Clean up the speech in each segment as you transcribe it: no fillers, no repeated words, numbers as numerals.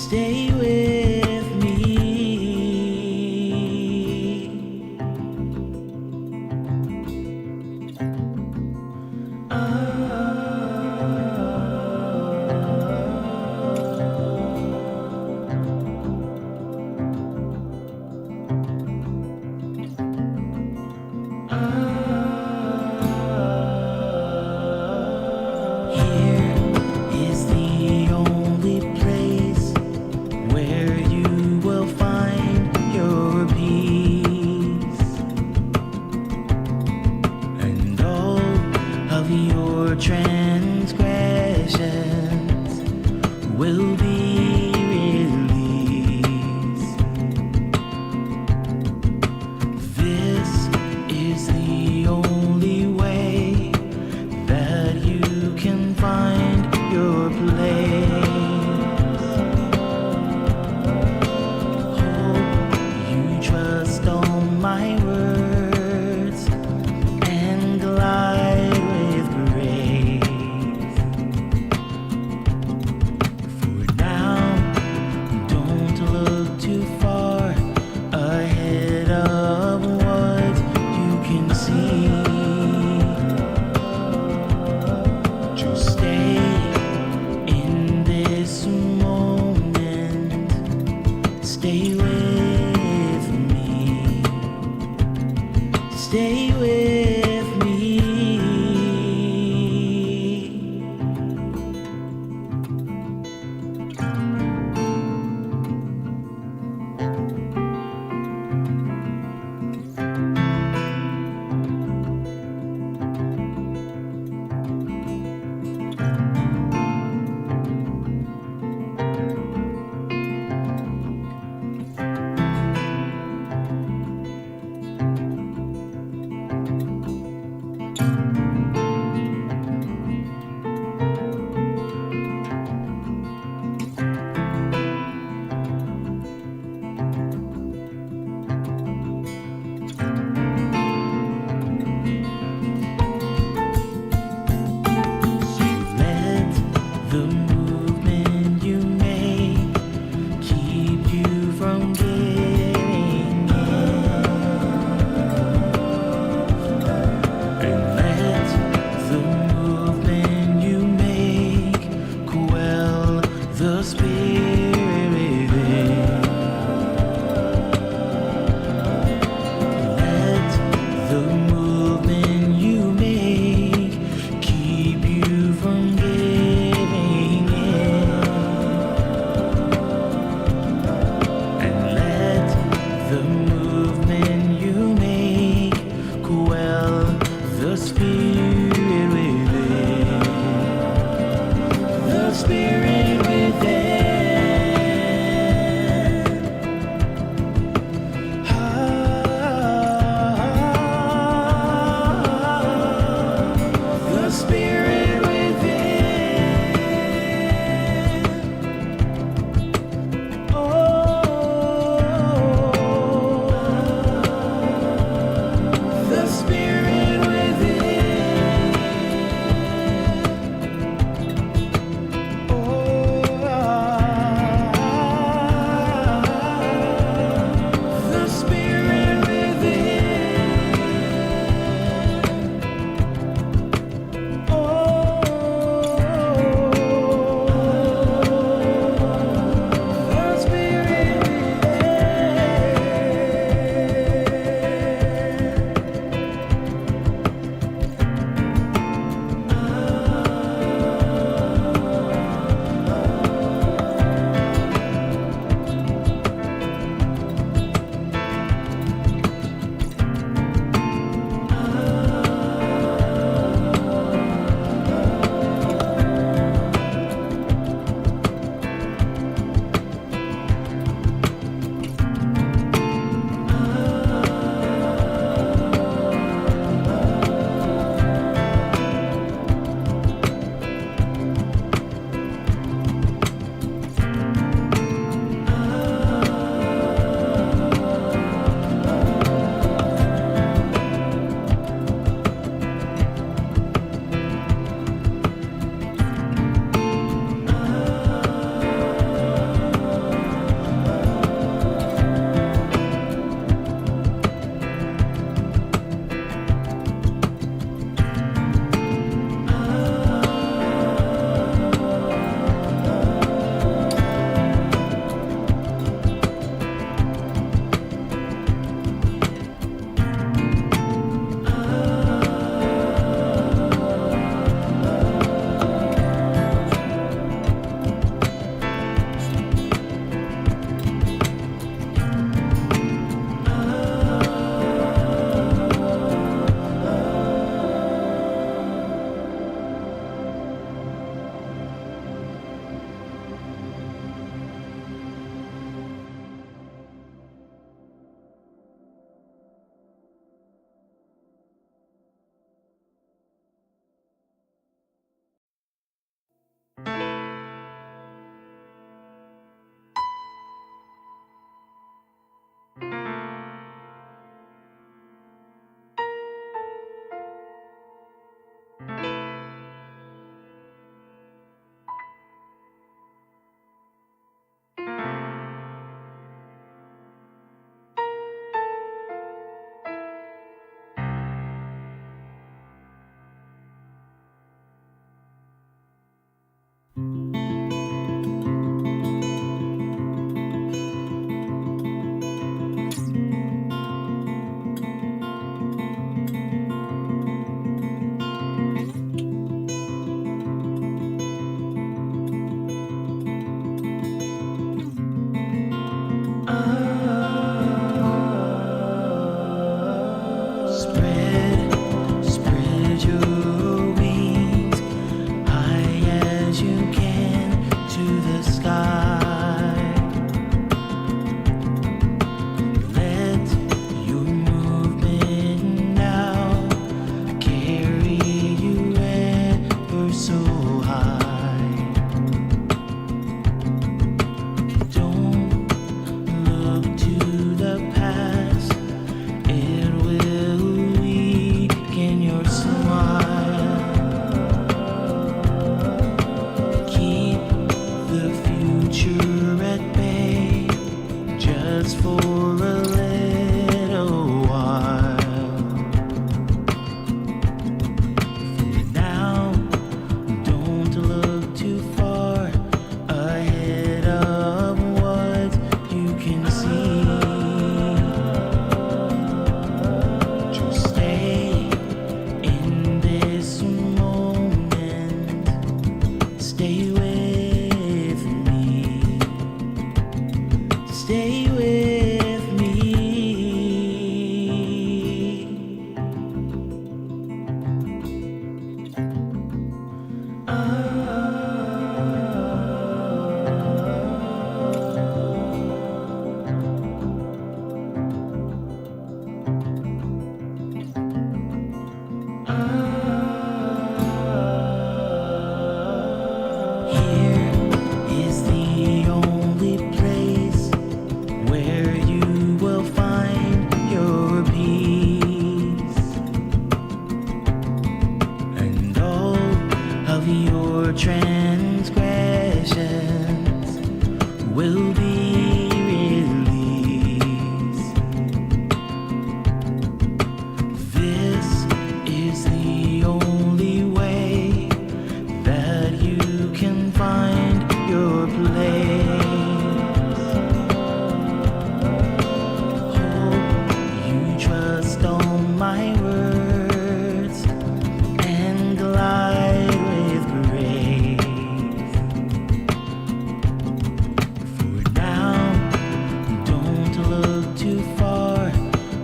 stay with me. Here is the only place where you will find your peace, and all of your transgressions will be released. This is the only way that you can find your place. Hope you trust all my words and glide with grace. For now, don't look too far ahead of what you can see. Just stay in this moment, stay with me, stay with me. Let the movement you make keep you from giving in, and let the movement you make quell the spirit within. Let the movement you make keep you from giving in, and let the movement you make quell the spirit within. The spirit within. sky. Let your movement now carry you ever so high. Don't look to the past, it will weaken your smile. Keep the future at bay just for a little while. For now, don't look too far ahead of what you can see. Just stay in this moment. Stay with me. Stay with me. Here is the only place where you will find your peace, and all of your transgressions will be released. This is the only way that you can find your place. Hope you trust all my words and glide with grace. For now, don't look too far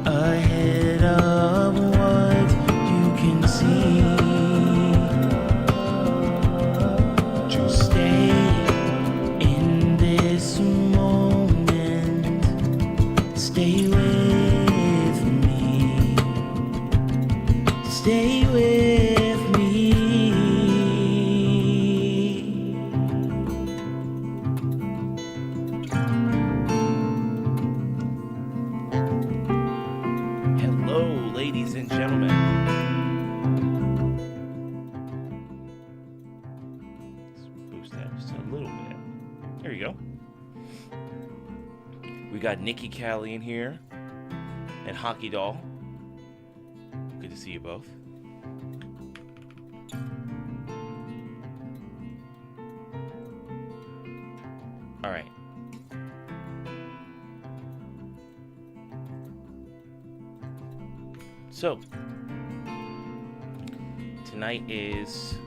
ahead of what you can see. Just stay in this moment. Stay with me. Stay with me. Hello, ladies and gentlemen. Let's boost that just a little bit. There you go. We got Nikki Callie in here and Hockey Doll. Good to see you both. All right. So, tonight is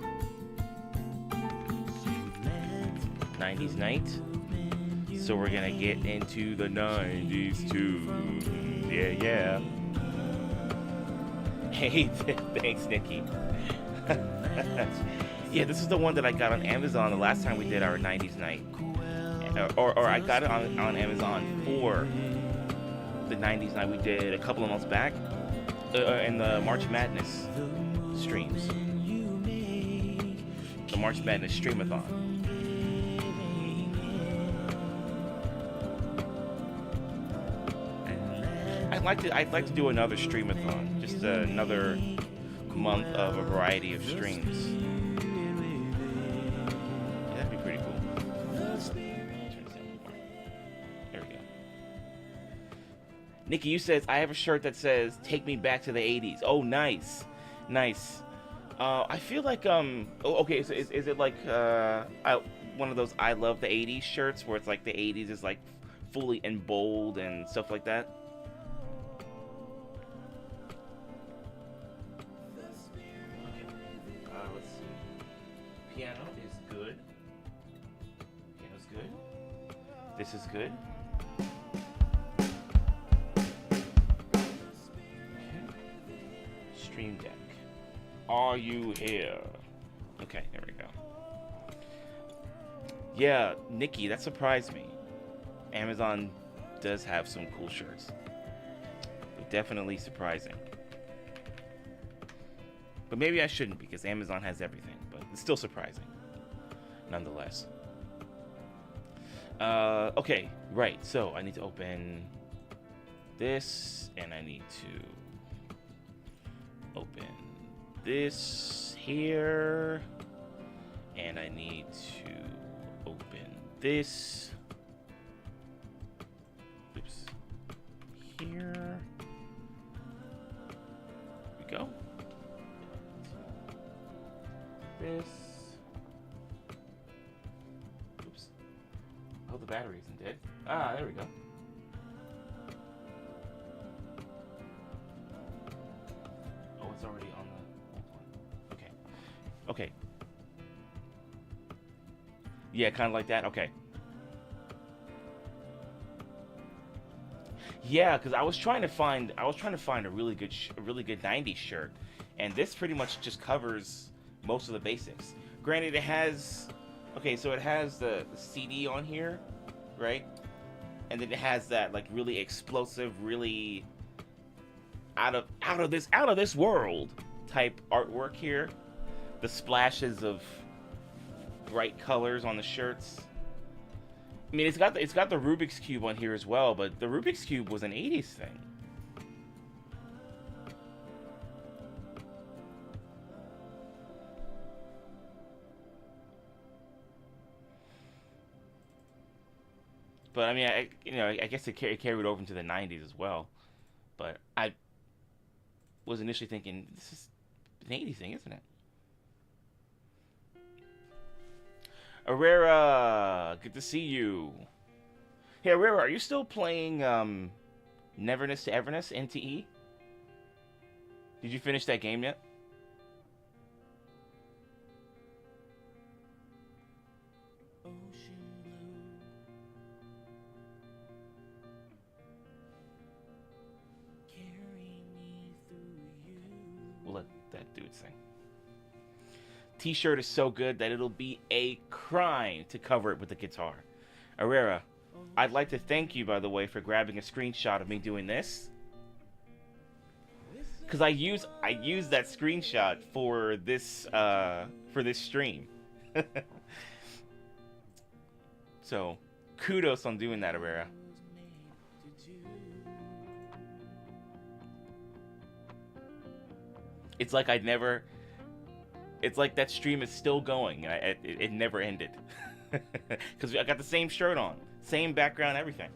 90s night. So we're gonna get into the 90s too. Yeah. Hey, thanks, Nikki. Yeah, this is the one that I got on Amazon the last time we did our 90s night. Or I got it on Amazon for the 90s night we did a couple of months back in the March Madness streams. The March Madness Streamathon. I'd like to do another streamathon, just another month of a variety of streams. Yeah, that'd be pretty cool. There we go. Nikki, you says I have a shirt that says "Take me back to the '80s." Oh, nice. I feel like okay. So is it like one of those "I love the '80s" shirts where it's like the '80s is like fully in bold and stuff like that? Let's see. Piano is good. Piano's good. This is good. Stream Deck. Are you here? Okay, there we go. Yeah, Nikki, that surprised me. Amazon does have some cool shirts. Definitely surprising. But maybe I shouldn't because Amazon has everything. But it's still surprising, nonetheless. Okay, right. So I need to open this, and I need to open this here, and I need to open this. Oops. Here. We go. This. Oops. Oh, the battery isn't dead. Ah, there we go. Oh, it's already on the old one. Okay. Okay. Yeah, kind of like that. Okay. Yeah, because I was trying to find a really good 90s shirt, and this pretty much just covers most of the basics. Granted, it has, okay, so it has the CD on here, right? And then it has that like really explosive, really out of this world type artwork here. The splashes of bright colors on the shirts. I mean, it's got the Rubik's Cube on here as well, but the Rubik's Cube was an 80s thing. But I mean, I guess it carried over into the 90s as well. But I was initially thinking, this is an 80s thing, isn't it? Herrera, good to see you. Hey, Herrera, are you still playing Neverness to Everness, NTE? Did you finish that game yet? We'll let that dude sing. T-shirt is so good that it'll be a crime to cover it with the guitar. Herrera, I'd like to thank you, by the way, for grabbing a screenshot of me doing this. Because I use that screenshot for this stream. So, kudos on doing that, Herrera. It's like it's like that stream is still going. It never ended. Because I got the same shirt on. Same background, everything.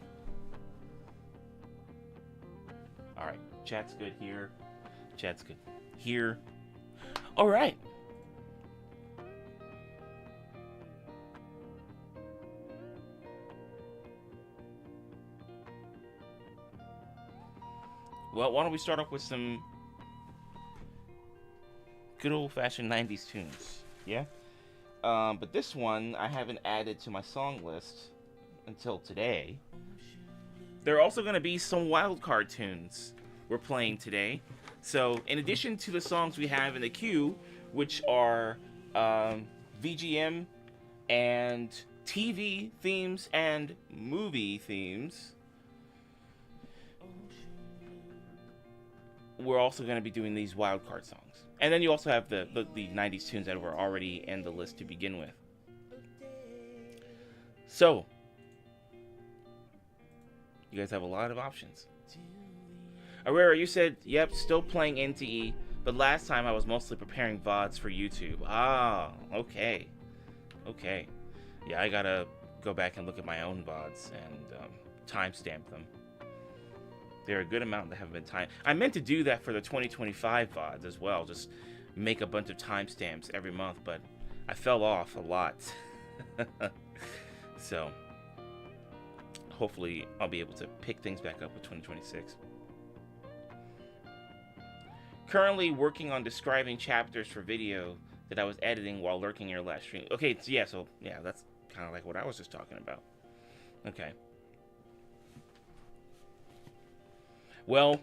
Alright, chat's good here. Chat's good here. Alright. Well, why don't we start off with some good old-fashioned 90s tunes, yeah? But this one I haven't added to my song list until today. There are also going to be some wildcard tunes we're playing today. So, in addition to the songs we have in the queue, which are VGM and TV themes and movie themes, we're also going to be doing these wildcard songs. And then you also have the 90s tunes that were already in the list to begin with. So, you guys have a lot of options. Herrera, you said, yep, still playing NTE, but last time I was mostly preparing VODs for YouTube. Ah, okay. Okay. Yeah, I gotta go back and look at my own VODs and timestamp them. There are a good amount that haven't been timed. I meant to do that for the 2025 VODs as well. Just make a bunch of timestamps every month, but I fell off a lot. So, hopefully I'll be able to pick things back up with 2026. Currently working on describing chapters for video that I was editing while lurking your last stream. Okay, so that's kind of like what I was just talking about. Okay. Well,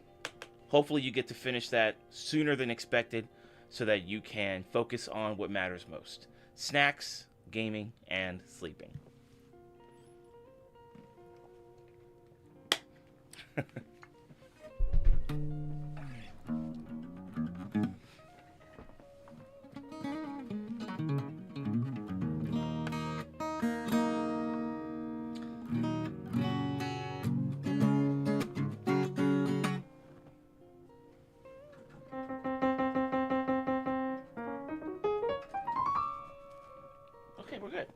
hopefully you get to finish that sooner than expected so that you can focus on what matters most. Snacks, gaming, and sleeping. Okay, we're good.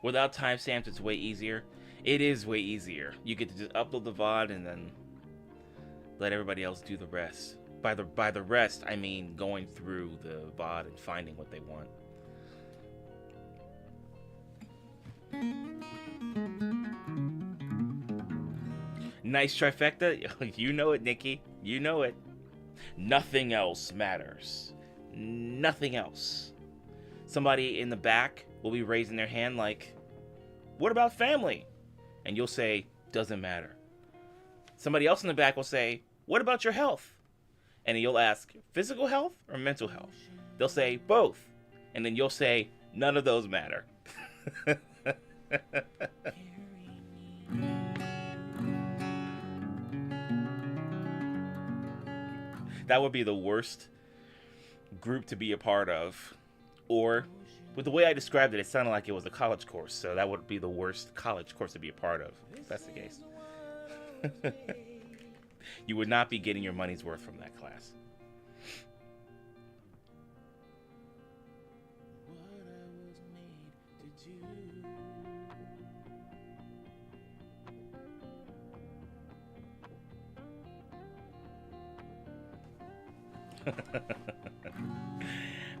Without timestamps, it's way easier. It is way easier. You get to just upload the VOD and then let everybody else do the rest. By the rest, I mean going through the VOD and finding what they want. Nice trifecta. You know it, Nikki. You know it. Nothing else matters. Nothing else. Somebody in the back will be raising their hand like, what about family? And you'll say, doesn't matter. Somebody else in the back will say, what about your health? And then you'll ask, physical health or mental health? They'll say, both. And then you'll say, none of those matter. That would be the worst group to be a part of. Or, with the way I described it, it sounded like it was a college course. So that would be the worst college course to be a part of, if that's the case. You would not be getting your money's worth from that class.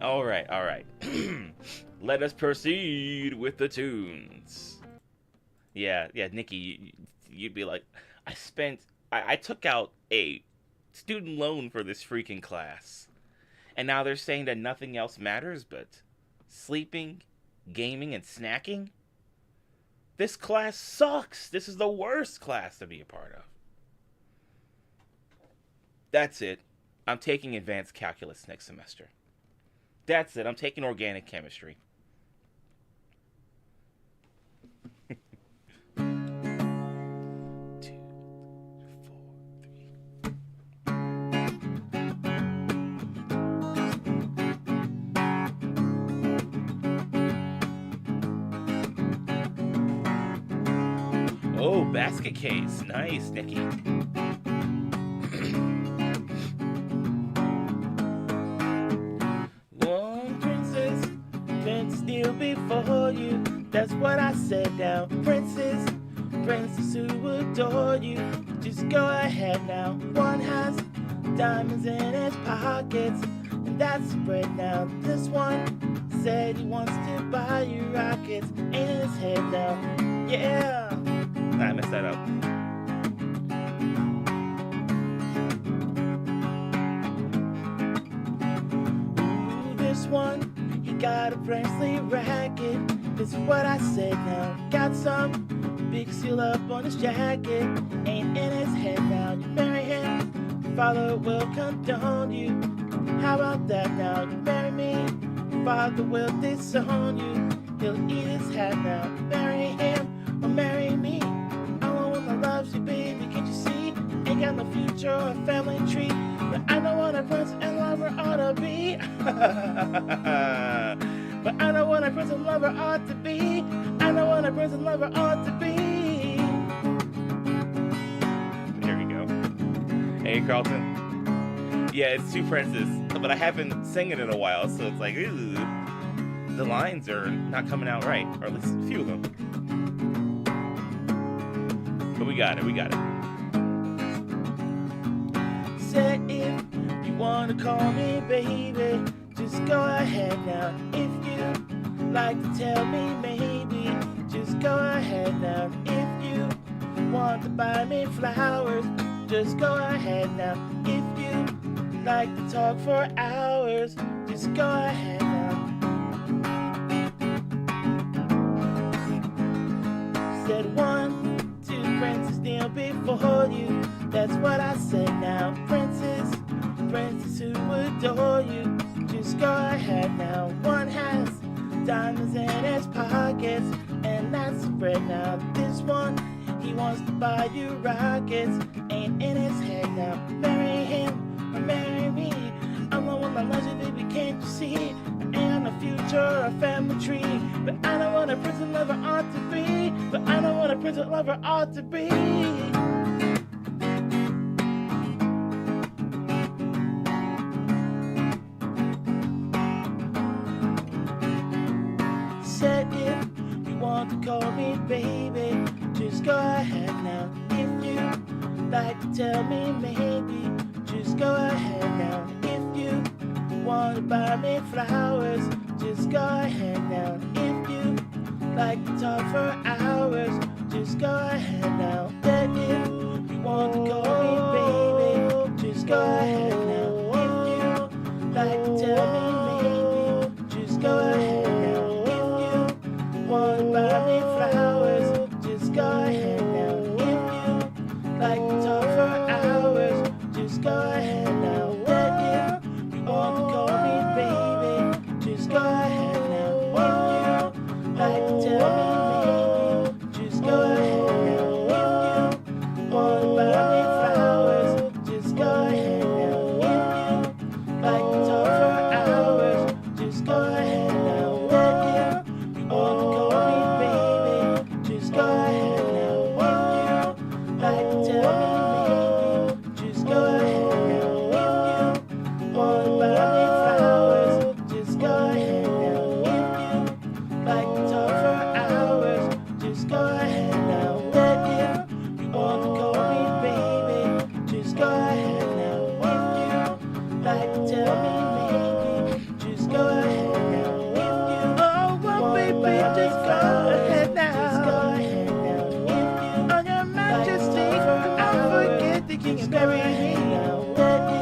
All right. Let us proceed with the tunes. Yeah, Nikki, you'd be like, I took out a student loan for this freaking class. And now they're saying that nothing else matters but sleeping, gaming, and snacking? This class sucks. This is the worst class to be a part of. That's it. I'm taking advanced calculus next semester. That's it. I'm taking organic chemistry. Oh, basket case. Nice, Nikki. One princess can steal before you. That's what I said now. Princess who adore you. Just go ahead now. One has diamonds in his pockets, and that's spread now. This one said he wants to buy you rockets. Ain't in his head now. Yeah. I messed that up. Ooh, this one, he got a Brantley racket. This is what I said now. Got some big seal up on his jacket. Ain't in his head now. You marry him, father will condone you. How about that now? You marry me, father will disown you. He'll eat his hat now. Marry him or marry me. Loves you, baby, can't you see? Ain't got no future or a family tree, but I know what a prince and lover ought to be. But I know what a prince and lover ought to be. I know what a prince and lover ought to be. There we go. Hey, Carlton. Yeah, it's two princes, but I haven't sang it in a while, so it's like, ooh, the lines are not coming out right, or at least a few of them. But we got it. Say if you wanna call me baby, just go ahead now. If you like to tell me maybe, just go ahead now. If you want to buy me flowers, just go ahead now. If you like to talk for hours, just go ahead now. Said one, princess kneel before you. That's what I said now. Princess who adore you. Just go ahead now. One has diamonds diamonds in his pockets, and that's right now. This one, he wants to buy you rockets. Ain't in his head now. Marry him or marry me. I'm the one that loves you, baby, can't you see? I ain't a future or a family tree, but I know what a prison lover ought to be. But I know what a prison lover ought to be. Said if you want to call me baby, just go ahead now. If you like to tell me maybe, just go ahead now. If you want to buy me flowers, just go ahead now. If you like to talk for hours, just go ahead now. That if you want to call me baby, just go ahead now. If you like to tell me maybe, just go ahead now. Want to buy me flowers, just go ahead now. If you like to talk for hours, just go ahead now. That if you want to call me baby, just go ahead now. If you like to tell me maybe, just go ahead now. If you want to buy me flowers, just go ahead now. If you like to talk for hours, just go ahead now. That if you want to go ahead now. If you like to tell me maybe, just go ahead now. If you want to buy me flowers, just go ahead now. If you like to talk for hours, just go ahead now. That if you want to call me baby, just go ahead now. If you like to tell me maybe, just go ahead now. If you want baby, just go ahead now. Marry me.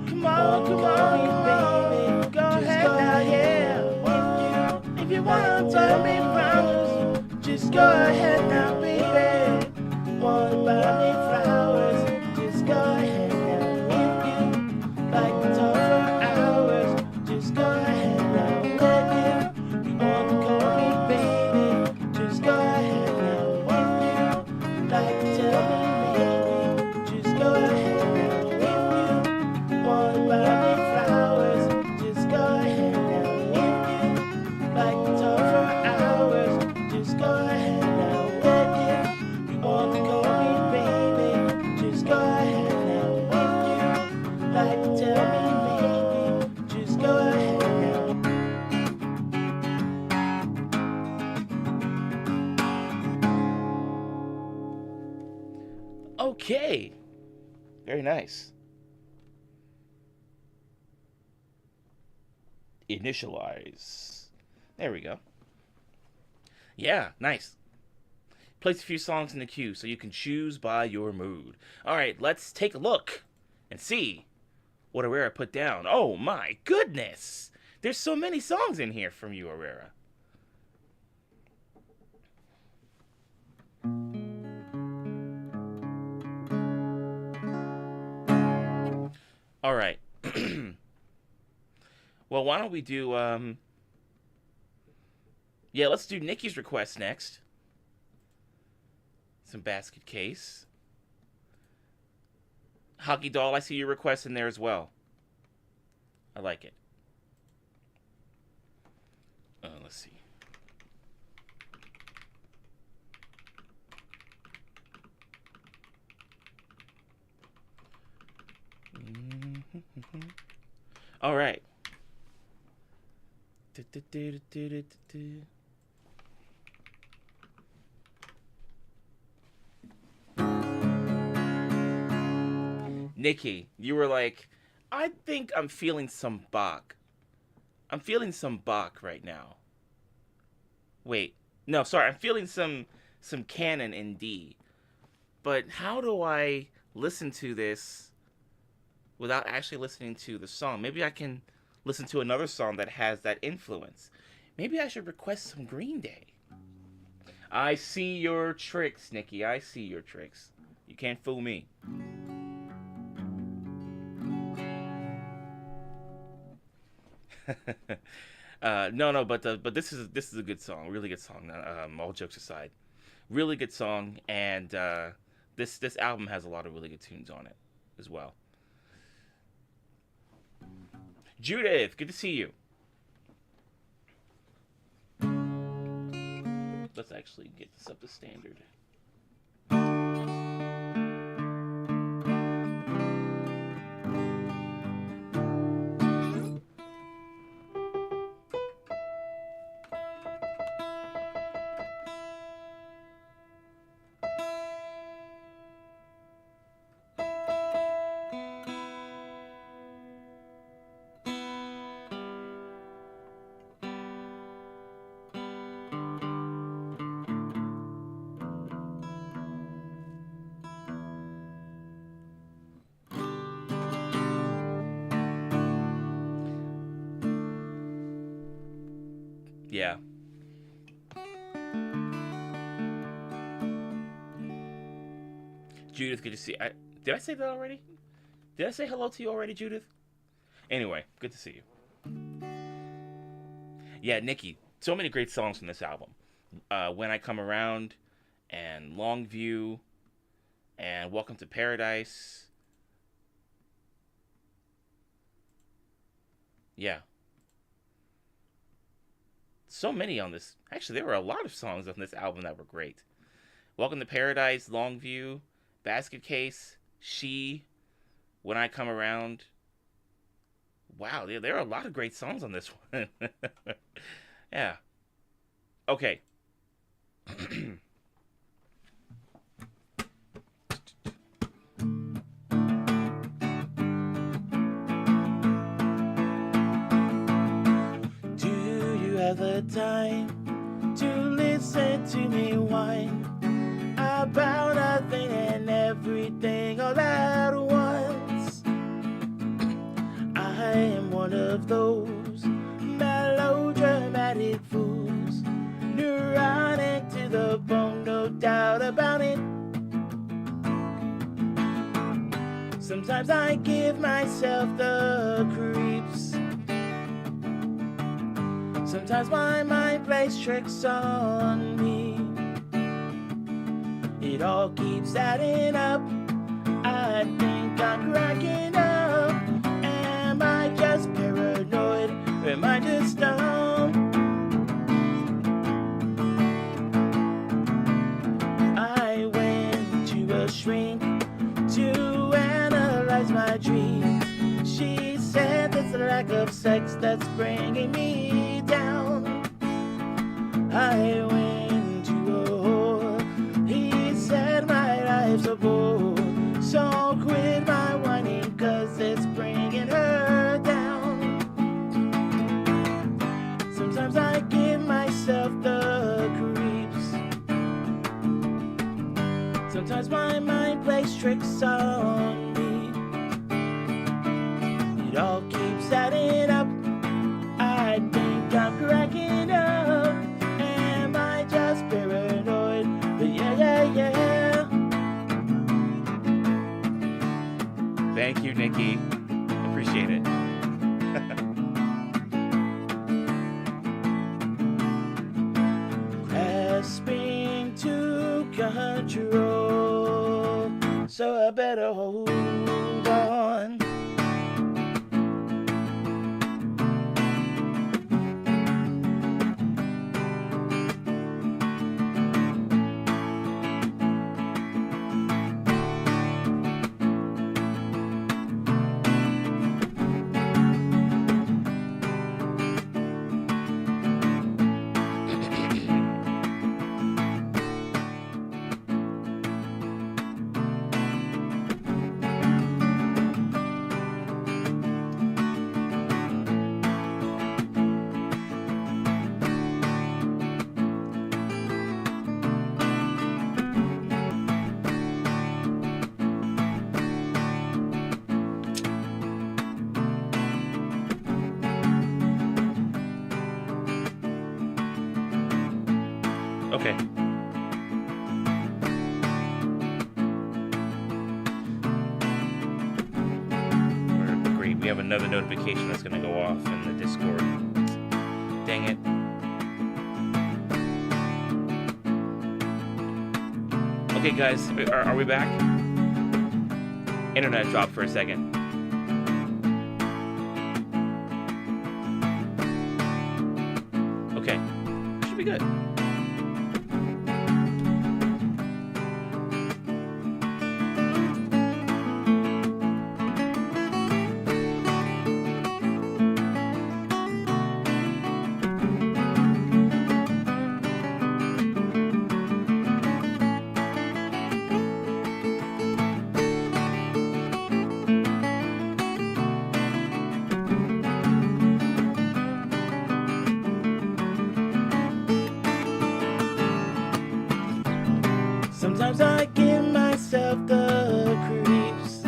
Come on, baby. Go ahead now, yeah. If you want to buy me flowers, just go ahead now, baby. Want to buy me flowers, just go ahead now. If you like to talk for hours, just go ahead now. If you want to call me baby, just go ahead now. If you like to tell me maybe, just go ahead. Want to buy me flowers, just go ahead now. If you like to talk for hours, just go ahead now. If you want to call me baby, just go ahead now. If you like to tell me maybe, just go ahead now. Okay, very nice. Initialize. There we go. Yeah, nice. Place a few songs in the queue so you can choose by your mood. Alright, let's take a look and see what Aurora put down. Oh my goodness! There's so many songs in here from you, Aurora. Alright. Well, why don't we do, yeah, let's do Nikki's request next. Some Basket Case. Hockey Doll, I see your request in there as well. I like it. Let's see. All right. Nikki, you were like, I think I'm feeling some Bach. I'm feeling some Bach right now. Wait, no, sorry, I'm feeling some canon in D. But how do I listen to this without actually listening to the song? Maybe I can listen to another song that has that influence. Maybe I should request some Green Day. I see your tricks, Nikki. I see your tricks. You can't fool me. No, but this is a good song, really good song. All jokes aside, really good song, and this album has a lot of really good tunes on it as well. Judith, good to see you. Let's actually get this up to standard. Yeah. Judith, good to see. Did I say that already? Did I say hello to you already, Judith? Anyway, good to see you. Yeah, Nikki. So many great songs from this album. When I Come Around, and Longview, and Welcome to Paradise. Yeah. So many on this. Actually, there were a lot of songs on this album that were great. Welcome to Paradise, Longview, Basket Case, She, When I Come Around. Wow, there are a lot of great songs on this one. Yeah. Okay. Do you have the time to listen to me whine about nothing and everything all at once? I am one of those melodramatic fools, neurotic to the bone, no doubt about it. Sometimes I give myself the creeps. Sometimes my mind plays tricks on me. It all keeps adding up. I think I'm cracking up. Am I just paranoid? Or am I just dumb? I went to a shrink to analyze my dreams. She said it's the lack of sex that's bringing me down. I went to a whore. He said my life's a bore. So quit my whining, cause it's bringing her down. Sometimes I give myself the creeps. Sometimes my mind plays tricks on me. It all keeps adding up. I think I'm cracking up. Am I just paranoid? But yeah. Thank you, Nikki. Appreciate it. Grasping to control, so I better hold on. Okay. Great. We have another notification that's going to go off in the Discord. dang it. Okay, guys, are we back? Internet dropped for a second. Okay, should be good. Sometimes I give myself the creeps.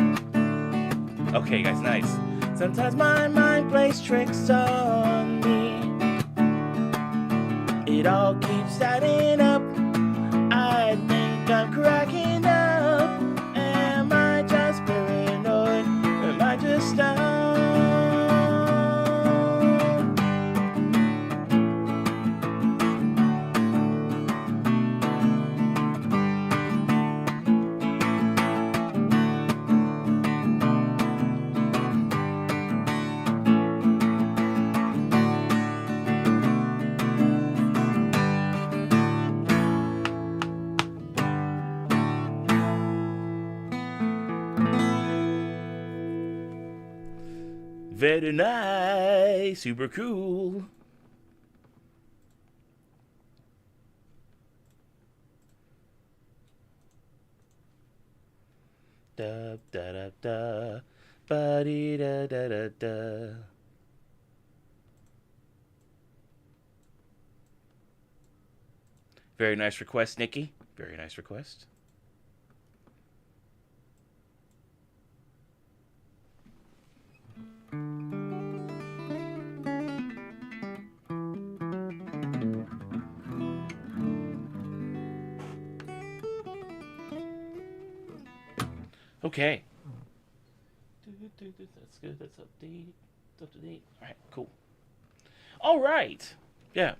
Okay, guys, nice. Sometimes my mind plays tricks on me. It all keeps adding up. I think I'm cracking up. Am I just paranoid? Am I just stoned? Very nice, super cool. Da da da da, ba dee da da da da. Very nice request, Nikki. Very nice request. Okay. That's good. That's update. It's up to date. All right. Cool. All right. Yeah.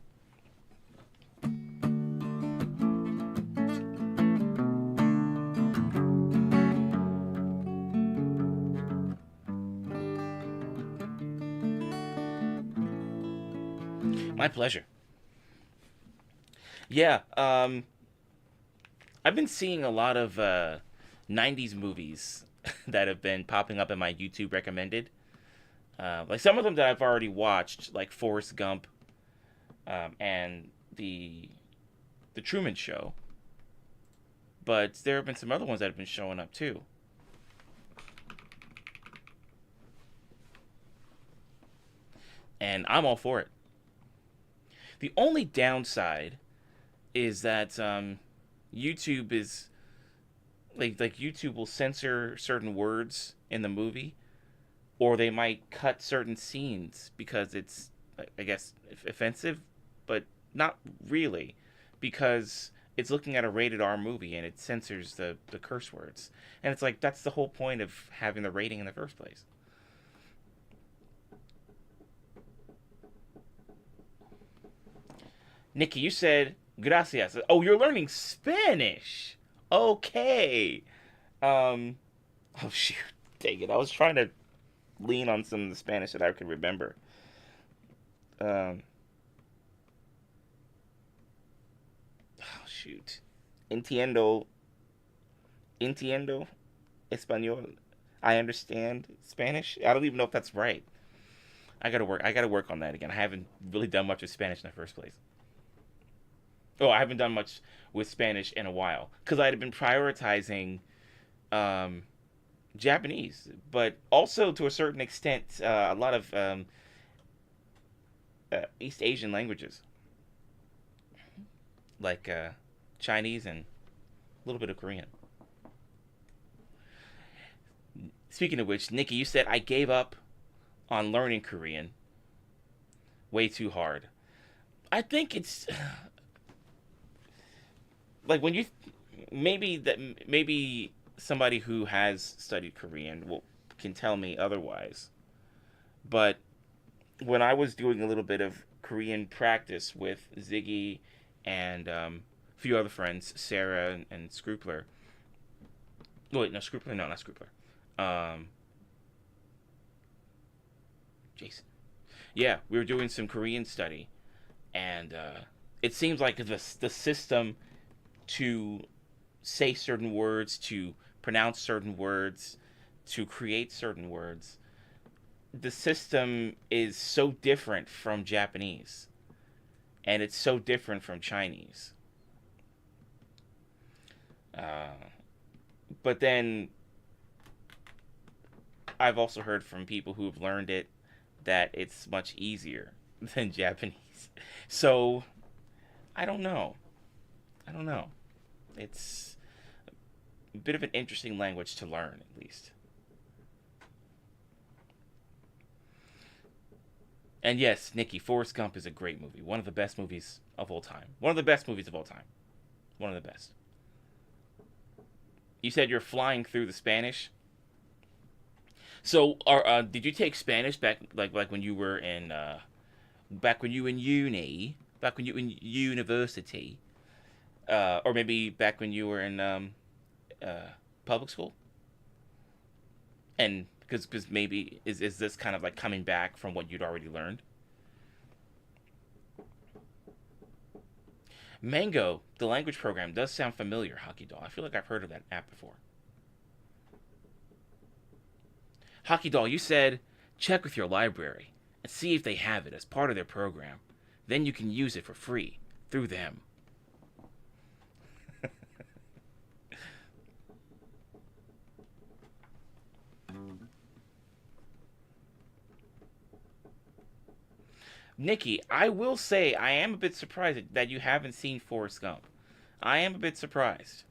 My pleasure. Yeah. I've been seeing a lot of 90s movies that have been popping up in my YouTube recommended. Like some of them that I've already watched, like Forrest Gump, and the Truman Show. But there have been some other ones that have been showing up too. And I'm all for it. The only downside is that YouTube is like YouTube will censor certain words in the movie, or they might cut certain scenes because it's, I guess, offensive, but not really, because it's looking at a rated R movie and it censors the curse words. And it's like, that's the whole point of having the rating in the first place. Nikki, you said gracias. Oh, you're learning Spanish. Okay. Oh shoot. Dang it. I was trying to lean on some of the Spanish that I could remember. Oh shoot. Entiendo. Entiendo español. I understand Spanish. I don't even know if that's right. I gotta work on that again. I haven't really done much with Spanish in the first place. Oh, I haven't done much with Spanish in a while because I had been prioritizing um, Japanese, but also to a certain extent a lot of East Asian languages like Chinese and a little bit of Korean. Speaking of which, Nikki, you said I gave up on learning Korean way too hard. I think it's like when you maybe somebody who has studied Korean can tell me otherwise. But when I was doing a little bit of Korean practice with Ziggy and a few other friends, Sarah and Scrupler. Oh, wait, no, Scrupler, no, not Scrupler. Um, Jason. Yeah, we were doing some Korean study, and it seems like the system to say certain words, to pronounce certain words, to create certain words, the system is so different from Japanese, and it's so different from Chinese. Uh, but then I've also heard from people who've learned it that it's much easier than Japanese. So I don't know. I don't know. It's a bit of an interesting language to learn, at least. And yes, Nikki, Forrest Gump is a great movie. One of the best movies of all time. One of the best movies of all time. One of the best. You said you're flying through the Spanish. So, did you take Spanish back, like when you were in, back when you were in uni, back when you were in university, or maybe back when you were in uh, public school? And because maybe is this kind of like coming back from what you'd already learned? Mango, the language program, does sound familiar, Hockey Doll. I feel like I've heard of that app before. Hockey Doll, you said check with your library and see if they have it as part of their program. Then you can use it for free through them. Nikki, I will say I am a bit surprised that you haven't seen Forrest Gump. I am a bit surprised.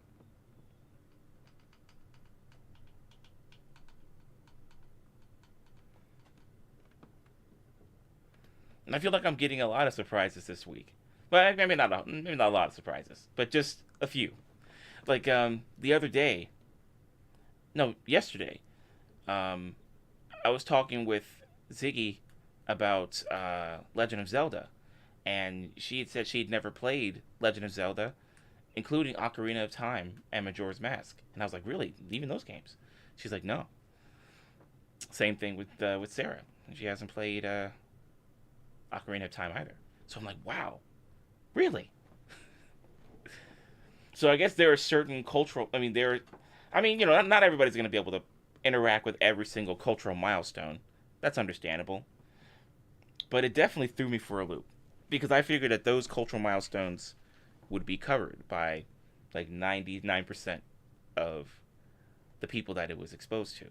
And I feel like I'm getting a lot of surprises this week. Well, maybe not a lot of surprises, but just a few. Like the other day, no, yesterday, um, I was talking with Ziggy about Legend of Zelda, and she had said she'd never played Legend of Zelda, including Ocarina of Time and Majora's Mask. And I was like, really? Even those games? She's like, no. Same thing with Sarah. She hasn't played Ocarina of Time either. So I'm like, wow, really? So I guess there are certain cultural. Not everybody's going to be able to interact with every single cultural milestone. That's understandable. But it definitely threw me for a loop because I figured that those cultural milestones would be covered by like 99% of the people that it was exposed to.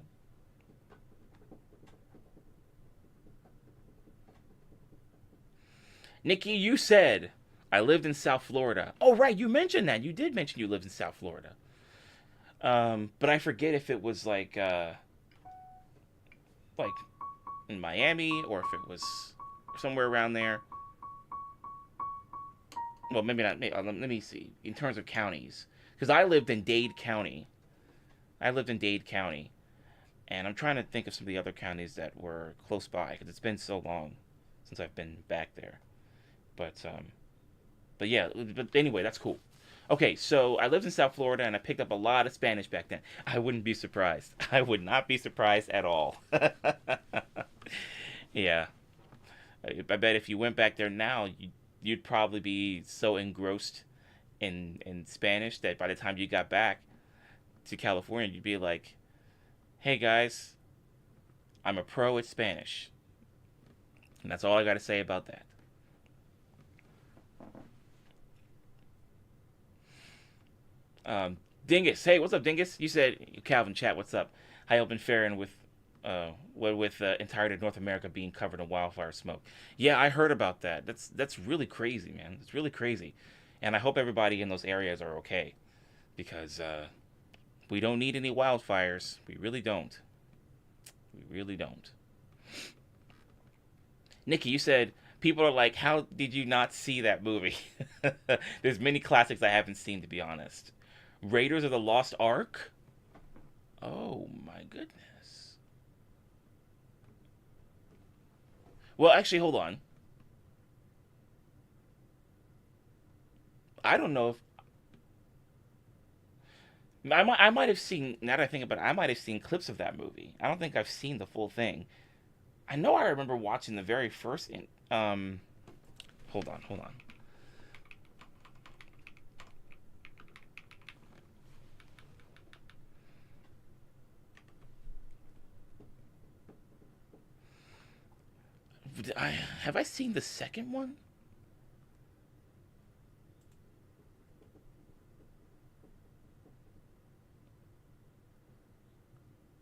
Nikki, you said I lived in South Florida. Oh, right, you mentioned that. You did mention you lived in South Florida. But I forget if it was like in Miami or if it was somewhere around there. Well, maybe not. Let me see. In terms of counties, because I lived in Dade County. I lived in Dade County, and I'm trying to think of some of the other counties that were close by because it's been so long since I've been back there. But yeah. But anyway, that's cool. Okay, so I lived in South Florida and I picked up a lot of Spanish back then. I wouldn't be surprised. I would not be surprised at all. Yeah. I bet if you went back there now, you'd probably be so engrossed in Spanish that by the time you got back to California, you'd be like, hey guys, I'm a pro at Spanish. And that's all I got to say about that. Dingus, hey, what's up, Dingus? You said Calvin chat. What's up? How y'all been faring with entirety of North America being covered in wildfire smoke? Yeah, I heard about that. That's really crazy, man. It's really crazy, and I hope everybody in those areas are okay because we don't need any wildfires. We really don't. We really don't. Nikki, you said people are like, how did you not see that movie? There's many classics I haven't seen, to be honest. Raiders of the Lost Ark? Oh my goodness. Well, actually, hold on. I don't know if I might have seen. Now that I think about it, I might have seen clips of that movie. I don't think I've seen the full thing. I know I remember watching the very first. Hold on, hold on. Have I seen the second one?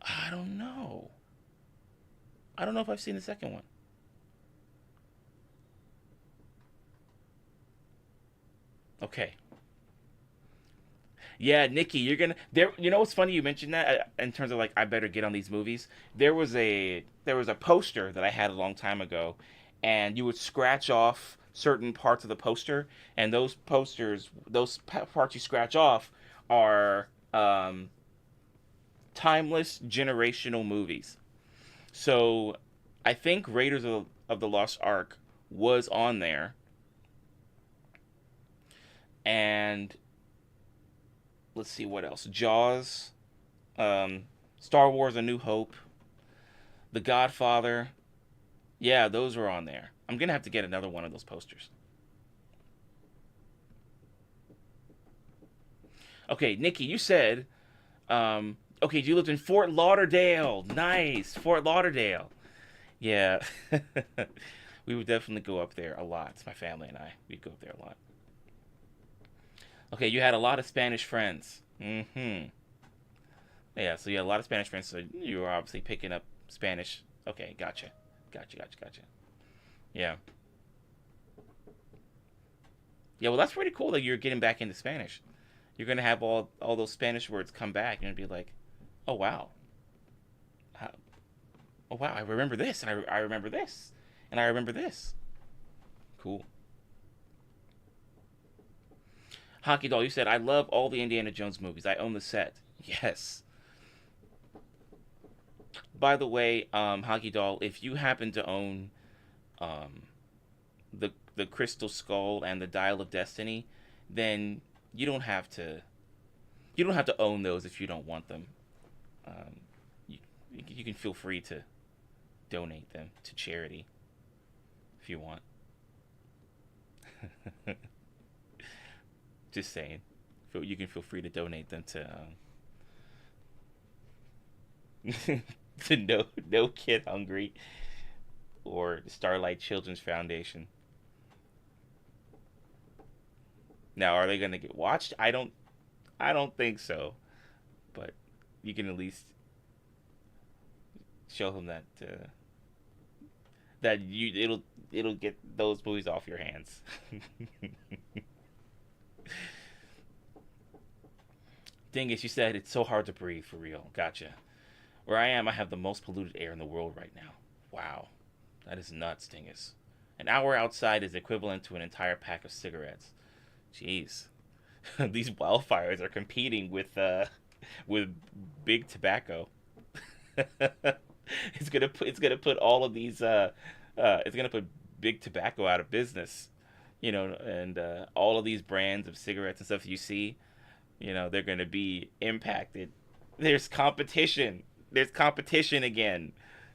I don't know. I don't know if I've seen the second one. Okay. Yeah, Nikki, you're gonna there. You know what's funny? You mentioned that in terms of like I better get on these movies. There was a poster that I had a long time ago, and you would scratch off certain parts of the poster, and those posters, parts you scratch off, are timeless generational movies. So, I think Raiders of the Lost Ark was on there, and let's see what else. Jaws, um, Star Wars: A New Hope, The Godfather. Yeah, those were on there. I'm gonna have to get another one of those posters. Okay, Nikki, you said, okay, you lived in Fort Lauderdale. Nice, Fort Lauderdale. Yeah, we would definitely go up there a lot. My family and I, we'd go up there a lot. Okay, you had a lot of Spanish friends. Mm-hmm. Yeah, so you had a lot of Spanish friends, so you were obviously picking up Spanish. Okay, gotcha. Gotcha, gotcha, gotcha. Yeah. Yeah, well, that's pretty cool that you're getting back into Spanish. You're going to have all those Spanish words come back and be like, oh, wow. How, oh, wow, I remember this, and I remember this, and I remember this. Cool. Hockey Doll, you said, I love all the Indiana Jones movies. I own the set. Yes. By the way, Hockey Doll, if you happen to own um, the Crystal Skull and the Dial of Destiny, then you don't have to you don't have to own those if you don't want them. Um, you you can feel free to donate them to charity if you want. Just saying, you can feel free to donate them to No Kid Hungry or Starlight Children's Foundation. Now, are they going to get watched? I don't think so, but you can at least show them that it'll get those movies off your hands. Dingus, you said it's so hard to breathe for real. Gotcha. Where I am, I have the most polluted air in the world right now. Wow, that is nuts, Dingus. An hour outside is equivalent to an entire pack of cigarettes. Jeez, these wildfires are competing with big tobacco. It's gonna put all of these it's gonna put big tobacco out of business. And all of these brands of cigarettes and stuff you see, they're gonna be impacted. There's competition. There's competition again.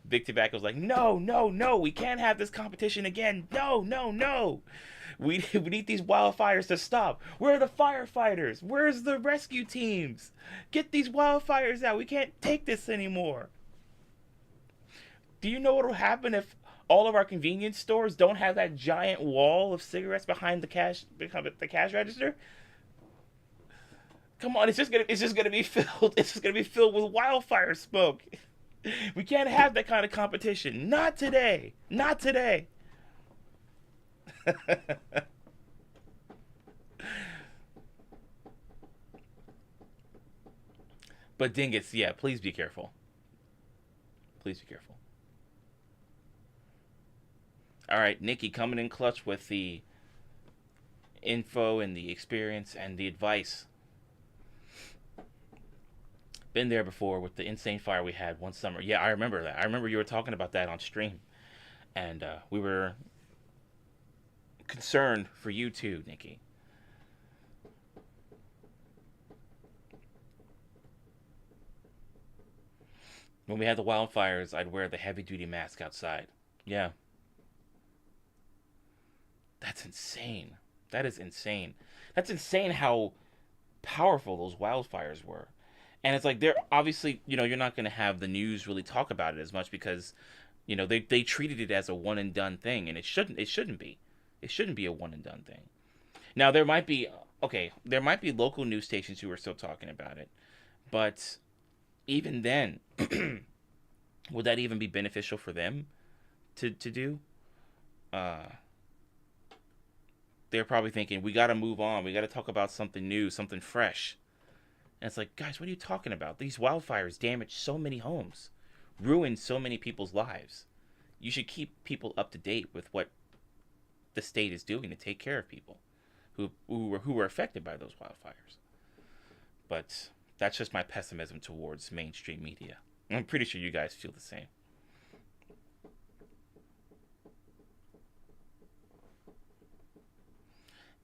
Big tobacco's like, no, no, no, we can't have this competition again. No, no, no. We need these wildfires to stop. Where are the firefighters? Where's the rescue teams? Get these wildfires out. We can't take this anymore. Do you know what will happen if all of our convenience stores don't have that giant wall of cigarettes behind the cash register? Come on, it's just gonna be filled. It's just gonna be filled with wildfire smoke. We can't have that kind of competition. Not today. Not today. But Dingus, yeah, please be careful. Please be careful. All right, Nikki coming in clutch with the info and the experience and the advice. Been there before with the insane fire we had one summer. Yeah, I remember that. I remember you were talking about that on stream, and we were concerned for you too, Nikki. When we had the wildfires, I'd wear the heavy duty mask outside. Yeah, that's insane. That is insane. That's insane how powerful those wildfires were. And it's like they're obviously, you're not going to have the news really talk about it as much because, they treated it as a one and done thing, and it shouldn't be. It shouldn't be a one and done thing. Now there might be local news stations who are still talking about it, but even then, would that even be beneficial for them to do? Uh, they're probably thinking we got to move on. We got to talk about something new, something fresh. And it's like, guys, what are you talking about? These wildfires damaged so many homes, ruined so many people's lives. You should keep people up to date with what the state is doing to take care of people who were affected by those wildfires. But that's just my pessimism towards mainstream media. I'm pretty sure you guys feel the same.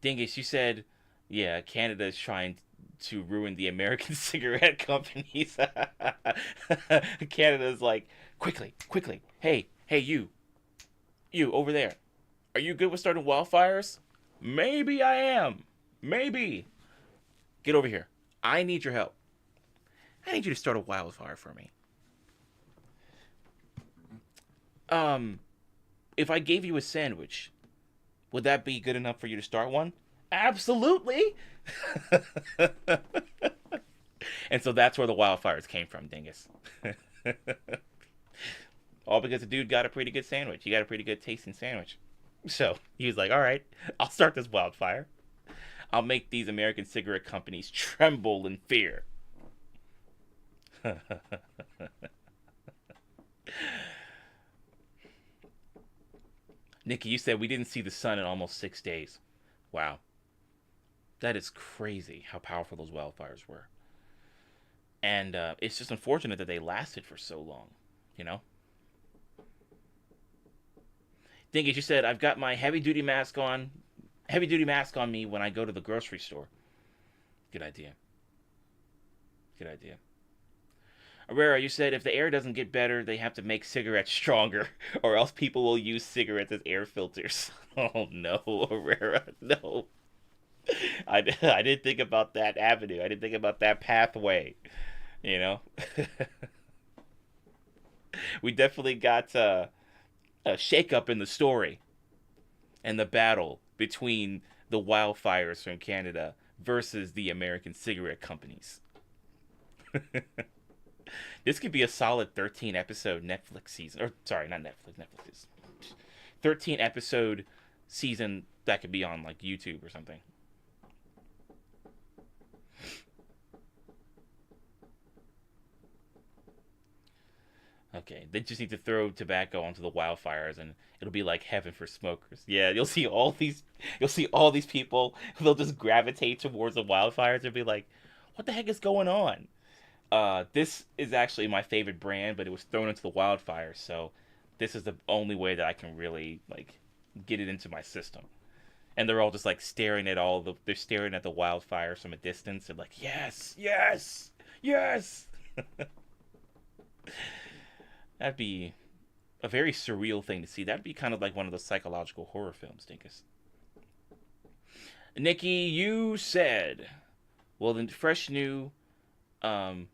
Dingus, you said, yeah, Canada is trying to ruin the American cigarette companies. Canada's like, quickly, quickly. Hey, you over there. Are you good with starting wildfires? Maybe I am. Maybe. Get over here. I need your help. I need you to start a wildfire for me. Um, if I gave you a sandwich, would that be good enough for you to start one? Absolutely. And so that's where the wildfires came from, dingus. All because the dude got a pretty good sandwich. He got a pretty good tasting sandwich. So he was like, all right, I'll start this wildfire. I'll make these American cigarette companies tremble in fear. Nikki, you said we didn't see the sun in almost 6 days. Wow. That is crazy how powerful those wildfires were. And it's just unfortunate that they lasted for so long, you know? Dingus, you said, I've got my heavy duty mask on me when I go to the grocery store. Good idea. Good idea. Herrera, you said if the air doesn't get better, they have to make cigarettes stronger, or else people will use cigarettes as air filters. Oh no, Herrera, no. I didn't think about that avenue. I didn't think about that pathway. You know, we definitely got a shakeup in the story and the battle between the wildfires from Canada versus the American cigarette companies. This could be a solid 13 episode Netflix season. Or, sorry, not Netflix. Netflix is 13 episode season that could be on, like, YouTube or something. Okay, they just need to throw tobacco onto the wildfires, and it'll be like heaven for smokers. Yeah, you'll see all these people. They'll just gravitate towards the wildfires and be like, "What the heck is going on?" This is actually my favorite brand, but it was thrown into the wildfire, so this is the only way that I can really like get it into my system. And they're all just like they're staring at the wildfires from a distance and like, yes, yes, yes. That'd be a very surreal thing to see. That'd be kind of like one of those psychological horror films, Dinkus. Nikki, you said, well, the fresh new um,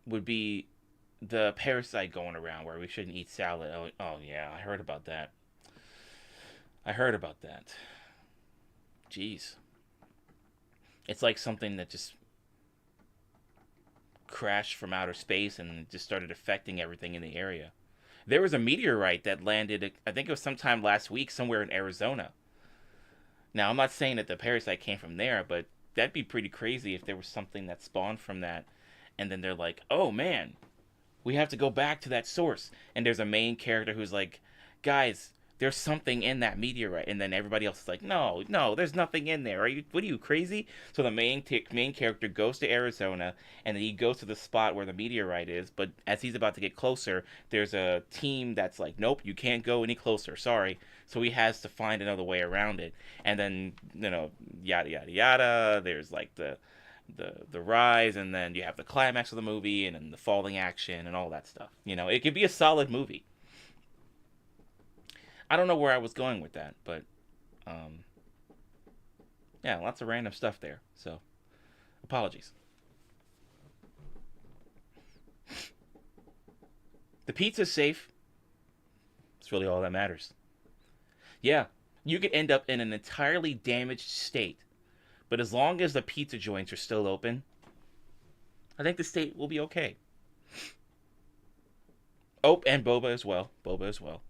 would be the parasite going around where we shouldn't eat salad. Oh yeah, I heard about that. I heard about that. Jeez. It's like something that just crashed from outer space and just started affecting everything in the area. There was a meteorite that landed, I think it was sometime last week, somewhere in Arizona. Now, I'm not saying that the parasite came from there, but that'd be pretty crazy if there was something that spawned from that. And then they're like, oh man, we have to go back to that source. And there's a main character who's like, guys, there's something in that meteorite. And then everybody else is like, no, there's nothing in there. What are you, crazy? So the main character goes to Arizona, and then he goes to the spot where the meteorite is. But as he's about to get closer, there's a team that's like, nope, you can't go any closer. Sorry. So he has to find another way around it. And then, yada, yada, yada. There's like the the rise, and then you have the climax of the movie, and then the falling action and all that stuff. You know, it could be a solid movie. I don't know where I was going with that, but um, yeah, lots of random stuff there. So apologies. The pizza's safe. It's really all that matters. Yeah, you could end up in an entirely damaged state, but as long as the pizza joints are still open, I think the state will be okay. Oh, and boba as well. Boba as well.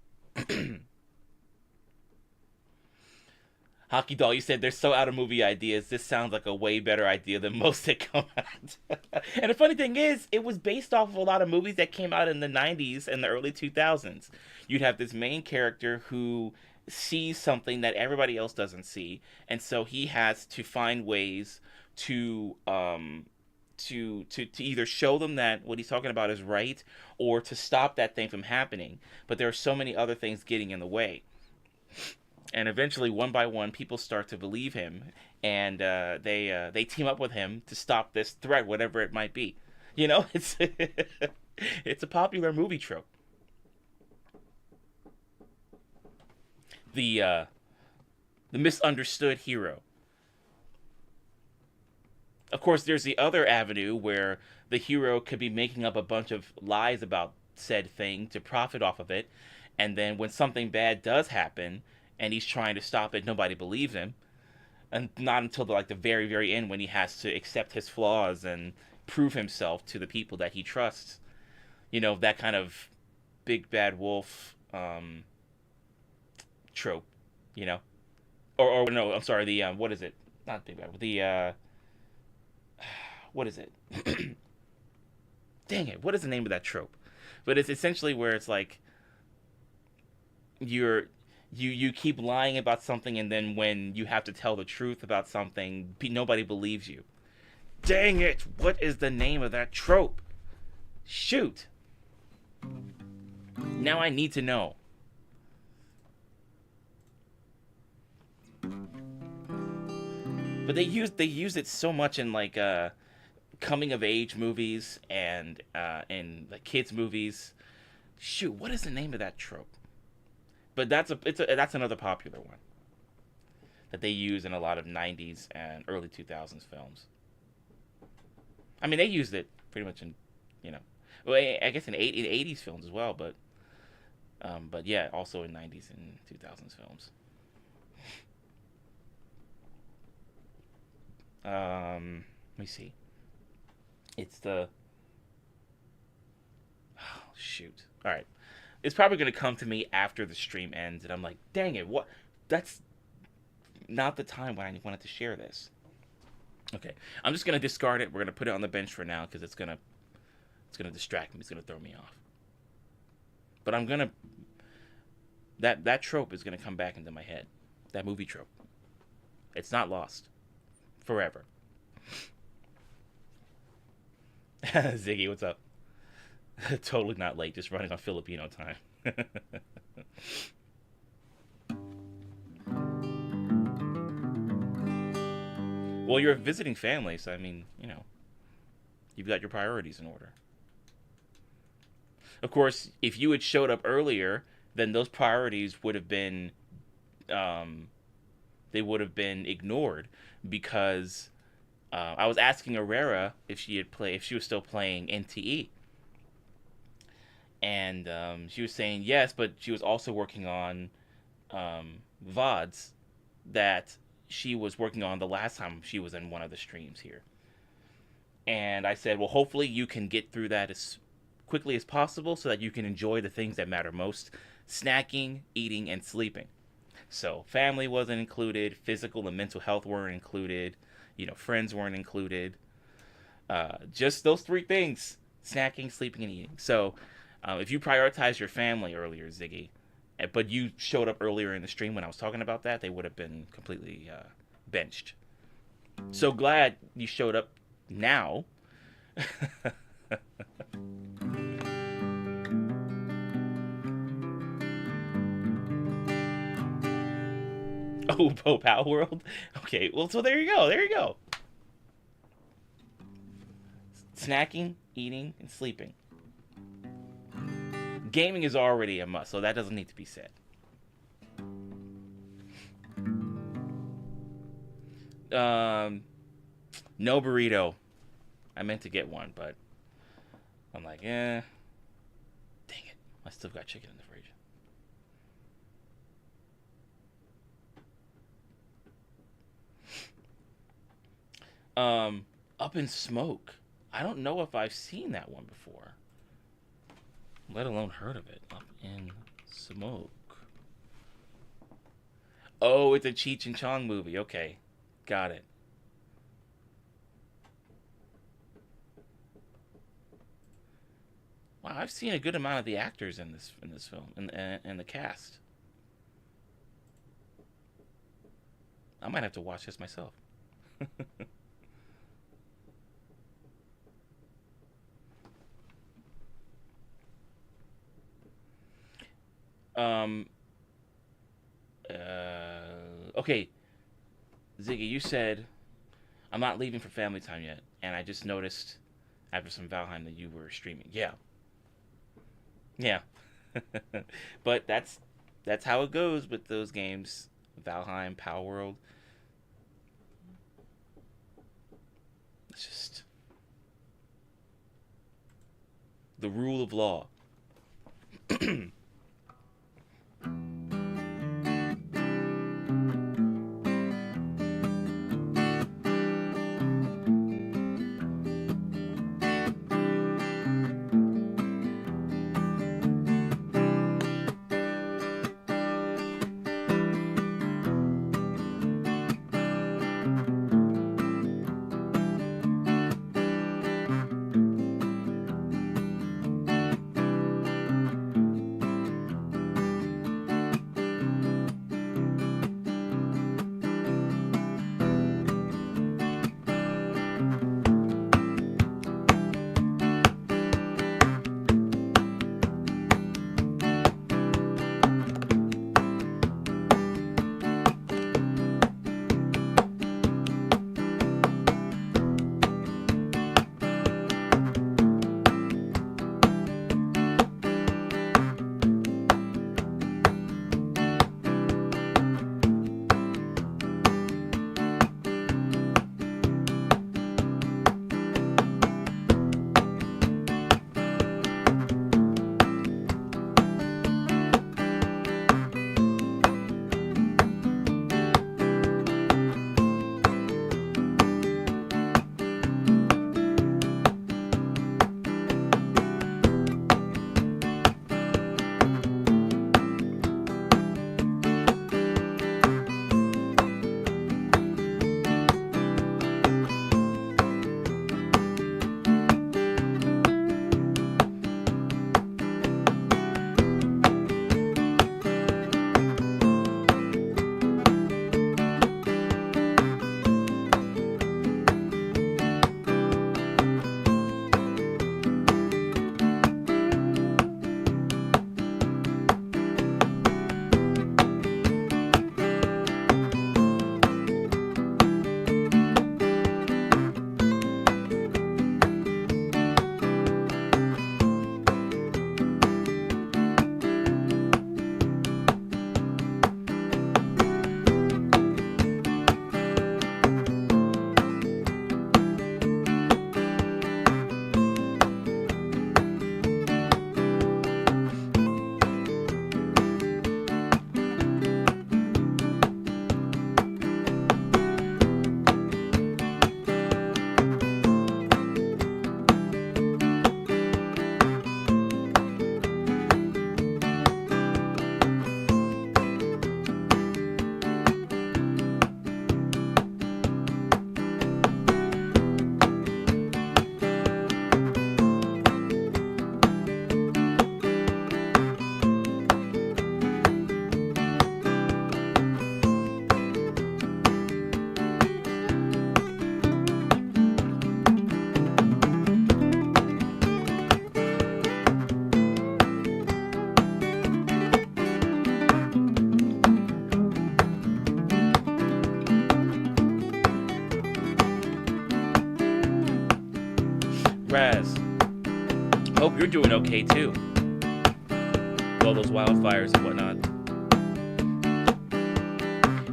Hockey Doll, you said they're so out of movie ideas. This sounds like a way better idea than most that come out. And the funny thing is, it was based off of a lot of movies that came out in the 90s and the early 2000s. You'd have this main character who sees something that everybody else doesn't see, and so he has to find ways to to either show them that what he's talking about is right, or to stop that thing from happening. But there are so many other things getting in the way. And eventually, one by one, people start to believe him, and they team up with him to stop this threat, whatever it might be. You know, it's it's a popular movie trope. The misunderstood hero. Of course, there's the other avenue where the hero could be making up a bunch of lies about said thing to profit off of it, and then when something bad does happen and he's trying to stop it, nobody believes him, and not until the very, very end when he has to accept his flaws and prove himself to the people that he trusts. You know, that kind of big bad wolf trope, you know, or no, I'm sorry, the what is it? Not big bad, the what is it? Dang it, what is the name of that trope? But it's essentially where it's like you keep lying about something, and then when you have to tell the truth about something, nobody believes you. Dang it, what is the name of that trope? Shoot. Now I need to know. But they use it so much in coming of age movies and in the kids movies. Shoot, what is the name of that trope? But that's another popular one that they use in a lot of 90s and early 2000s films. I mean, they used it pretty much in, well, I guess in 80s films as well, but yeah, also in 90s and 2000s films. Let me see. It's the... Oh, shoot. All right. It's probably going to come to me after the stream ends, and I'm like, dang it, what? That's not the time when I wanted to share this. Okay. I'm just going to discard it. We're going to put it on the bench for now because it's going to distract me. It's going to throw me off. But I'm going to... That trope is going to come back into my head. That movie trope. It's not lost. Forever. Ziggy, what's up? Totally not late, just running on Filipino time. Well, you're visiting family, so I mean, you've got your priorities in order. Of course, if you had showed up earlier, then those priorities would have been, they would have been ignored, because I was asking Herrera if she was still playing NTE, and she was saying yes, but she was also working on VODs that she was working on the last time she was in one of the streams here. And I said, well, hopefully you can get through that as quickly as possible so that you can enjoy the things that matter most: snacking, eating, and sleeping. So family wasn't included, physical and mental health weren't included, friends weren't included. Just those three things: snacking, sleeping, and eating. So if you prioritize your family earlier, Ziggy, but you showed up earlier in the stream when I was talking about that, they would have been completely benched. So glad you showed up now. Oh, Pow World? Okay, well, so there you go. There you go. Snacking, eating, and sleeping. Gaming is already a must, so that doesn't need to be said. Um, no burrito. I meant to get one, but I'm like, dang it. I still got chicken in the fridge. Up in Smoke. I don't know if I've seen that one before, let alone heard of it. Up in Smoke. Oh, it's a Cheech and Chong movie. Okay, got it. Wow, I've seen a good amount of the actors in this film and the cast. I might have to watch this myself. um. Okay, Ziggy, you said I'm not leaving for family time yet, and I just noticed after some Valheim that you were streaming. Yeah, yeah. But that's how it goes with those games. Valheim, Power World. It's just the rule of law. Kraz. Hope you're doing okay too. With all those wildfires and whatnot.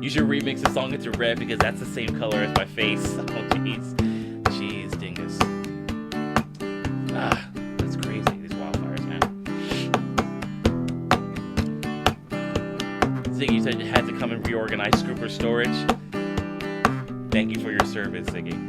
You should remix the song into red because that's the same color as my face. Oh jeez. Jeez, dingus. Ah, that's crazy, these wildfires, man. Ziggy, you said you had to come and reorganize Scooper storage. Thank you for your service, Ziggy.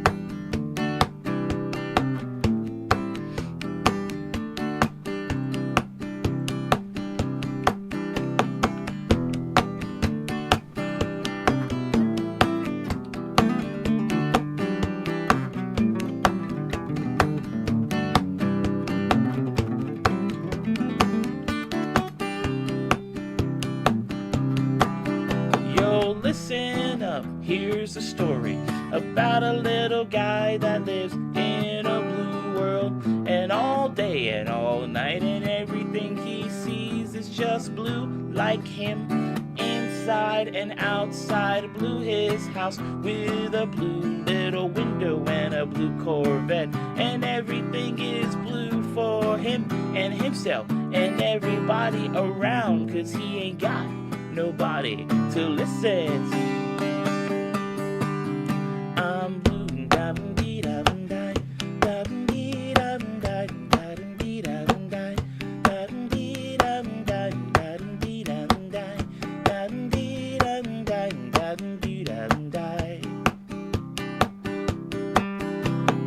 Listen up, here's a story about a little guy that lives in a blue world. And all day and all night and everything he sees is just blue like him. Inside and outside, blue his house with a blue little window and a blue Corvette. And everything is blue for him and himself and everybody around, 'cause he ain't got nobody to listen to. I'm blue, da dee da die, da dee da die, da dee da die, da dee da die, da dee da die, da dee da die, da dee da die.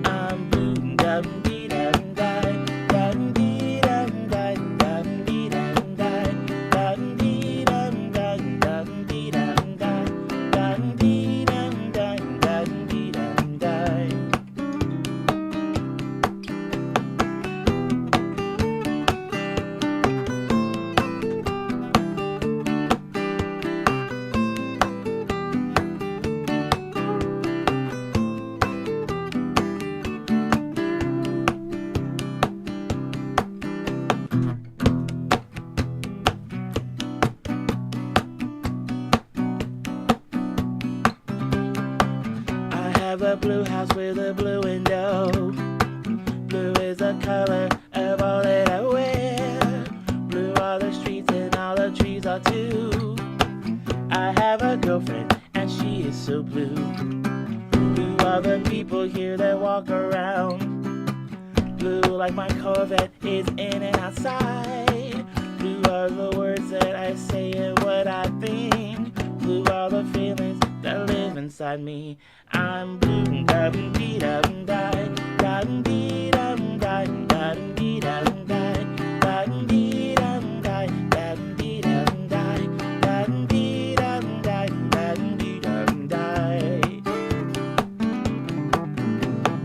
I'm blue, da dee da die, da dee da die, da dee da die, da dee da a blue house with a blue window. Blue is the color of all that I wear. Blue are the streets and all the trees are too. I have a girlfriend and she is so blue. Blue are the people here that walk around. Blue like my Corvette is in and outside. Blue are the words that I say and what I think. Blue are the feelings that live inside me. I'm blue, da dee da die, da dee da die, da dee da die, da dee da die, da dee da die, da dee da die, da dee da die.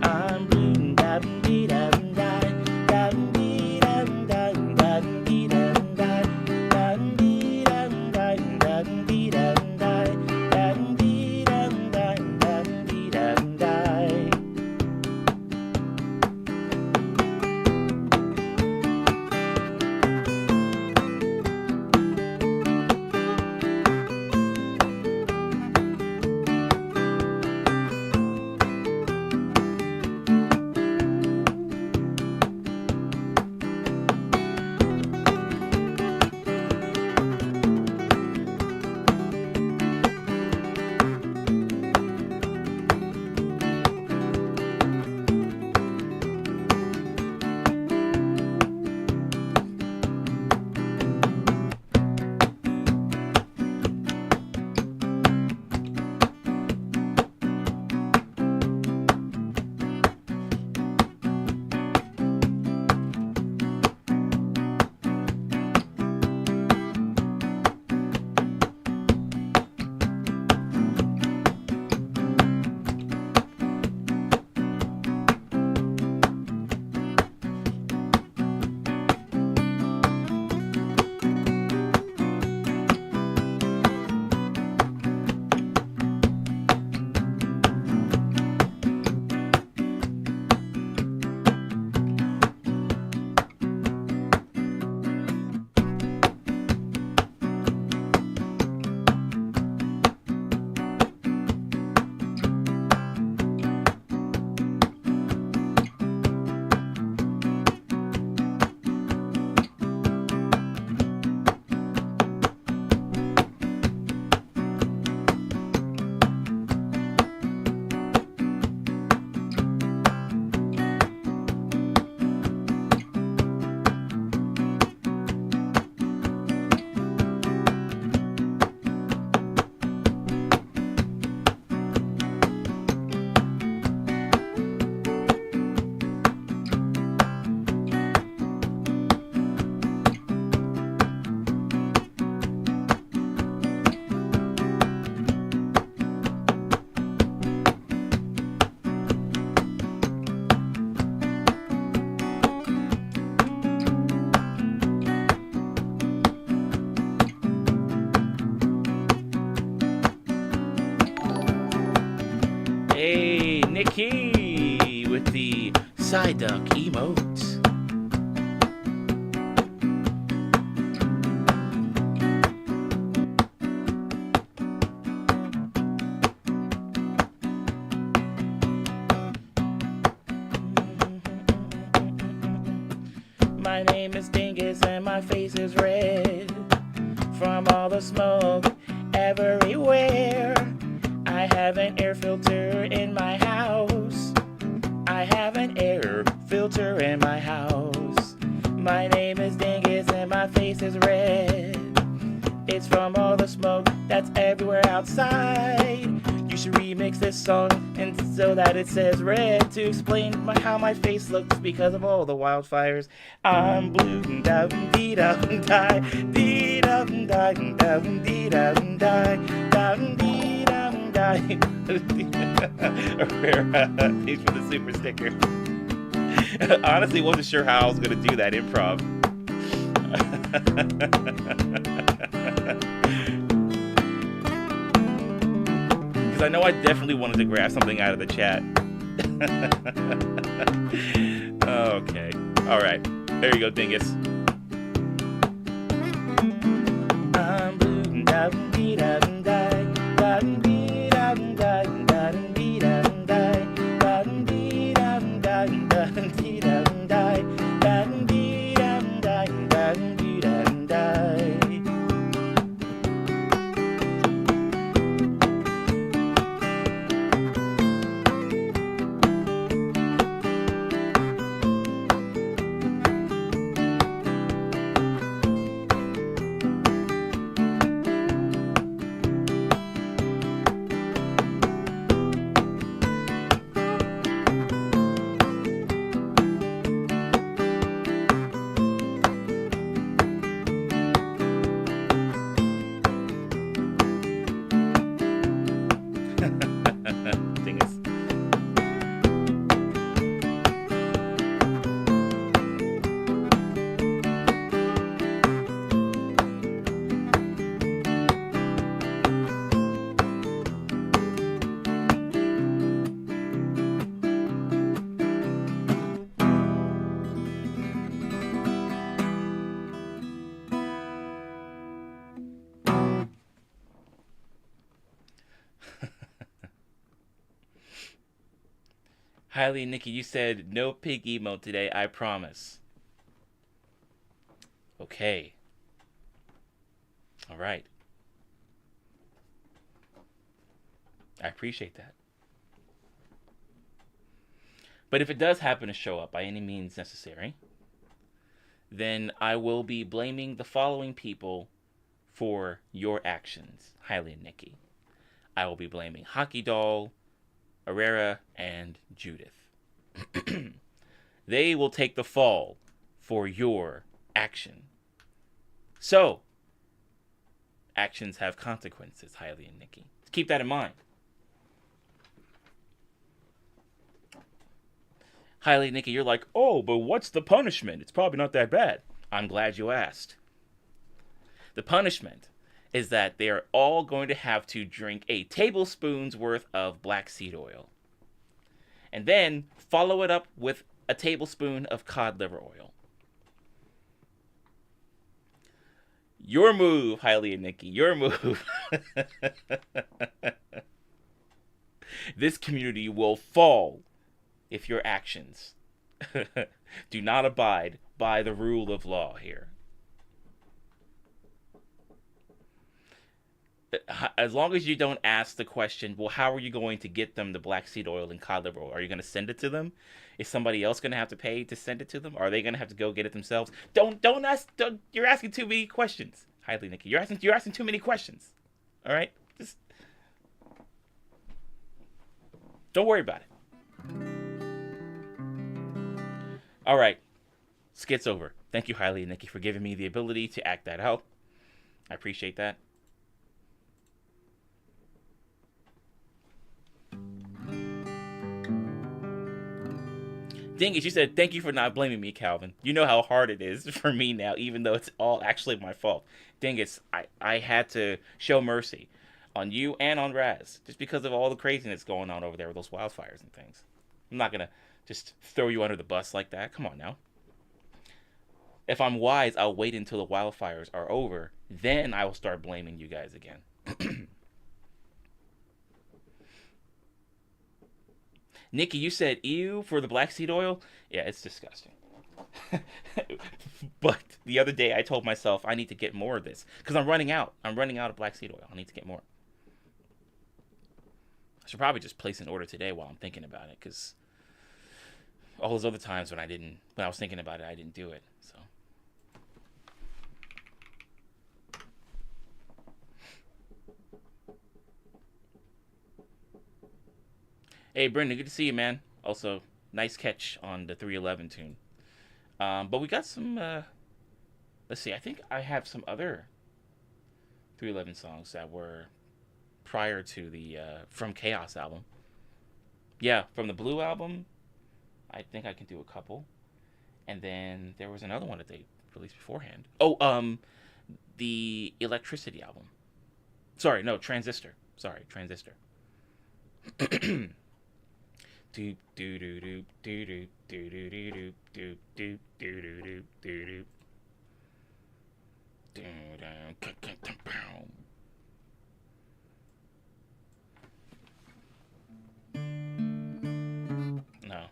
I'm blue, da dee da die, da dee da die, da dee da die, da dee da die, da dee da die, da dee da die, da dee da die. Nikki with the side duck emote. My name is Dingus and my face is red from all the smoke everywhere. I have an air filter in my house. I have an air filter in my house. My name is Dingus and my face is red. It's from all the smoke that's everywhere outside. You should remix this song and so that it says red to explain how my face looks because of all the wildfires. I'm blue and down dee down die dee down die down dee down die down dee down die. Thanks for the super sticker. Honestly, wasn't sure how I was gonna do that improv. I know I definitely wanted to grab something out of the chat. Okay. Alright. There you go, Dingus. I'm blue down dee down die down dee down die down dee down die down dee down die down dee down die down dee down die down dee down die. Highly, Nikki, you said no pig emote today, I promise. Okay. Alright. I appreciate that. But if it does happen to show up by any means necessary, then I will be blaming the following people for your actions, Highly and Nikki. I will be blaming Hockey Doll, Herrera, and Judith. They will take the fall for your action. So, actions have consequences, Highly and Nikki. Keep that in mind. Highly, Nikki, you're like, oh, but what's the punishment? It's probably not that bad. I'm glad you asked. The punishment is that they are all going to have to drink a tablespoon's worth of black seed oil. And then follow it up with a tablespoon of cod liver oil. Your move, Highly and Nikki, your move. This community will fall if your actions do not abide by the rule of law here. As long as you don't ask the question, well, how are you going to get them the black seed oil and cod liver oil? Are you going to send it to them? Is somebody else going to have to pay to send it to them? Or are they going to have to go get it themselves? Don't ask. You're asking too many questions, Highly, Nikki. You're asking too many questions. All right, just don't worry about it. All right, skit's over. Thank you, Highly and Nikki, for giving me the ability to act that out. I appreciate that. Dingus, you said, thank you for not blaming me, Calvin. You know how hard it is for me now, even though it's all actually my fault. Dingus, I had to show mercy. On you and on Raz, just because of all the craziness going on over there with those wildfires and things. I'm not gonna just throw you under the bus like that. Come on now. If I'm wise, I'll wait until the wildfires are over. Then I will start blaming you guys again. Nikki, you said ew for the black seed oil? Yeah, it's disgusting. But the other day I told myself I need to get more of this because I'm running out. I'm running out of black seed oil. I need to get more. I should probably just place an order today while I'm thinking about it, because all those other times when I was thinking about it, I didn't do it. So. Hey, Brendan, good to see you, man. Also, nice catch on the 311 tune. But we got some, let's see, I think I have some other 311 songs that were prior to the From Chaos album. Yeah, from the Blue album, I think I can do a couple. And then there was another one that they released beforehand. Oh, the Electricity album. Sorry, no, Transistor. Sorry, Transistor. Doop doo doo doop doo doop doo doo doo doop doop doo doo doop doo doop. No.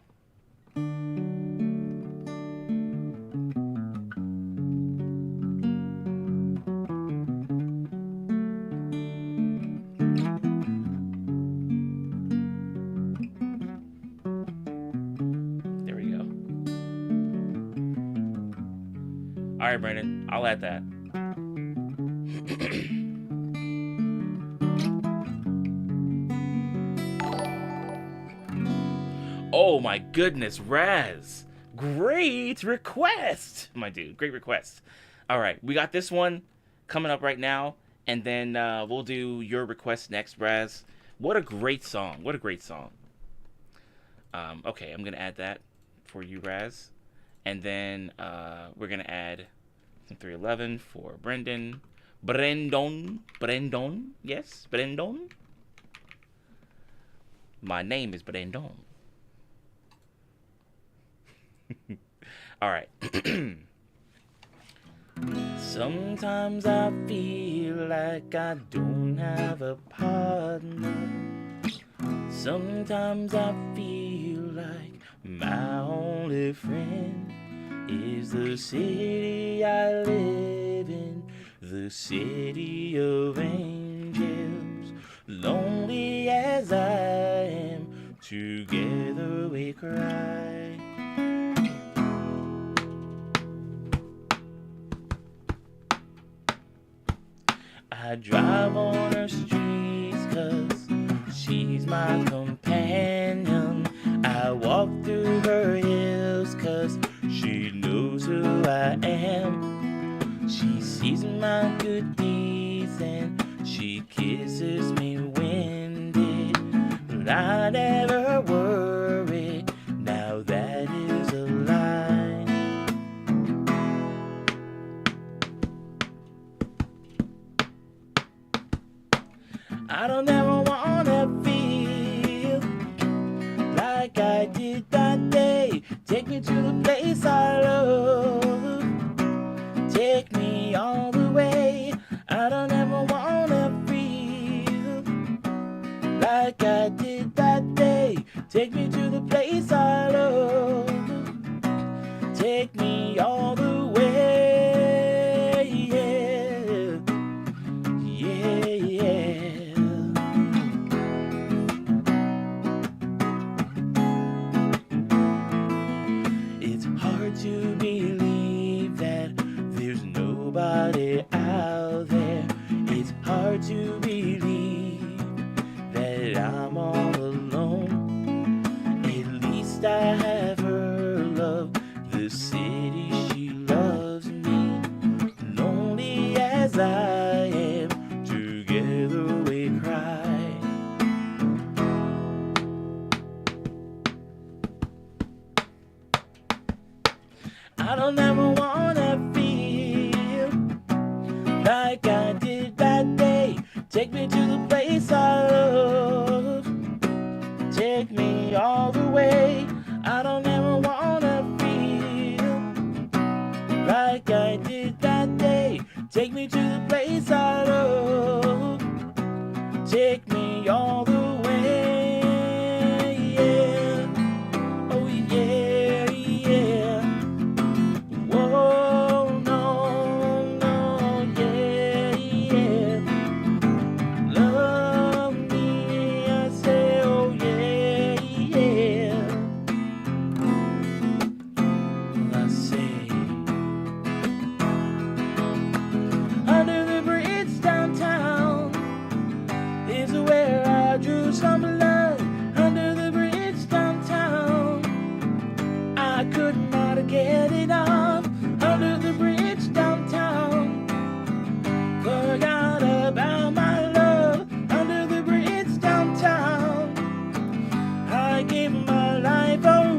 There we go. All right, Brandon, I'll add that. Oh my goodness, Raz. Great request, my dude. Great request. All right, we got this one coming up right now, and then we'll do your request next, Raz. What a great song. What a great song. Okay, I'm going to add that for you, Raz. And then we're going to add some 311 for Brendan. Brendon. Yes, Brendon. My name is Brendon. All right. Sometimes I feel like I don't have a partner. Sometimes I feel like my only friend is the city I live in, the city of angels. Lonely as I am, together we cry. I drive on her streets 'cause she's my companion. I walk through her hills 'cause she knows who I am. She sees my good deeds and she kisses me winded. But I never worry, now that is a lie. I don't ever wanna feel like I did that day. Take me to the place I love. Take me all the way. I don't ever wanna feel like I did that day. Take me to the place I love. Take me all the way. Yeah, yeah. It's hard to believe that there's nobody out there. It's hard to believe that I'm all alone. At least I have her love, the city she loves me. Lonely as I am, together we cry. I don't ever wanna feel like I did that day. Take me to the place place I love. Take me all the way. I don't ever wanna feel like I did that day. Take me to the place I love. Take me all the way. Yeah. Oh yeah, yeah. Whoa, no, no, yeah, yeah. Love me, I say, oh yeah, yeah. I say, under the bridge downtown is where I drew some blood. Under the bridge downtown, I could not get it off. Under the bridge downtown, forgot about my love. Under the bridge downtown, I gave my life away.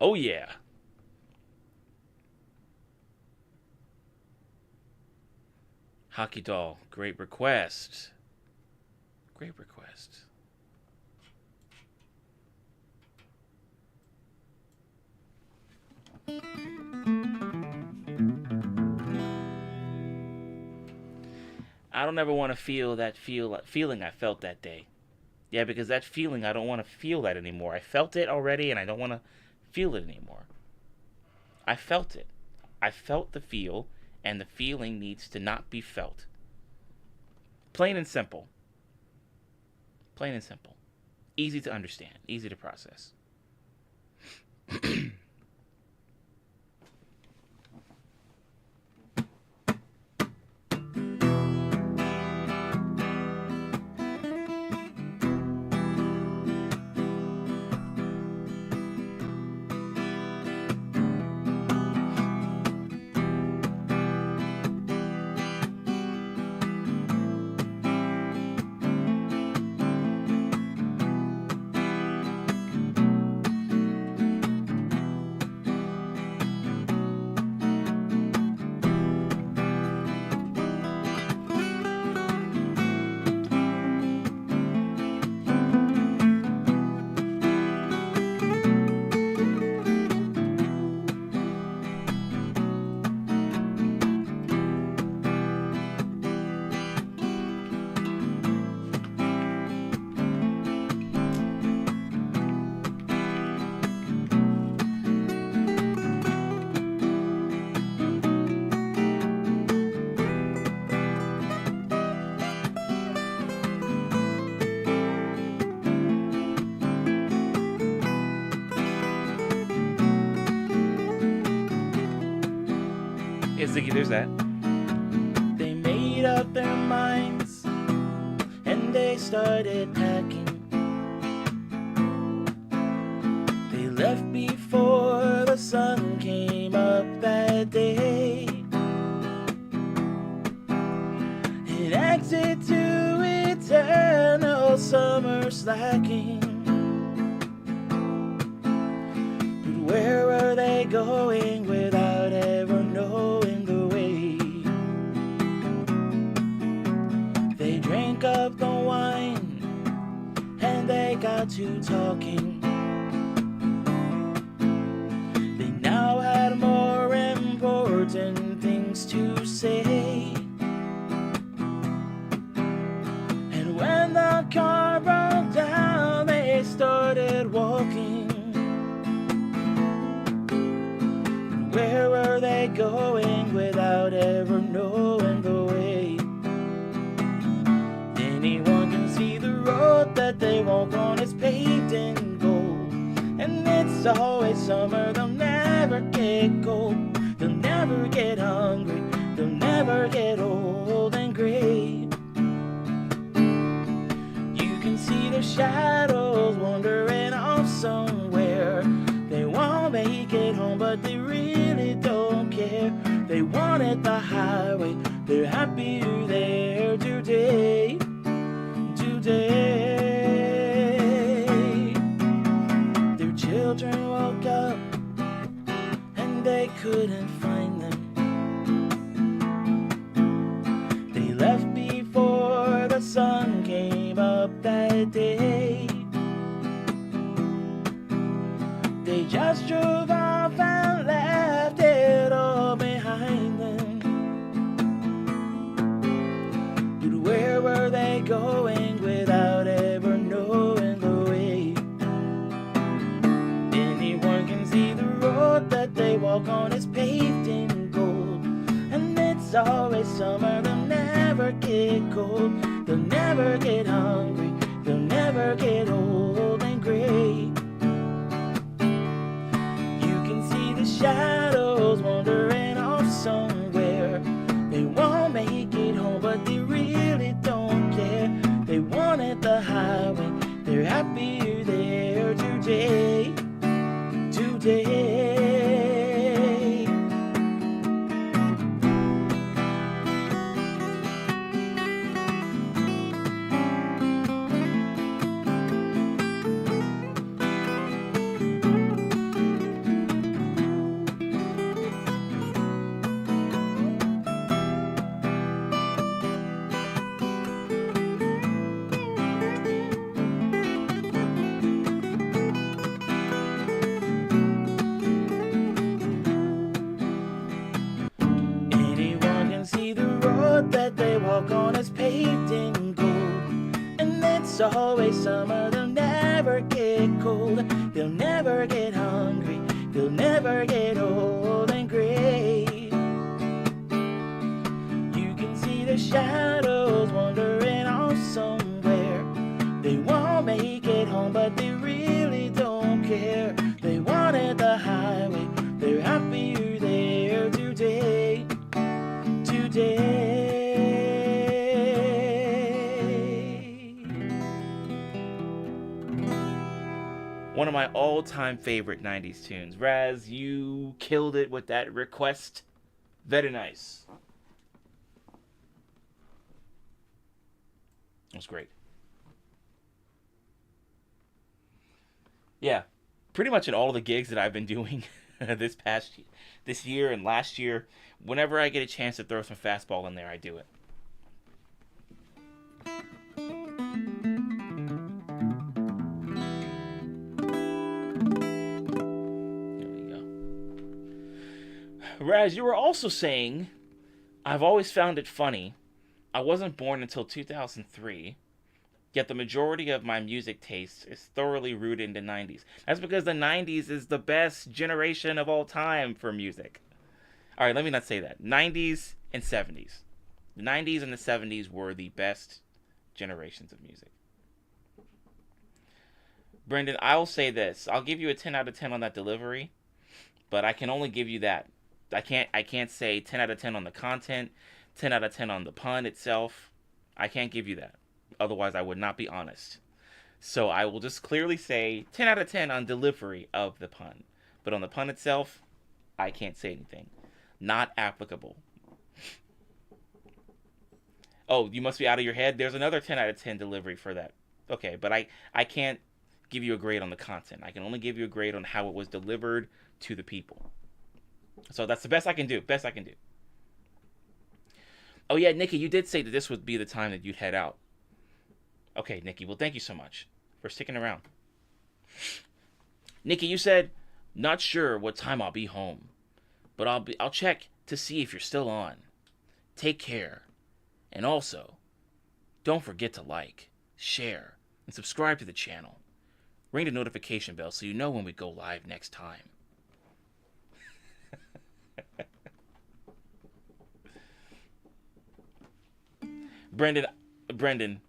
Oh yeah. Hockey doll, great request. Great request. I don't ever want to feel that feeling I felt that day. Yeah, because that feeling, I don't want to feel that anymore. I felt it already, and I don't want to feel it anymore. I felt it. I felt the feel, and the feeling needs to not be felt. Plain and simple. Plain and simple. Easy to understand. Easy to process. Yeah, Ziggy, there's that. They made up their minds and they started packing. They left before the sun came up that day. An exit to eternal summer slacking. But where were they going without ever knowing the way? They drank up the wine and they got to talking. They now had more important things to say. And when the car broke down, they started walking. knowing the way. Anyone can see the road that they walk on is paved in gold. And it's always summer, they'll never get cold. They'll never get hungry, they'll never get old and gray. You can see their shadows wandering off somewhere. They won't make it home, but they really don't care. They wanted the highway, they're happier there today. Today, their children woke up and they couldn't find them. They left before the sun came up that day. They just drove off and left it all behind them. But where were they going without ever knowing the way? Anyone can see the road that they walk on is paved in gold. And it's always summer, they'll never get cold. They'll never get hungry, they'll never get old and gray. Shadows wandering off somewhere. They won't make it home, but they really don't care. They wanted the highway, they're happier there today. Today. That they walk on is paved in gold. And it's always summer, they'll never get cold. They'll never get hungry, they'll never get old and gray. You can see the shadows wandering off somewhere. They won't make it home, but they really don't care. They wanted the highway, they're happier there today. Today. One of my all-time favorite 90s tunes. Raz, you killed it with that request. Very nice. That's great. Yeah, pretty much in all the gigs that I've been doing this year and last year, whenever I get a chance to throw some fastball in there, I do it. Raz, you were also saying, I've always found it funny. I wasn't born until 2003, yet the majority of my music taste is thoroughly rooted in the 90s. That's because the 90s is the best generation of all time for music. All right, let me not say that. 90s and 70s. The 90s and the 70s were the best generations of music. Brendan, I'll say this. I'll give you a 10 out of 10 on that delivery, but I can only give you that. I can't say 10 out of 10 on the content, 10 out of 10 on the pun itself. I can't give you that. Otherwise, I would not be honest. So I will just clearly say 10 out of 10 on delivery of the pun. But on the pun itself, I can't say anything. Not applicable. Oh, you must be out of your head? There's another 10 out of 10 delivery for that. Okay, but I can't give you a grade on the content. I can only give you a grade on how it was delivered to the people. So that's the best I can do. Best I can do. Oh yeah, Nikki, you did say that this would be the time that you'd head out. Okay, Nikki, well thank you so much for sticking around. Nikki, you said, not sure what time I'll be home, but I'll check to see if you're still on. Take care. And also, don't forget to like, share, and subscribe to the channel. Ring the notification bell so you know when we go live next time. Brendan, Brendan,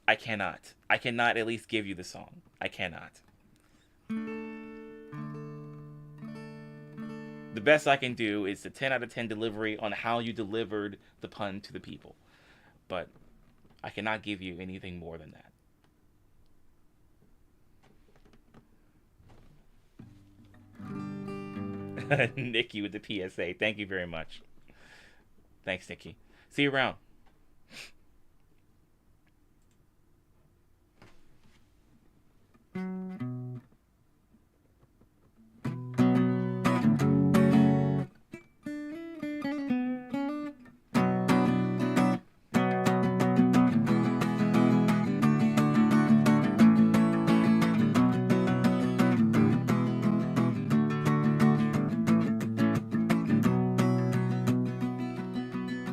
I cannot. I cannot at least give you the song. I cannot. The best I can do is a 10 out of 10 delivery on how you delivered the pun to the people. But I cannot give you anything more than that. Nikki with the PSA. Thank you very much. Thanks, Nikki. See you around.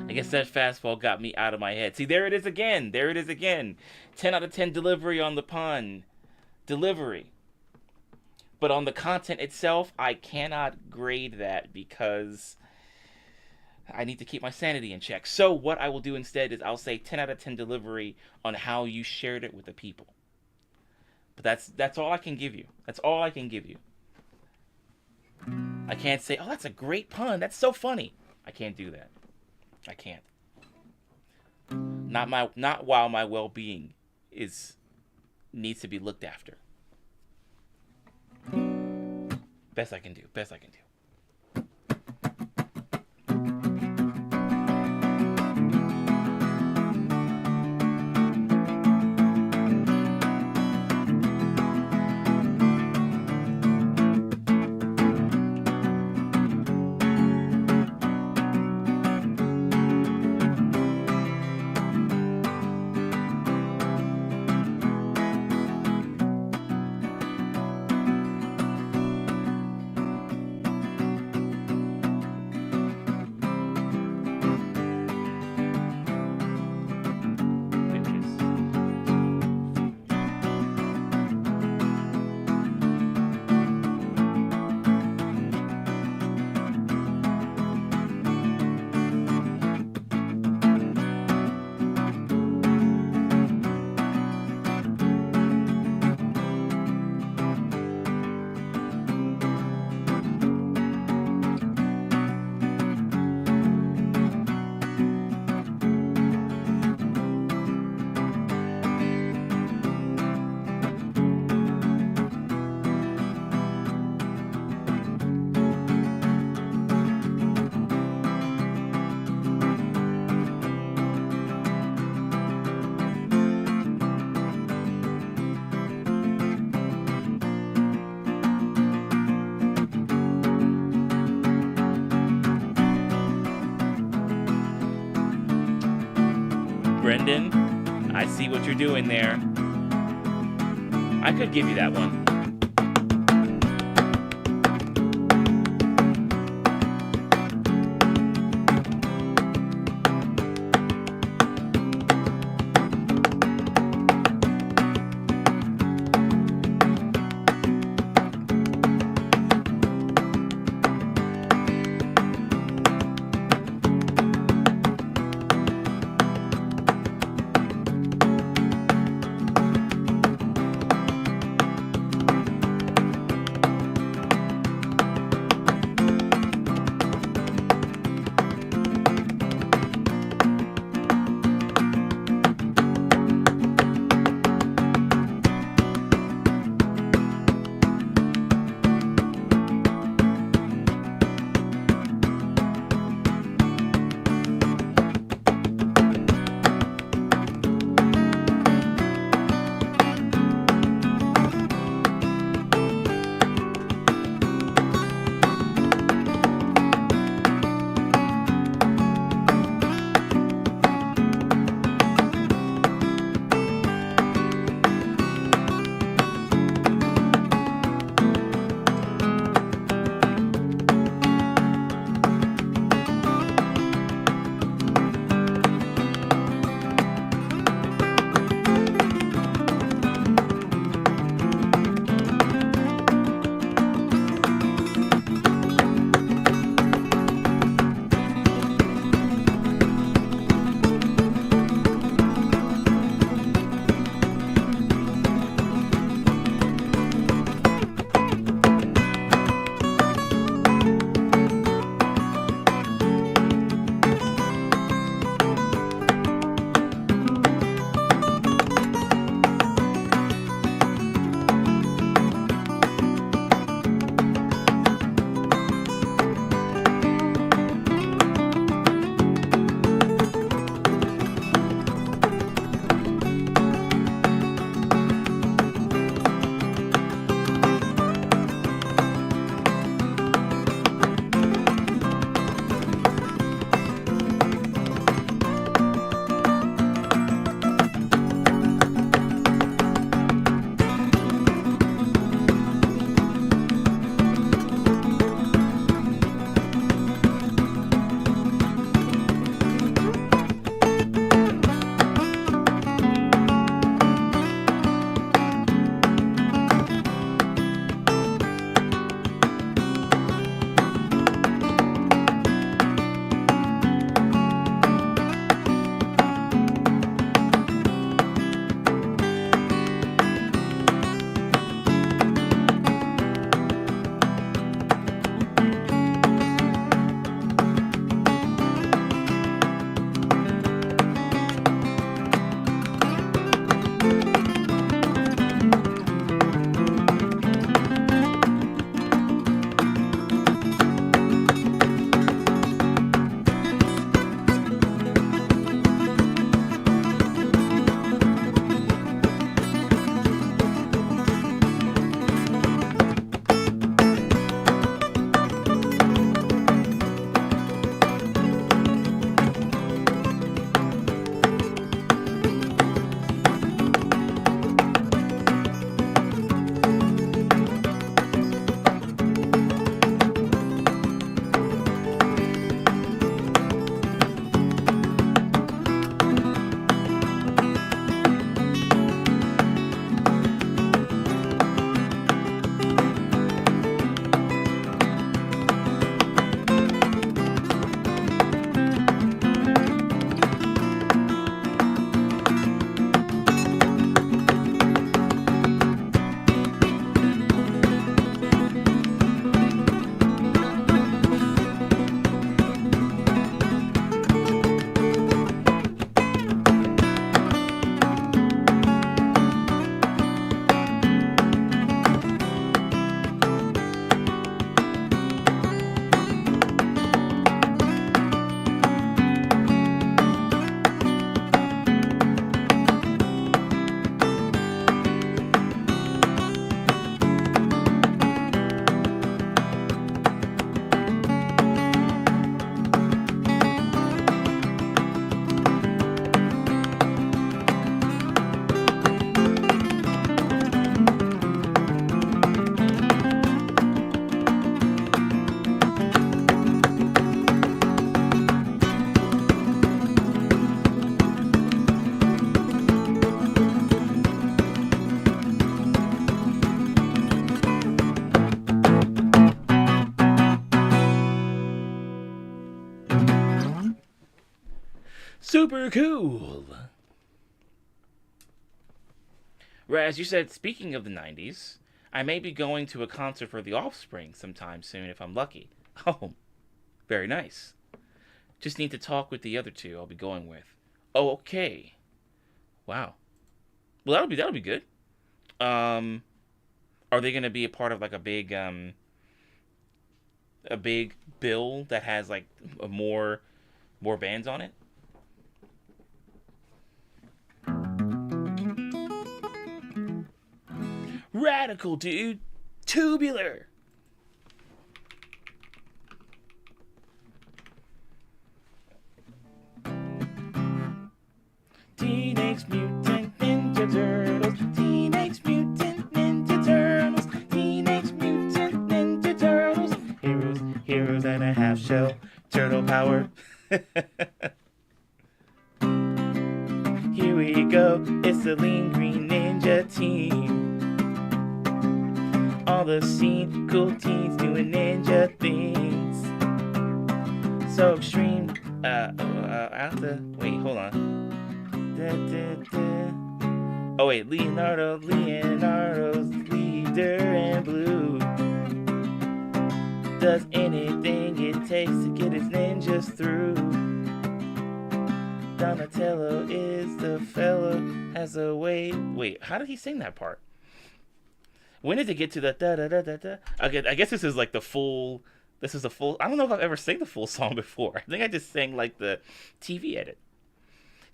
I guess that fastball got me out of my head. See, there it is again. There it is again. 10 out of 10 delivery on the pun. Delivery. But on the content itself, I cannot grade that because I need to keep my sanity in check. So what I will do instead is I'll say 10 out of 10 delivery on how you shared it with the people. But that's all I can give you. That's all I can give you. I can't say, oh, that's a great pun. That's so funny. I can't do that. I can't. Not while my well-being needs to be looked after. Best I can do. Best I can do. Brendan, I see what you're doing there. I could give you that one. Super cool. Raz, you said, speaking of the 90s, I may be going to a concert for The Offspring sometime soon if I'm lucky. Oh, very nice. Just need to talk with the other two I'll be going with. Oh, okay. Wow. Well, that'll be good. Are they gonna be a part of like a big bill that has like more bands on it? Radical, dude. Tubular. Teenage Mutant Ninja Turtles. Teenage Mutant Ninja Turtles. Teenage Mutant Ninja Turtles. Heroes and a half shell. Turtle power. Here we go. It's the Lean Green Ninja team. All the scene, cool teens doing ninja things. So extreme. I have to wait. Hold on. Oh wait, Leonardo's leader in blue. Does anything it takes to get his ninjas through. Donatello is the fellow has a way. Wait, how did he sing that part? When did it get to the da da da da da? I guess this is like the full. This is the full. I don't know if I've ever sang the full song before. I think I just sang like the TV edit.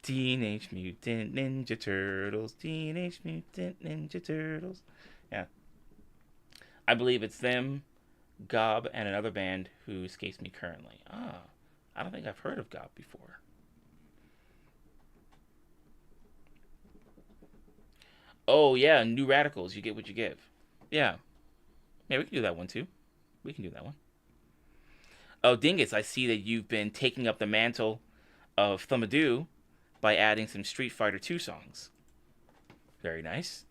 Teenage Mutant Ninja Turtles. Teenage Mutant Ninja Turtles. Yeah. I believe it's them, Gob, and another band who escapes me currently. I don't think I've heard of Gob before. Oh, yeah, New Radicals. You get what you give. Yeah. Yeah, we can do that one, too. We can do that one. Oh, Dingus, I see that you've been taking up the mantle of Thumbadoo by adding some Street Fighter 2 songs. Very nice.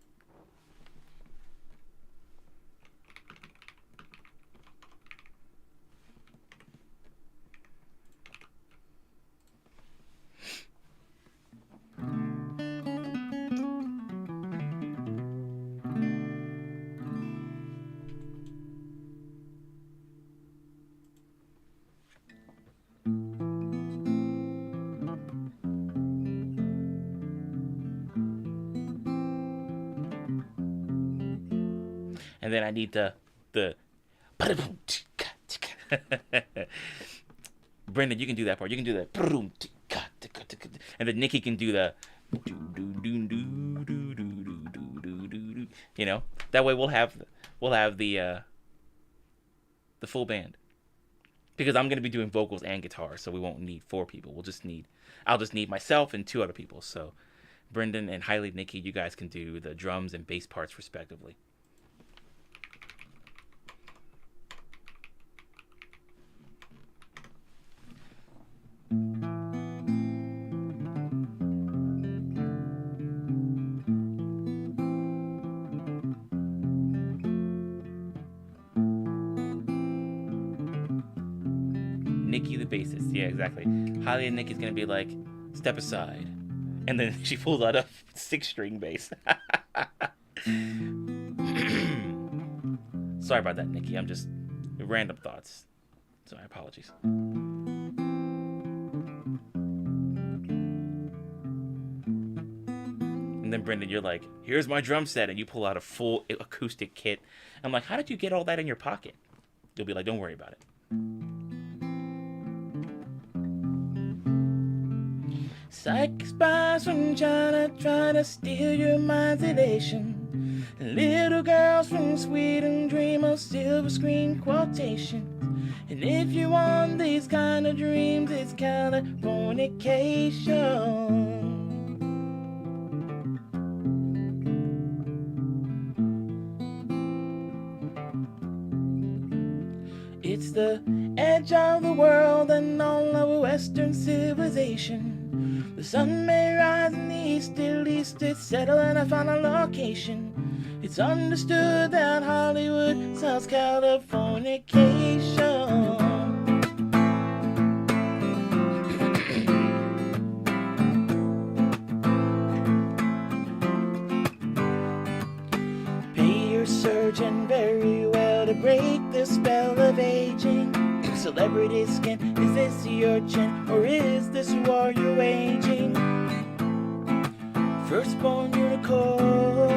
And then I need the Brendan, you can do that part. You can do the and then Nikki can do the you know. That way we'll have the full band. Because I'm gonna be doing vocals and guitar, so we won't need 4 people. I'll just need myself and 2 other people. So Brendan and Hailey, Nikki, you guys can do the drums and bass parts respectively. Nikki the bassist. Yeah, exactly. Hailey and Nikki's gonna be like, step aside. And then she pulls out a 6-string bass. Sorry about that, Nikki. I'm just random thoughts. So my apologies. And then Brendan, you're like, here's my drum set, and you pull out a full acoustic kit. I'm like, how did you get all that in your pocket? You'll be like, don't worry about it. Psychic spies from China try to steal your mind's elation. Little girls from Sweden dream of silver screen quotations. And if you want these kind of dreams, it's Californication. It's the edge of the world and all of Western civilization. The sun may rise in the east, at least it's settled in a final location. It's understood that Hollywood sells Californication. searching very well to break the spell of aging. Celebrity skin, is this your chin, or is this war you're waging? Firstborn unicorn,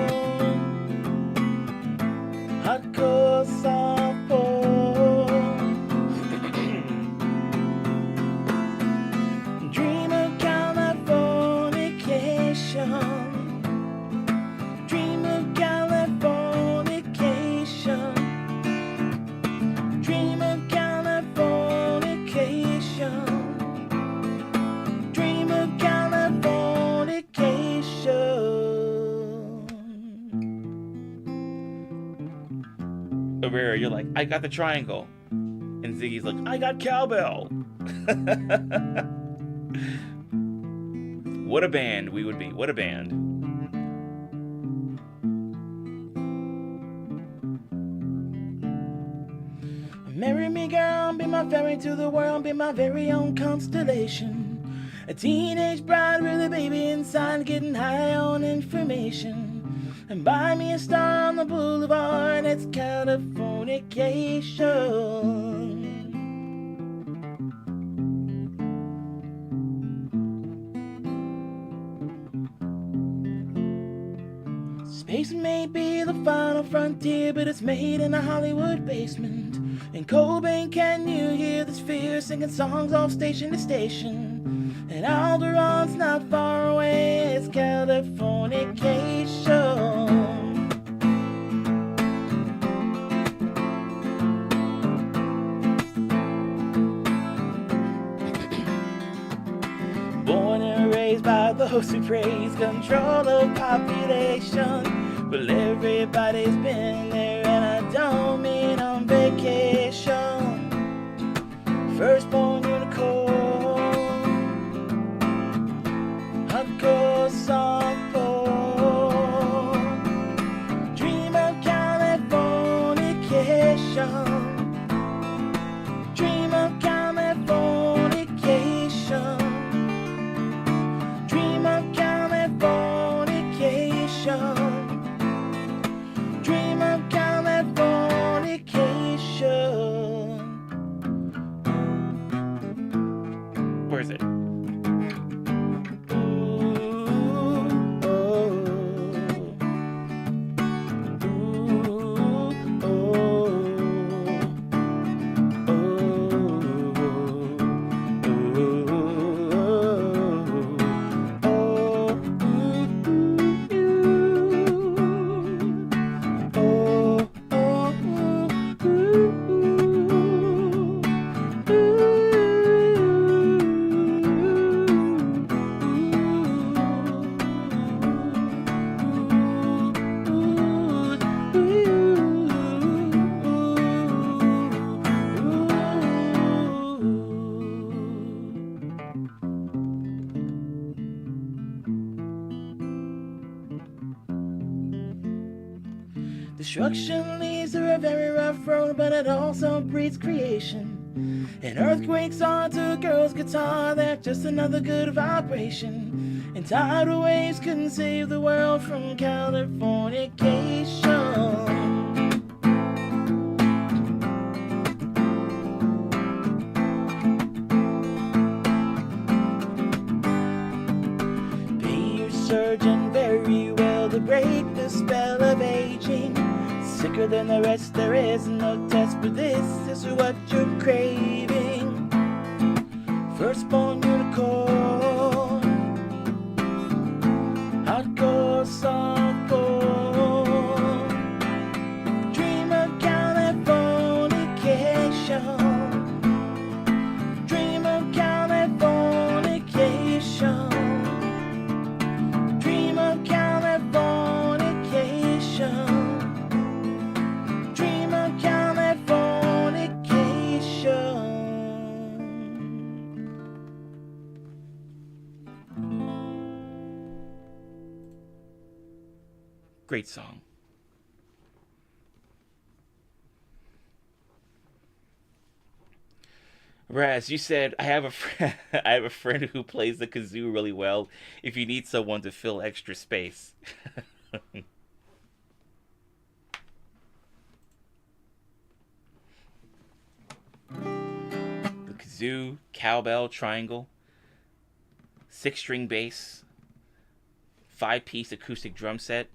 hardcore softball. Dream of Californication. Dream of Californication. Dream of Californication. Dream of Californication. Over here, you're like, I got the triangle. And Ziggy's like, I got cowbell. What a band we would be. What a band. Marry me, girl, be my ferry to the world, be my very own constellation. A teenage bride with a baby inside, getting high on information. And buy me a star on the boulevard, it's Californication. Space may be the final frontier, but it's made in a Hollywood basement. In Cobain, can you hear the sphere singing songs off station to station? And Alderon's not far away, it's Californication. Born and raised by those who praise control of population. Well, everybody's been there, and I don't mean on vacation. Firstborn unicorn, hardcore softball. Dream of Californication. Dream of Californication. Dream of Californication. Dream of Californication. Where is it? Destruction leads to a very rough road, but it also breeds creation. And earthquakes onto a girl's guitar, they're just another good vibration. And tidal waves couldn't save the world from Californication. Pay your surgeon very well to break the spell of aging. Sicker than the rest, there is no test, but this is what you're craving. Firstborn unicorn, hardcore softball. Dream of Californication. Dream of Californication. Dream of Californication. Great song. Raz, you said I have a I have a friend who plays the kazoo really well. If you need someone to fill extra space. kazoo, cowbell, triangle, 6-string bass, 5-piece acoustic drum set.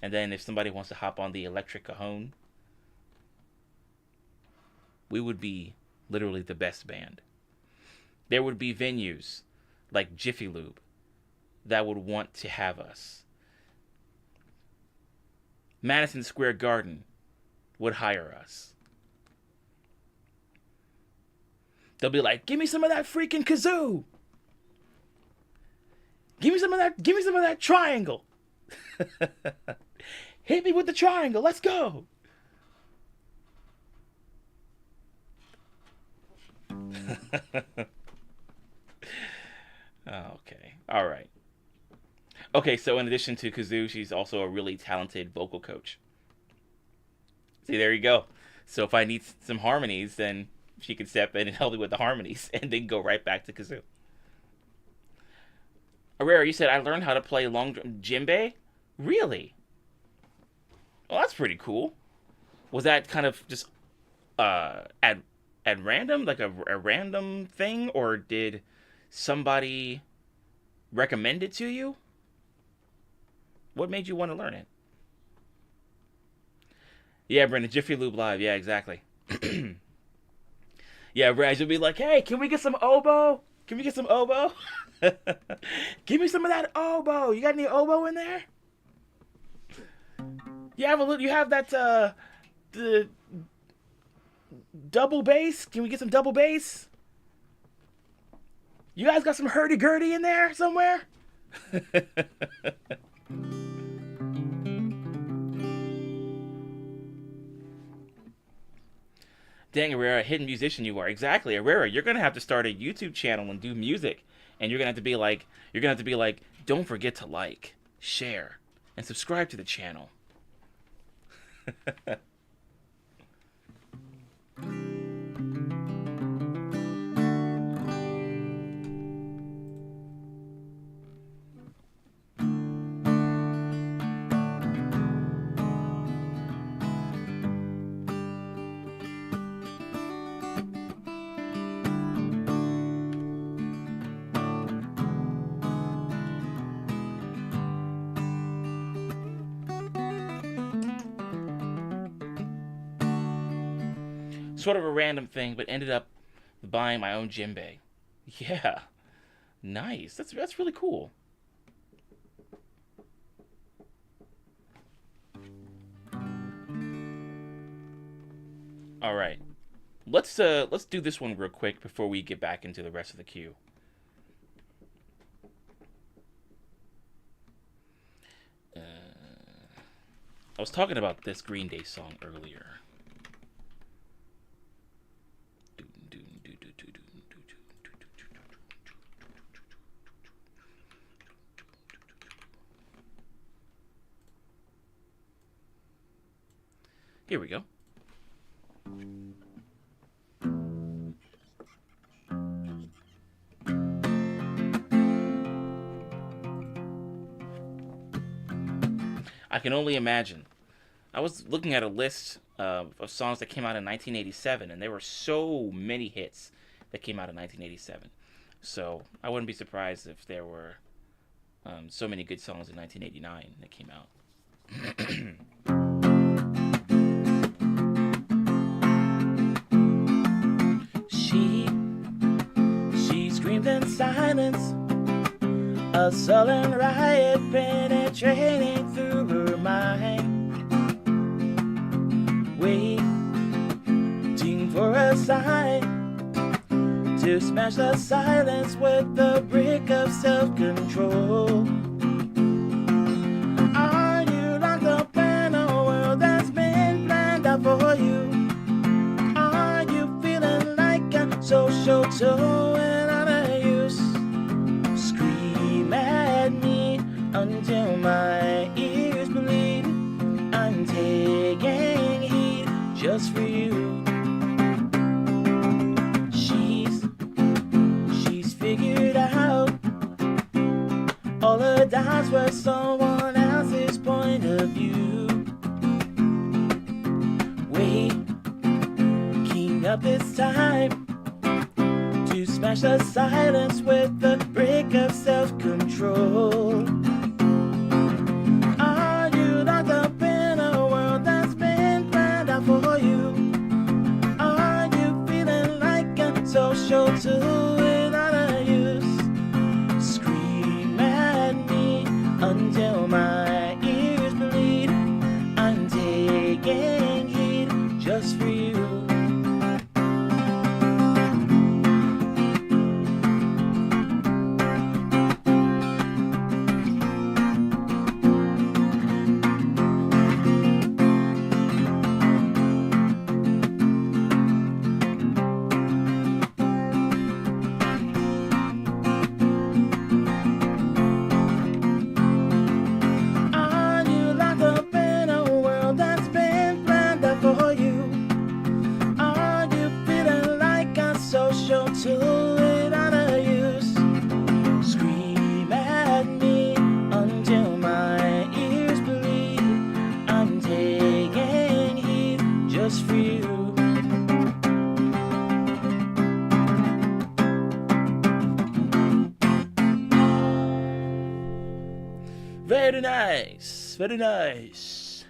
And then if somebody wants to hop on the electric cajon, we would be literally the best band. There would be venues like Jiffy Lube that would want to have us. Madison Square Garden would hire us. They'll be like, give me some of that freaking kazoo. Give me some of that triangle. Hit me with the triangle. Let's go. Okay. All right. Okay, so in addition to kazoo, she's also a really talented vocal coach. See, there you go. So if I need some harmonies, then she can step in and help me with the harmonies and then go right back to kazoo. Herrera, you said I learned how to play long djembe? Really? Well, that's pretty cool. Was that kind of just at random, like a random thing, or did somebody recommend it to you? What made you want to learn it? Yeah, Brendan, Jiffy Lube Live. Yeah, exactly. Yeah, Brad, you'll be like, hey, can we get some oboe? Can we get some oboe? Give me some of that oboe. You got any oboe in there? You have that the double bass? Can we get some double bass? You guys got some hurdy-gurdy in there somewhere? Dang, Herrera, hidden musician you are. Exactly, Herrera. You're gonna have to start a YouTube channel and do music, and you're gonna have to be like, don't forget to like, share, and subscribe to the channel. Sort of a random thing, but ended up buying my own djembe. Yeah, nice. That's really cool. All right, let's do this one real quick before we get back into the rest of the queue. I was talking about this Green Day song earlier. Here we go. I can only imagine. I was looking at a list of songs that came out in 1987, and there were so many hits that came out in 1987. So I wouldn't be surprised if there were so many good songs in 1989 that came out. She screamed in silence, a sullen riot penetrating through her mind, waiting for a sign to smash the silence with the brick of self-control. Are you locked up in a world that's been planned out for you? Are you feeling like a social tool and out of use? Scream at me until my ears bleed. I'm taking heed just for you. She's figured out all the dots were someone else's point of view. Wait, up this time to smash the silence with the brick of self-control. Are you locked up in a world that's been planned out for you? Are you feeling like a social tool without a use? Scream at me until my ears bleed. I'm taking heed just for you. Tool without a use. Scream at me until my ears bleed. I'm taking heed just for you. Very nice, very nice.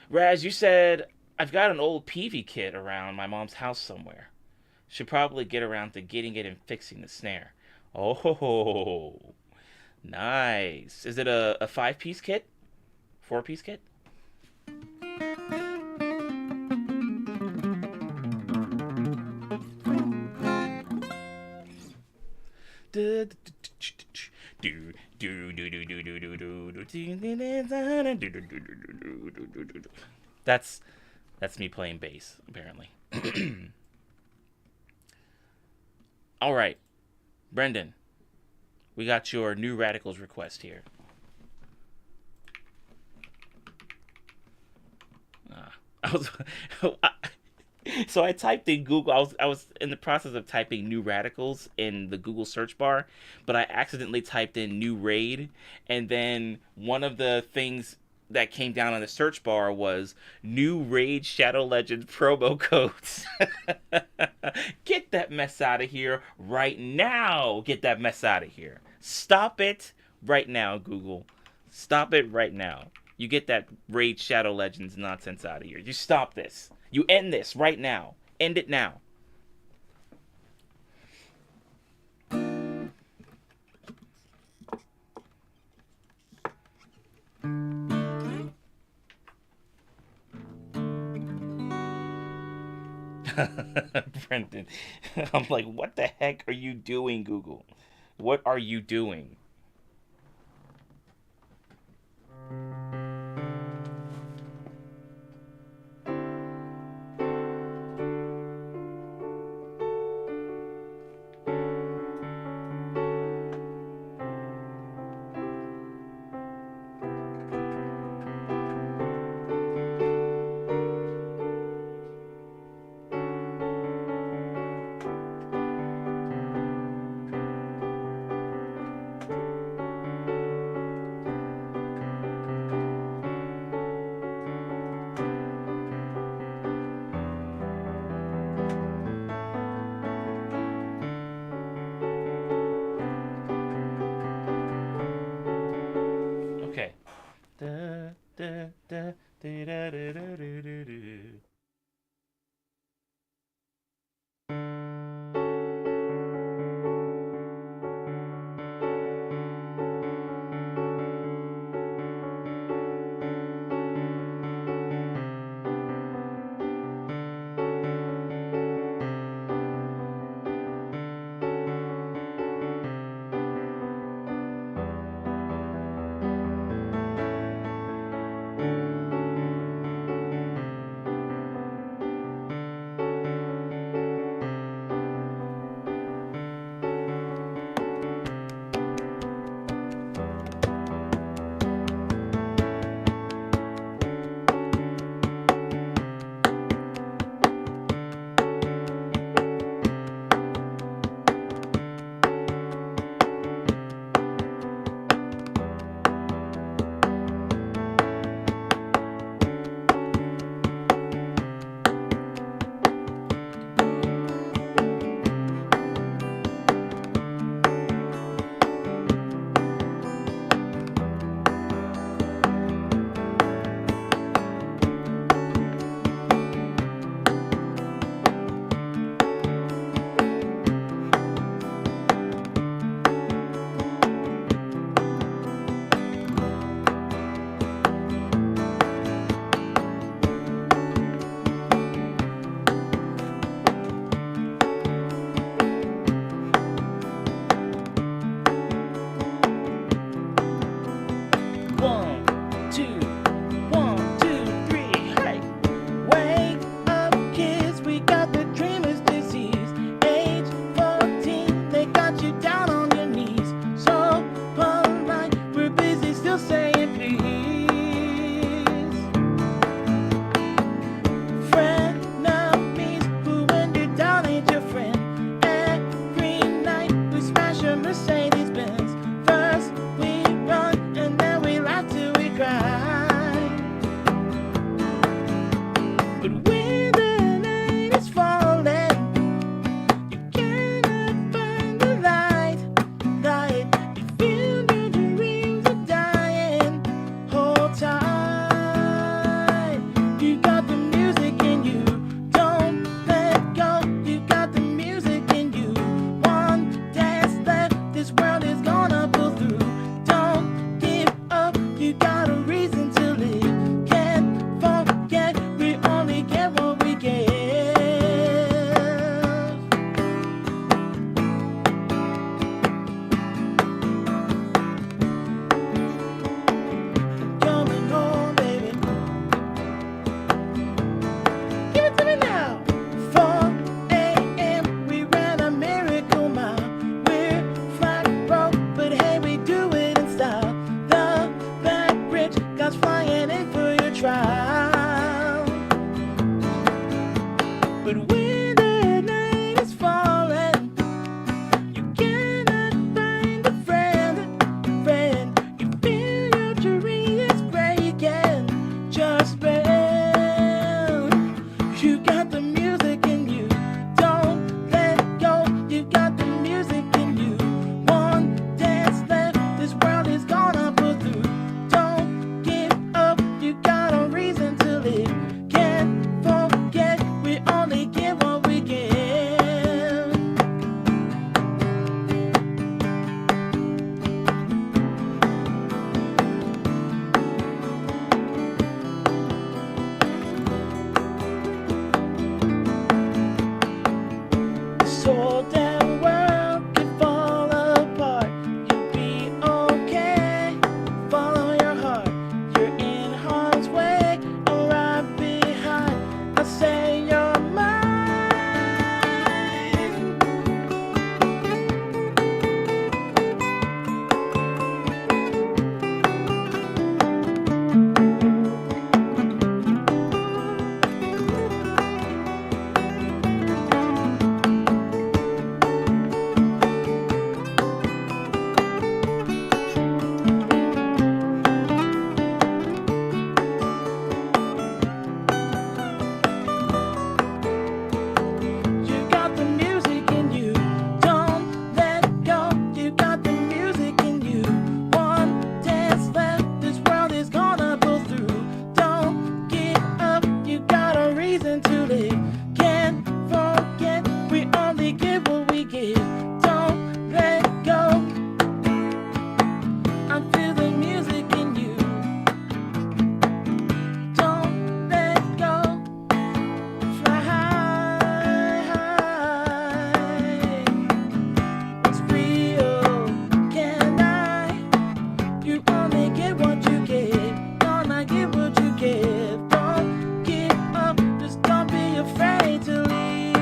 Raz, you said I've got an old PV kit around my mom's house somewhere. Should probably get around to getting it and fixing the snare. Oh, nice. Is it a 5-piece kit? 4-piece kit? That's me playing bass, apparently. All right, Brendan, we got your New Radicals request here. So I typed in Google. I was in the process of typing New Radicals in the Google search bar, but I accidentally typed in New Raid, and then one of the things that came down on the search bar was New Raid Shadow Legends promo codes. Get that mess out of here right now. Get that mess out of here. Stop it right now, Google. Stop it right now. You get that Raid Shadow Legends nonsense out of here. You stop this. You end this right now. End it now. Brendan, I'm like, what the heck are you doing, Google? What are you doing? give. Don't let go. I feel the music in you. Don't let go. Fly high. What's real? Can I? You only get what you give. Gonna get what you give. Don't give up. Just don't be afraid to leave.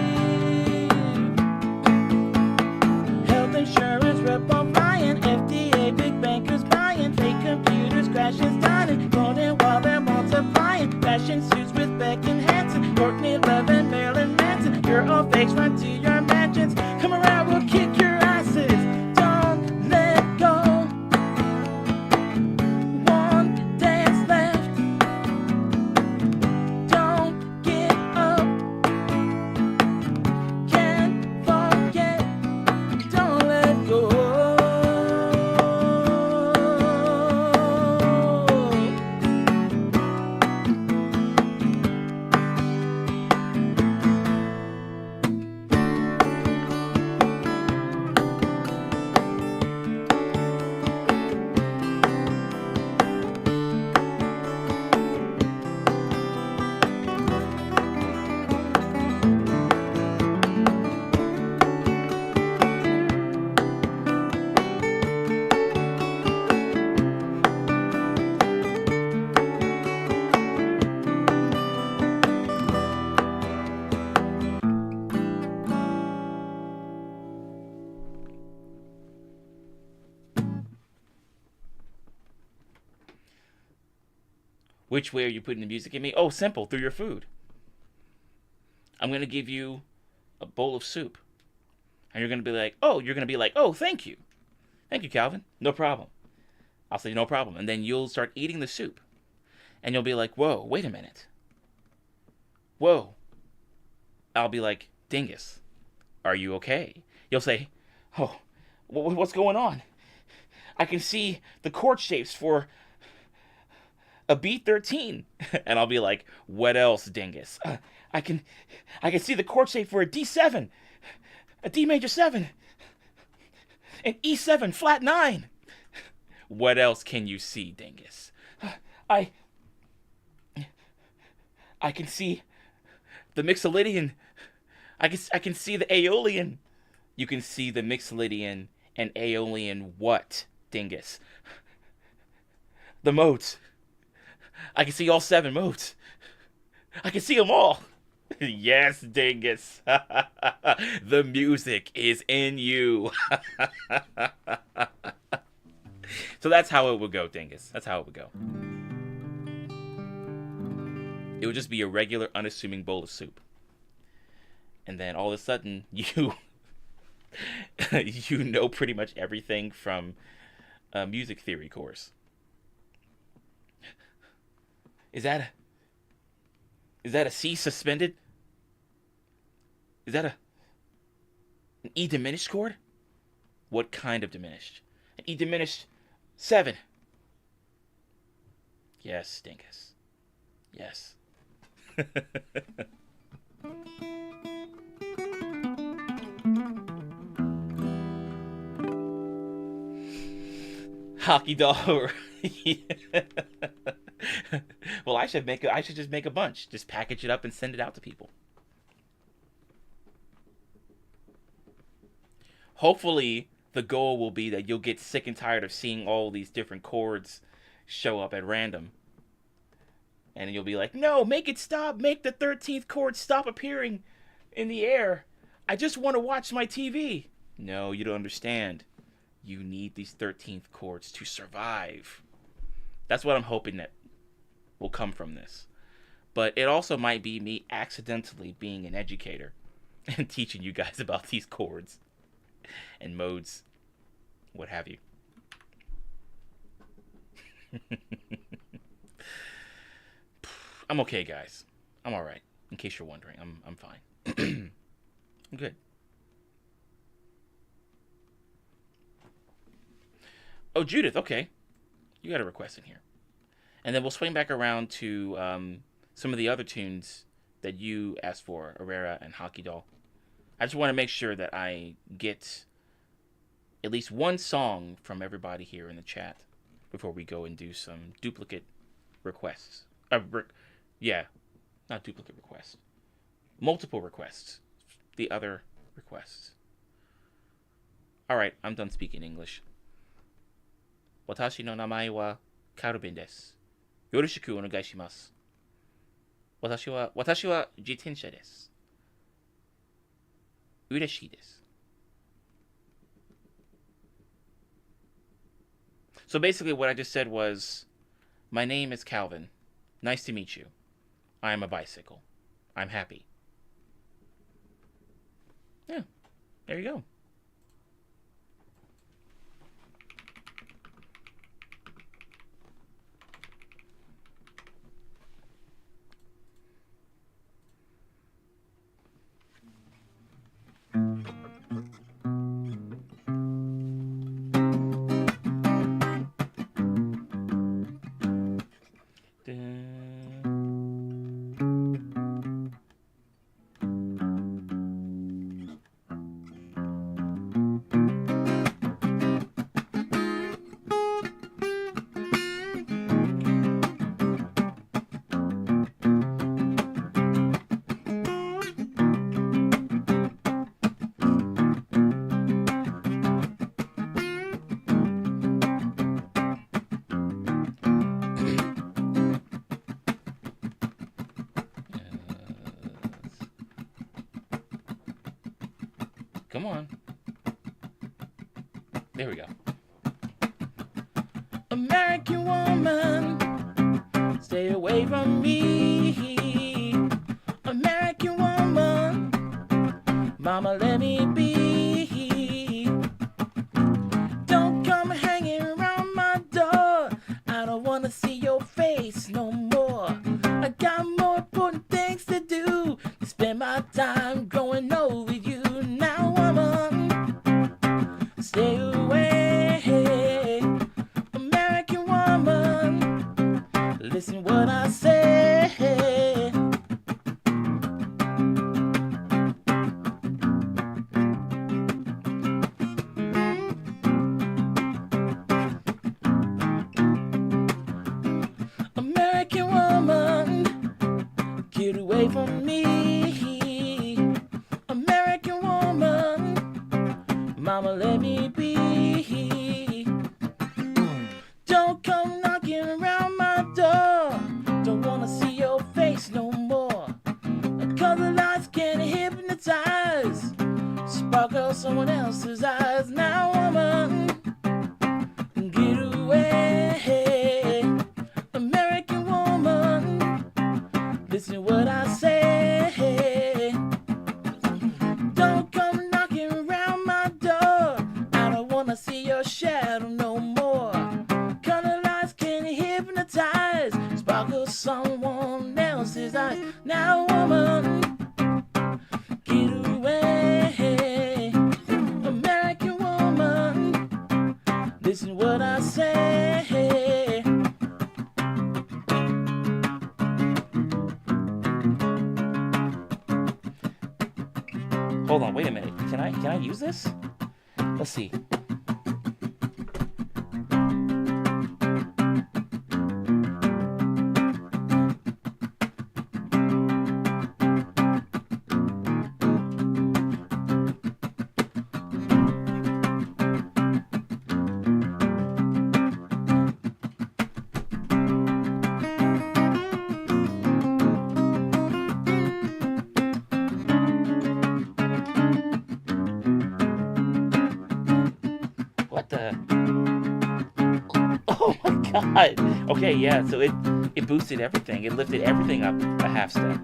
Health insurance rep on buying. FDA big bankers buying. Fake computers crashing, dying. Golden while they're multiplying. Fashion suits with Beckham Hansen. Courtney Love and Marilyn Manson. You're all fakes, run to your mansions. Come around, we'll kick your asses. Don't let go. One dance left. Don't give up. Can't forget. Don't let go. Which way are you putting the music in me? Oh, simple, through your food. I'm going to give you a bowl of soup. And you're going to be like, oh, thank you. Thank you, Calvin. No problem. I'll say, no problem. And then you'll start eating the soup. And you'll be like, whoa, wait a minute. Whoa. I'll be like, Dingus, are you okay? You'll say, oh, what's going on? I can see the chord shapes for a B13. And I'll be like, what else, Dingus? I can see the chord shape for a D7, a D major 7, an E7 flat 9. What else can you see, Dingus? I can see the Mixolydian. I can see the Aeolian. You can see the Mixolydian and Aeolian what, Dingus? The modes. I can see all 7 modes. I can see them all. Yes, Dingus. The music is in you. So that's how it would go, Dingus. That's how it would go. It would just be a regular, unassuming bowl of soup. And then all of a sudden, you know pretty much everything from a music theory course. Is that a C suspended? Is that an E diminished chord? What kind of diminished? An E diminished 7. Yes, Dingus. Yes. Hockey doll. Well, I should just make a bunch. Just package it up and send it out to people. Hopefully, the goal will be that you'll get sick and tired of seeing all these different chords show up at random. And you'll be like, no, make it stop. Make the 13th chord stop appearing in the air. I just want to watch my TV. No, you don't understand. You need these 13th chords to survive. That's what I'm hoping that will come from this. But it also might be me accidentally being an educator and teaching you guys about these chords and modes, what have you. I'm okay, guys. I'm all right. In case you're wondering, I'm fine. I'm good. Oh, Judith, okay. You got a request in here. And then we'll swing back around to some of the other tunes that you asked for, Herrera and Hockey Doll. I just want to make sure that I get at least one song from everybody here in the chat before we go and do some duplicate requests. Yeah, not duplicate requests. Multiple requests. The other requests. Alright, I'm done speaking English. Watashi no namae wa Karubin desu. Yoroshiku onegai shimasu. Watashi wa jitensha desu. Ureshii desu. So basically what I just said was, my name is Calvin. Nice to meet you. I am a bicycle. I'm happy. Yeah, there you go. Come on. There we go. American woman, stay away from me. American woman, mama let me be. Don't come hanging around my door. I don't wanna see your face no more. I got more important things to do. Spend my time growing old with you. Now woman, stay away. American woman, listen what I say. American woman, get away from me. American woman, mama let me be. Don't come knocking around my door. Don't wanna see your face no more. Color lights can hypnotize, sparkle someone else's eyes. Now woman, get away. American woman, listen what I say. Don't come knocking around my door. I don't wanna see your shadow no more. Color lights can hypnotize, sparkle someone else's eyes. Now woman, get away. American woman, listen what I say. Hold on, wait a minute. Can I use this? Let's see. What the? Oh my god. Okay, yeah, so it boosted everything. It lifted everything up a half step.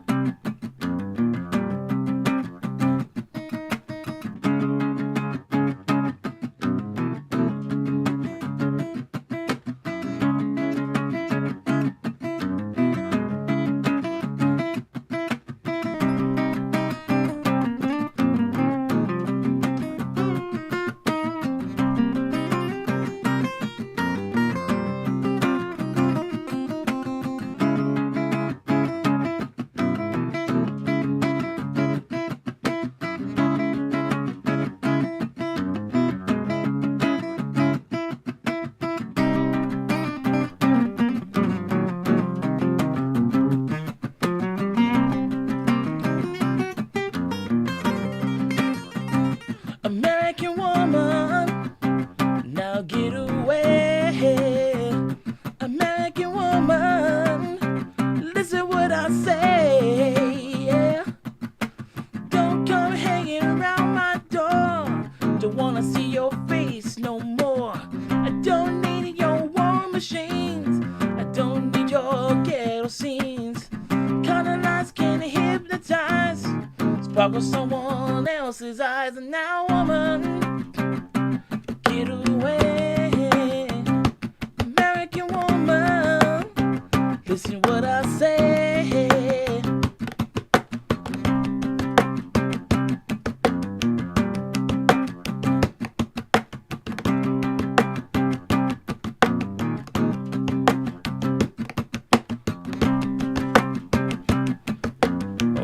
American woman, now get away. American woman, listen what I say. Yeah. Don't come hanging around my door. Don't wanna see your face no more. I don't need your war machines. I don't need your ghetto scenes. Color lights can hypnotize, sparkle someone else's eyes. And now, woman, get away. American woman, listen what I say.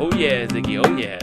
Oh yeah, Ziggy, oh yeah.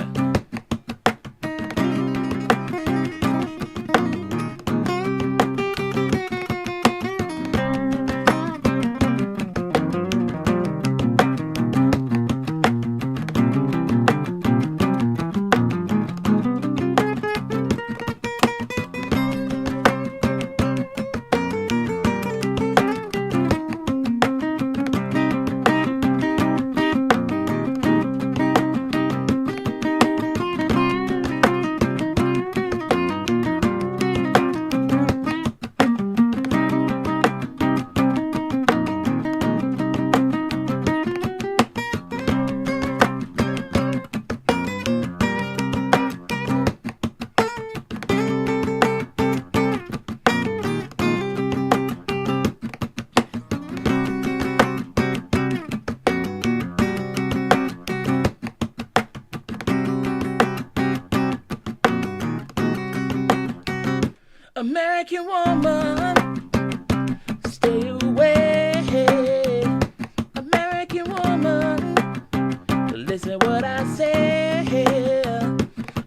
American woman, stay away. American woman, listen what I say.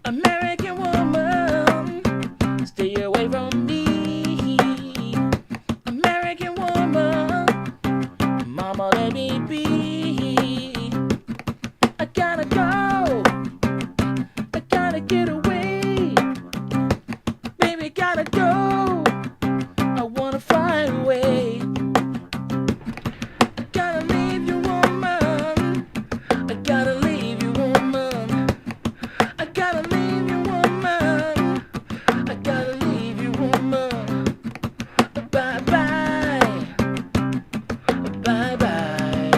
American woman, stay away from me. American woman, mama let me be. I gotta go, I gotta get away. Baby, gotta go, I wanna fly away. I gotta leave you, woman. I gotta leave you, woman. I gotta leave you, woman. I gotta leave you, woman. Bye bye. Bye bye.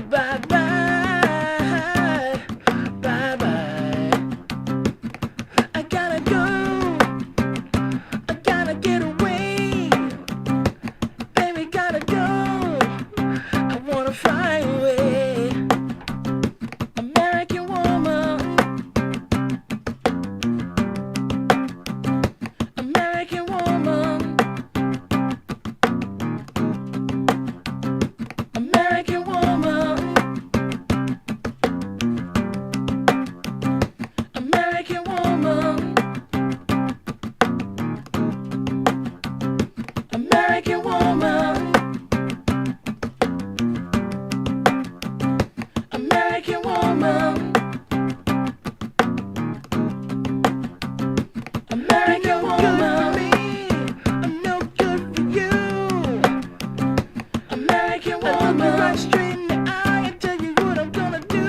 Bye bye. Bye bye. I gotta go. I gotta get away. Baby, gotta go. I wanna fly away. American woman. American woman. American woman. American woman. American woman. American woman. American woman. I'm no good for you. American woman. I look you right straight in the eye and tell you what I'm gonna do.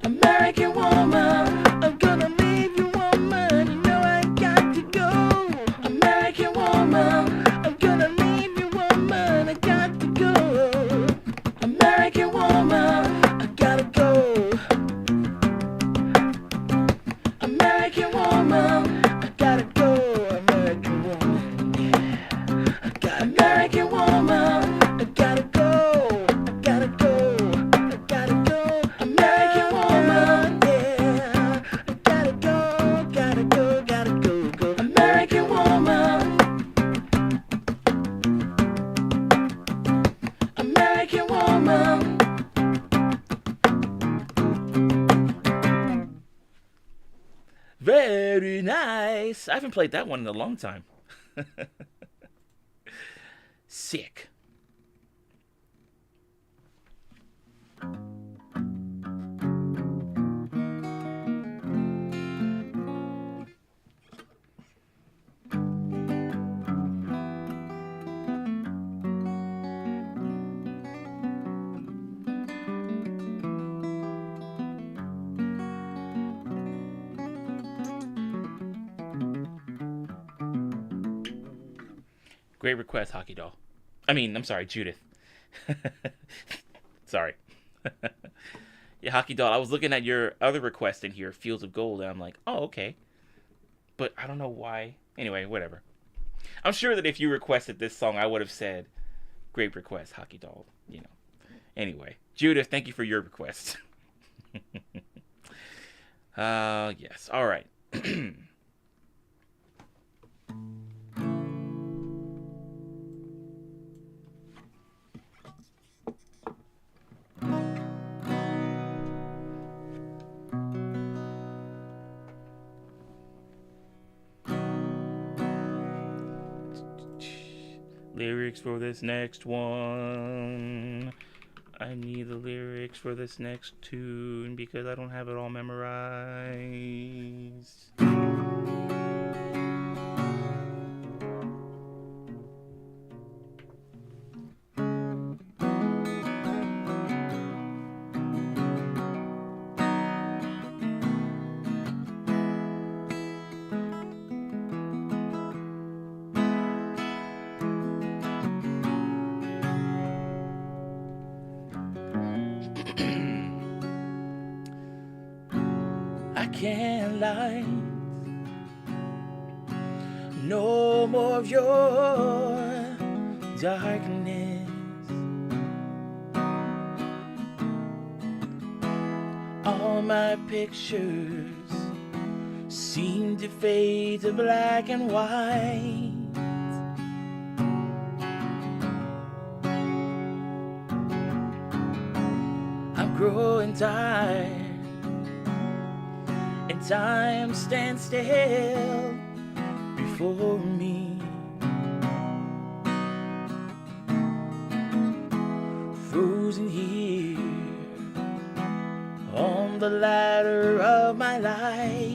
American woman, I'm gonna leave you, woman. You know I got to go. American woman, I'm gonna leave you, woman. I got to go. American woman, I gotta go. American woman, I gotta go. American woman, yeah. I got American woman, I gotta go. I gotta go. I gotta go. American woman, yeah. I gotta go. Gotta go. Gotta go. Go. American woman. American woman. Very nice. I haven't played that one in a long time. Sick. Great request, Hockey Doll. I'm sorry, Judith. Sorry. Yeah, Hockey Doll, I was looking at your other request in here, Fields of Gold, and I'm like, oh, okay. But I don't know why. Anyway, whatever. I'm sure that if you requested this song, I would have said, great request, Hockey Doll. Anyway, Judith, thank you for your request. Yes. All right. Lyrics for this next one. I need the lyrics for this next tune because I don't have it all memorized. I can't lie. No more of your darkness. All my pictures seem to fade to black and white. I'm growing tired, and time stands still before me. Frozen here on the ladder of my life.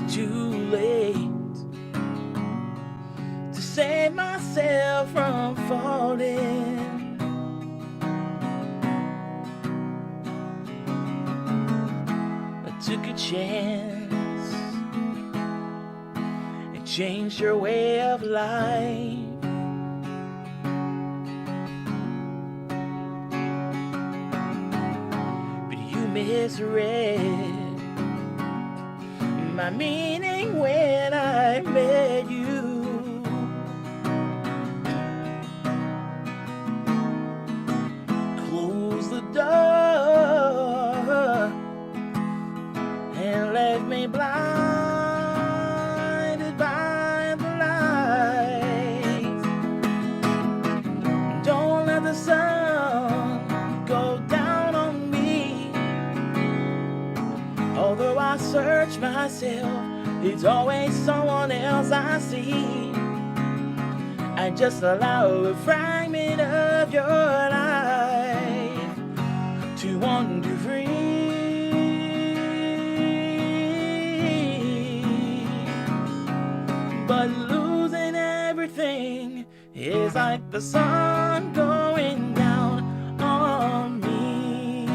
It's too late to save myself from falling. Took a chance and changed your way of life. But you misread my meaning when I met you. Close the door and left me blinded by the lights. Don't let the sun go down on me. Although I search myself, it's always someone else I see. I just allow a fragment of your life to wander free. But losing everything is like the sun going down on me.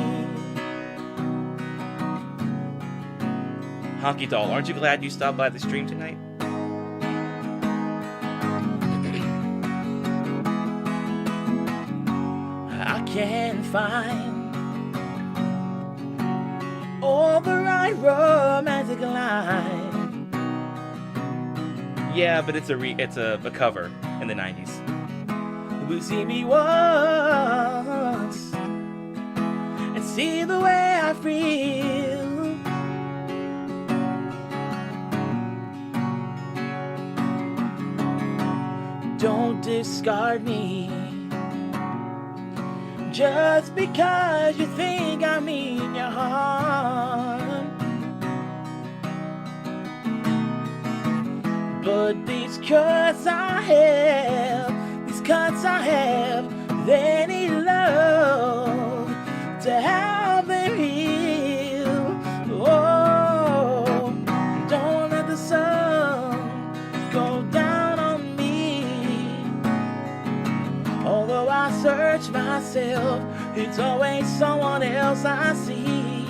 Hockey Doll, aren't you glad you stopped by the stream tonight? I can't find all the right romantic lines. Yeah, but it's a cover in the 90s. Will see me once and see the way I feel. Don't discard me just because you think I mean your harm. But these cuts I have, they need love to help them heal. Oh, don't let the sun go down on me. Although I search myself, it's always someone else I see.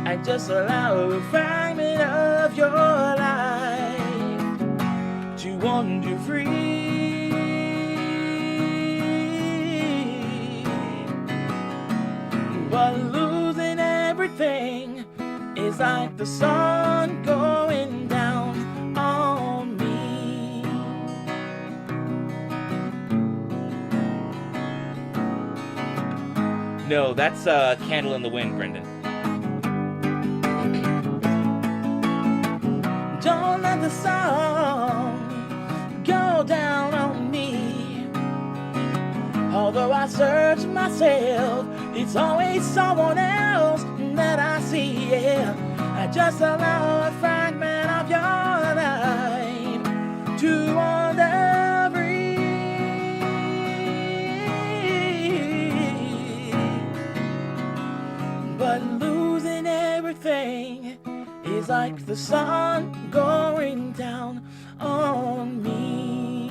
I just allow a fragment of your life to wander free. But losing everything is like the sun going down on me. No, that's Candle in the Wind, Brendan. Don't let the sun go down on me. Although I search myself, it's always someone else that I see, yeah. I just allow a fragment of your life to wander free. But losing everything is like the sun going down on me.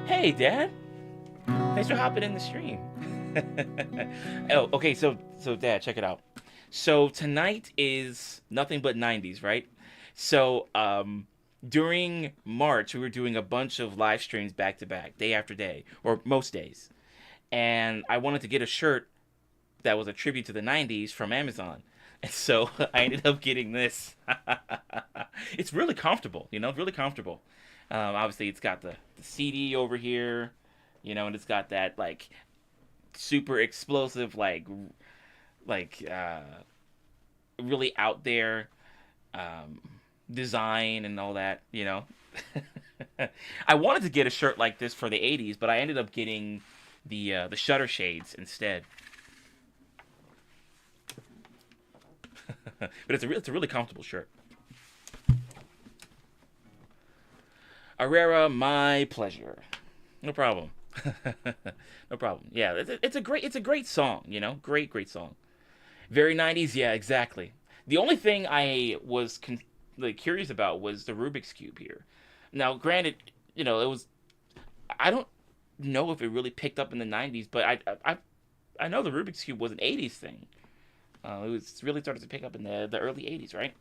Hey, Dad. Thanks for hopping in the stream. Oh, okay, so Dad, check it out. So tonight is nothing but 90s, right? So during March, we were doing a bunch of live streams back to back, day after day, or most days. And I wanted to get a shirt that was a tribute to the 90s from Amazon. And so I ended up getting this. It's really comfortable, really comfortable. Obviously, it's got the CD over here, and it's got that, like, super explosive, like really out there design and all that, I wanted to get a shirt like this for the 80s, but I ended up getting the shutter shades instead. But it's a really comfortable shirt. Arrera, my pleasure. No problem. No problem. Yeah, it's a great song, Great song. Very 90s, yeah, exactly. The only thing I was curious about was the Rubik's Cube here. Now, granted, it was, I don't know if it really picked up in the 90s, but I know the Rubik's Cube was an 80s thing. It was really started to pick up in the early 80s, right?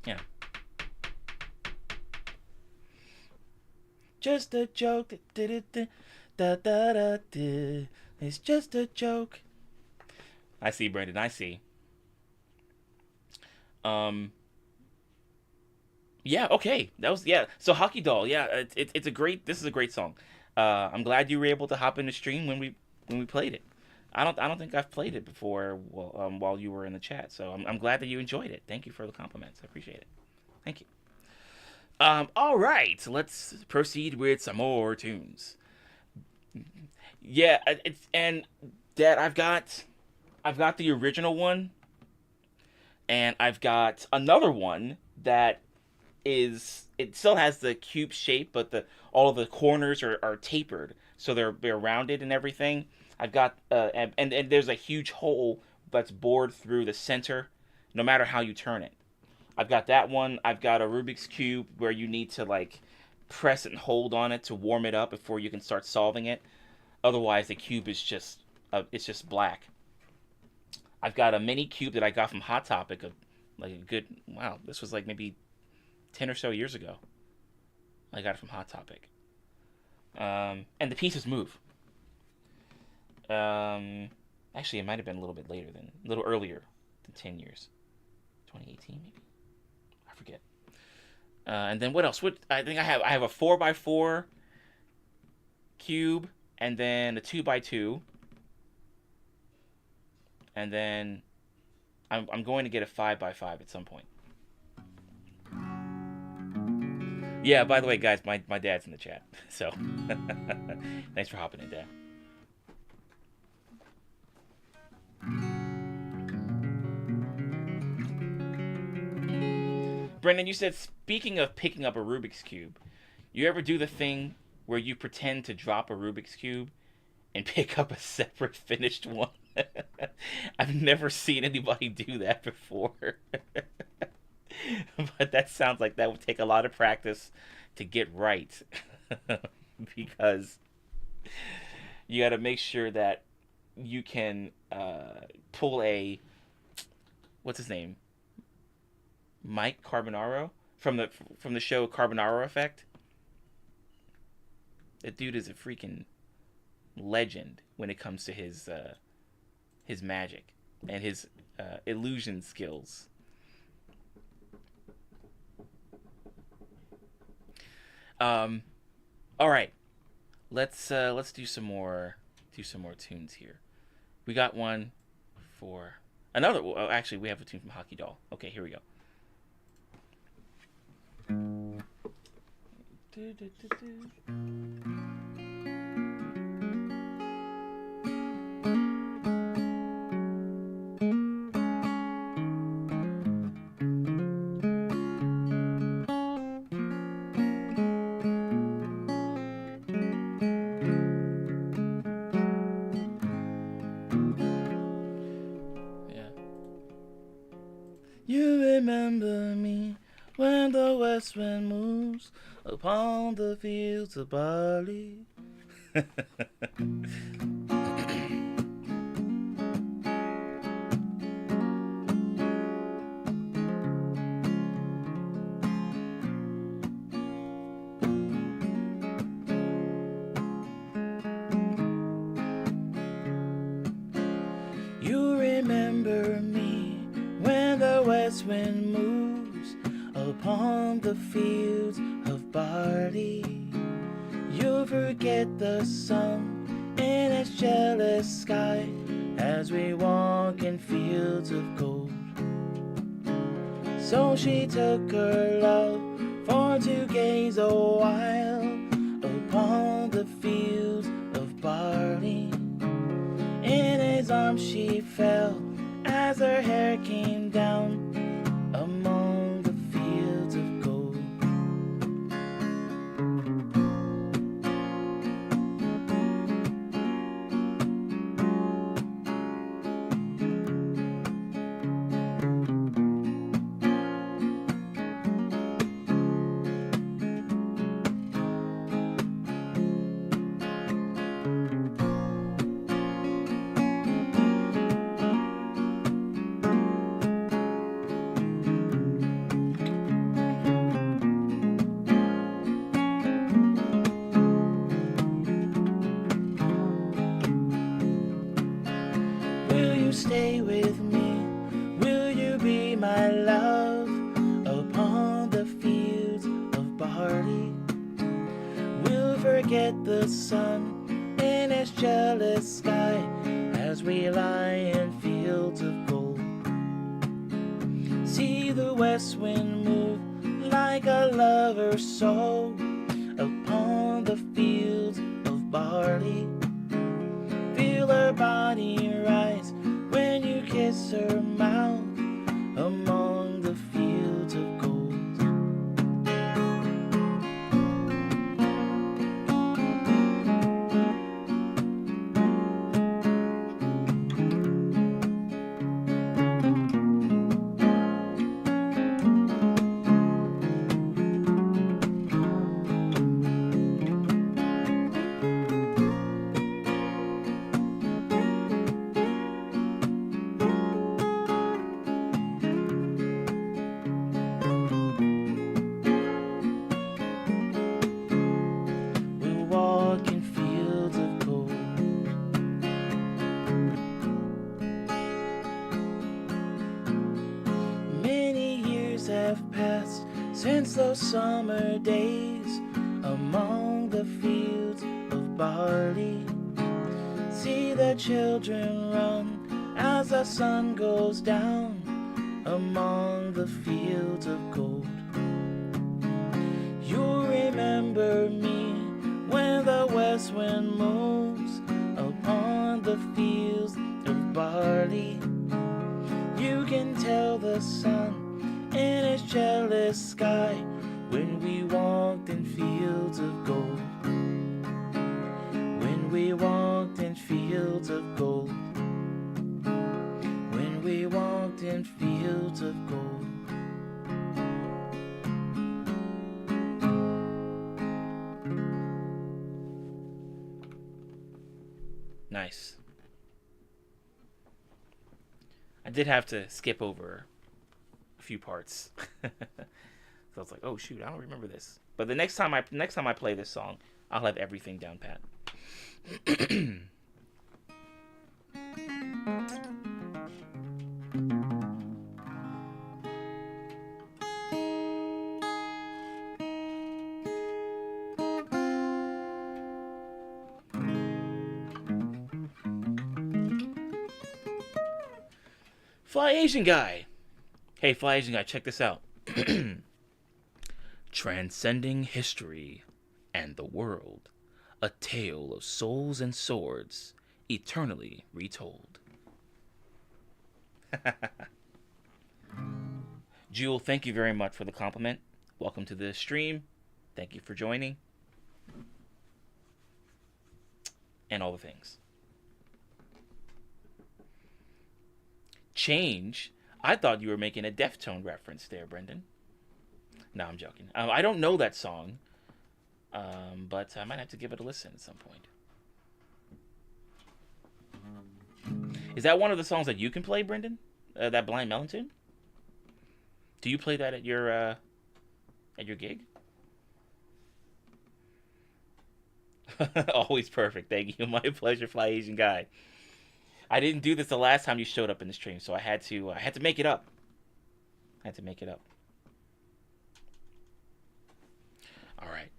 Yeah. Just a joke. It's just a joke. I see, Brandon. I see. Yeah. Okay. So Hockey Doll. Yeah. It's a great. This is a great song. I'm glad you were able to hop in the stream when we played it. I don't think I've played it before while you were in the chat. So I'm glad that you enjoyed it. Thank you for the compliments. I appreciate it. Thank you. All right, let's proceed with some more tunes. Yeah, and Dad, I've got the original one, and I've got another one that it still has the cube shape, but all of the corners are tapered, so they're rounded and everything. I've got and there's a huge hole that's bored through the center, no matter how you turn it. I've got that one. I've got a Rubik's Cube where you need to, like, press and hold on it to warm it up before you can start solving it. Otherwise, the cube is just black. I've got a mini cube that I got from Hot Topic, this was like maybe 10 or so years ago. I got it from Hot Topic. And the pieces move. Actually, it might have been a little earlier than 10 years. 2018 maybe? I forget. And then what else? I think I have a 4x4 cube, and then a 2x2, and then I'm going to get a 5x5 at some point. Yeah, by the way, guys, my dad's in the chat, so thanks for hopping in, Dad. Brendan, you said, speaking of picking up a Rubik's Cube, you ever do the thing where you pretend to drop a Rubik's Cube and pick up a separate finished one. I've never seen anybody do that before. But that sounds like that would take a lot of practice to get right. Because you got to make sure that you can pull a, what's his name, Mike Carbonaro from the show Carbonaro Effect. That dude is a freaking legend when it comes to his magic and his illusion skills. All right, let's do some more tunes here. We got one for another. Oh, actually, we have a tune from Hockey Doll. Okay, here we go. You remember me when the west wind moves upon the fields of barley. You remember me when the west wind moves upon the fields of barley. You forget the sun in its jealous sky as we walk in fields of gold. So she took her love for to gaze a while upon the fields of barley. In his arms she fell as her hair came down among the fields of gold. Stay with me, will you be my love upon the fields of barley? We'll forget the sun in its jealous sky as we lie in fields of gold. See the west wind move like a lover's soul upon the fields of barley. Feel her body rise when you kiss her mouth among the fields of gold. Have passed since those summer days among the fields of barley. See the children run as the sun goes down among the fields of gold. You'll remember me when the west wind moves upon the fields of barley. You can tell the sun in its jealous sky when we walked in fields of gold. When we walked in fields of gold. When we walked in fields of gold. Nice. I did have to skip over a few parts. So I was like, oh shoot, I don't remember this. But the next time I play this song, I'll have everything down pat. Fly Asian Guy. Hey, Fly Asian Guy, check this out. Transcending history and the world. A tale of souls and swords, eternally retold. Jewel, thank you very much for the compliment. Welcome to the stream. Thank you for joining. And all the things. Change. I thought you were making a Btwn reference there, Brendan. No, I'm joking. I don't know that song, but I might have to give it a listen at some point. Is that one of the songs that you can play, Brendan? That Blind Melon tune? Do you play that at your gig? Always perfect. Thank you. My pleasure, Fly Asian Guy. I didn't do this the last time you showed up in the stream, so I had to make it up. I had to make it up. All right.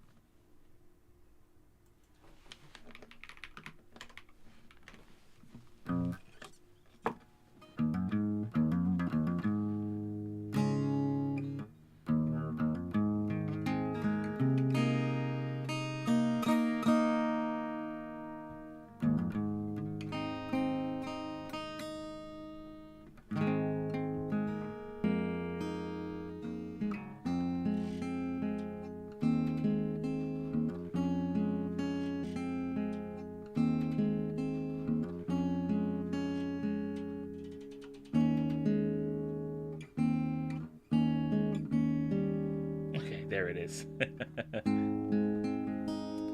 There it is.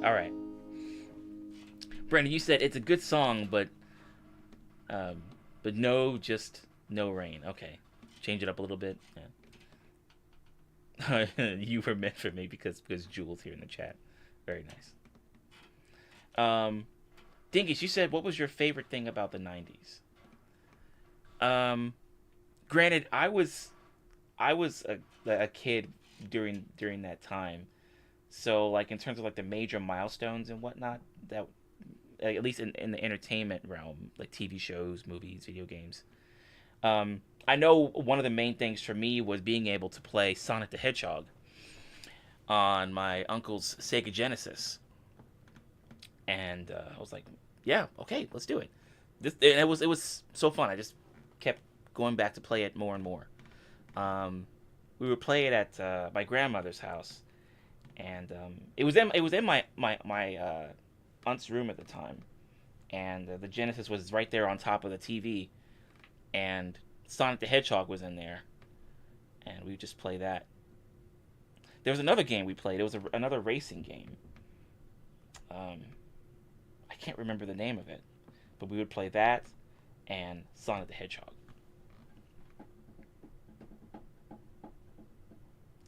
All right. Brandon, you said it's a good song, but no, just no rain. Okay. Change it up a little bit. Yeah. You were meant for me because Jules here in the chat. Very nice. Dingus, you said, what was your favorite thing about the 90s? Granted, I was a kid during that time, so like in terms of like the major milestones and whatnot, that at least in the entertainment realm, like TV shows, movies, video games, I know one of the main things for me was being able to play Sonic the Hedgehog on my uncle's Sega Genesis, and I was like, yeah, okay, let's do it. It was so fun. I just kept going back to play it more and more. We would play it at my grandmother's house, and it was in my aunt's room at the time, and the Genesis was right there on top of the TV, and Sonic the Hedgehog was in there, and we would just play that. There was another game we played. It was another racing game. I can't remember the name of it, but we would play that and Sonic the Hedgehog.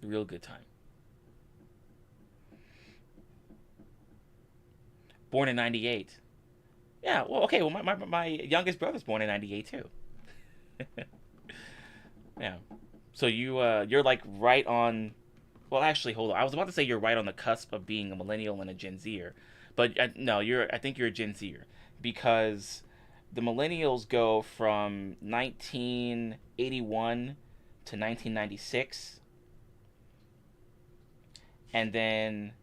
Real good time. Born in 98. Yeah, well, okay. Well, my youngest brother's born in 98 too. Yeah. So you're like right on. Well, actually, hold on. I was about to say you're right on the cusp of being a millennial and a Gen Zer, but no, I think you're a Gen Zer because the millennials go from 1981 to 1996. And then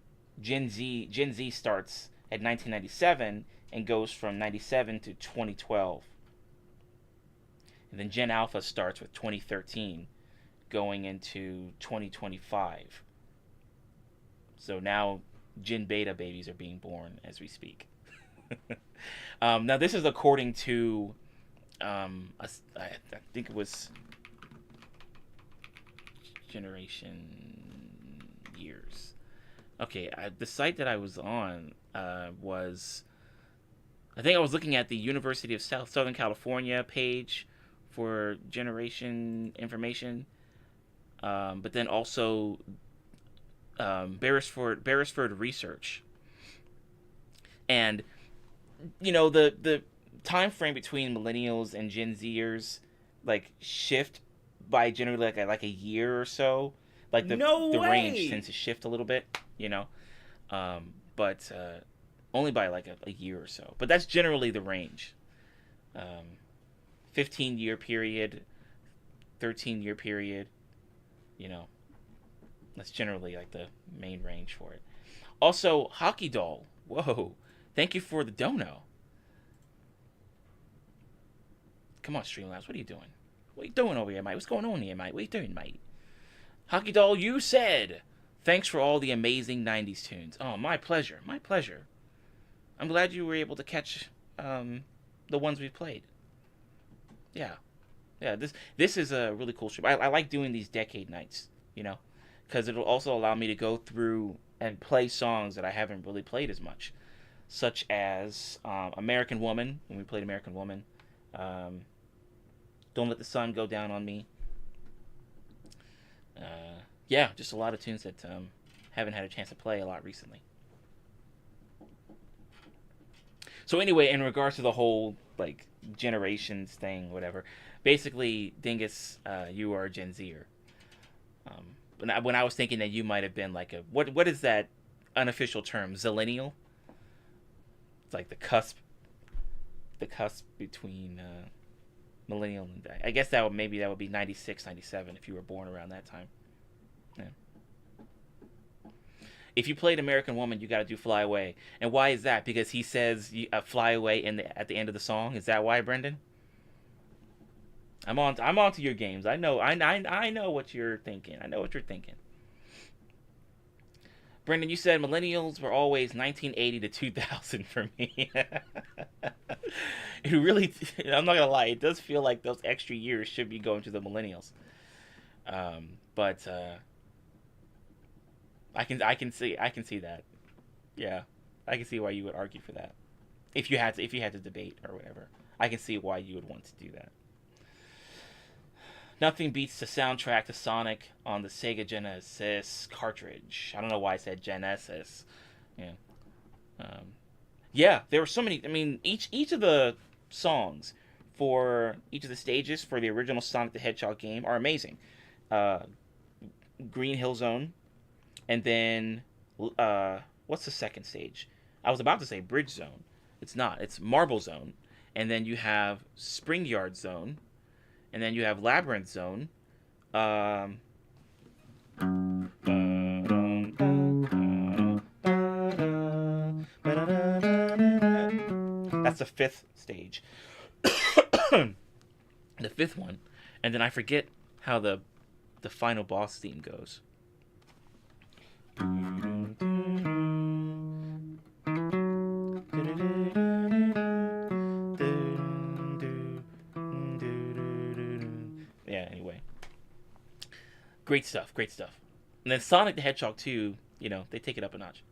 Gen Z starts at 1997 and goes from 97 to 2012. And then Gen Alpha starts with 2013 going into 2025. So now Gen Beta babies are being born as we speak. Now this is according to I think it was generation years. Okay, the site that I was on was, I think I was looking at the University of Southern California page for generation information, but then also Beresford Research, and the time frame between millennials and Gen Zers like shift by generally like a year or so. Like No the range way! tends to shift a little bit, but only by like a year or so. But that's generally the range. 15-year period, 13-year period. You know, that's generally like the main range for it. Also, Hockey Doll. Whoa! Thank you for the dono. Come on, Streamlabs. What are you doing? What are you doing over here, mate? What's going on here, mate? What are you doing, mate? Hockey Doll, you said, thanks for all the amazing 90s tunes. Oh, my pleasure. My pleasure. I'm glad you were able to catch the ones we played. Yeah. Yeah, this is a really cool stream. I like doing these decade nights, because it'll also allow me to go through and play songs that I haven't really played as much, such as American Woman, when we played American Woman. Don't Let the Sun Go Down on Me. Yeah, just a lot of tunes that haven't had a chance to play a lot recently. So anyway, in regards to the whole like generations thing, whatever, basically, Dingus, you are a Gen Zer. When I was thinking that you might have been like a what is that unofficial term? Zillennial. It's like the cusp between millennial and I guess that would be 96, 97 if you were born around that time. Yeah. If you played American Woman, you got to do Fly Away. And why is that? Because he says Fly Away at the end of the song. Is that why, Brendan? I'm on to your games. I know what you're thinking. I know what you're thinking. Brendan, you said millennials were always 1980 to 2000 for me. It really, I'm not gonna lie, it does feel like those extra years should be going to the millennials. But I can see that. Yeah, I can see why you would argue for that. If you had to debate or whatever, I can see why you would want to do that. Nothing beats the soundtrack to Sonic on the Sega Genesis cartridge. I don't know why I said Genesis. Yeah. Yeah, there were so many. I mean, each of the songs for each of the stages for the original Sonic the Hedgehog game are amazing. Green Hill Zone, and then what's the second stage? I was about to say Bridge Zone. It's not. It's Marble Zone, and then you have Spring Yard Zone, and then you have Labyrinth Zone. That's the fifth stage. The fifth one. And then I forget how the final boss theme goes. Yeah, anyway. Great stuff, great stuff. And then Sonic the Hedgehog 2, they take it up a notch.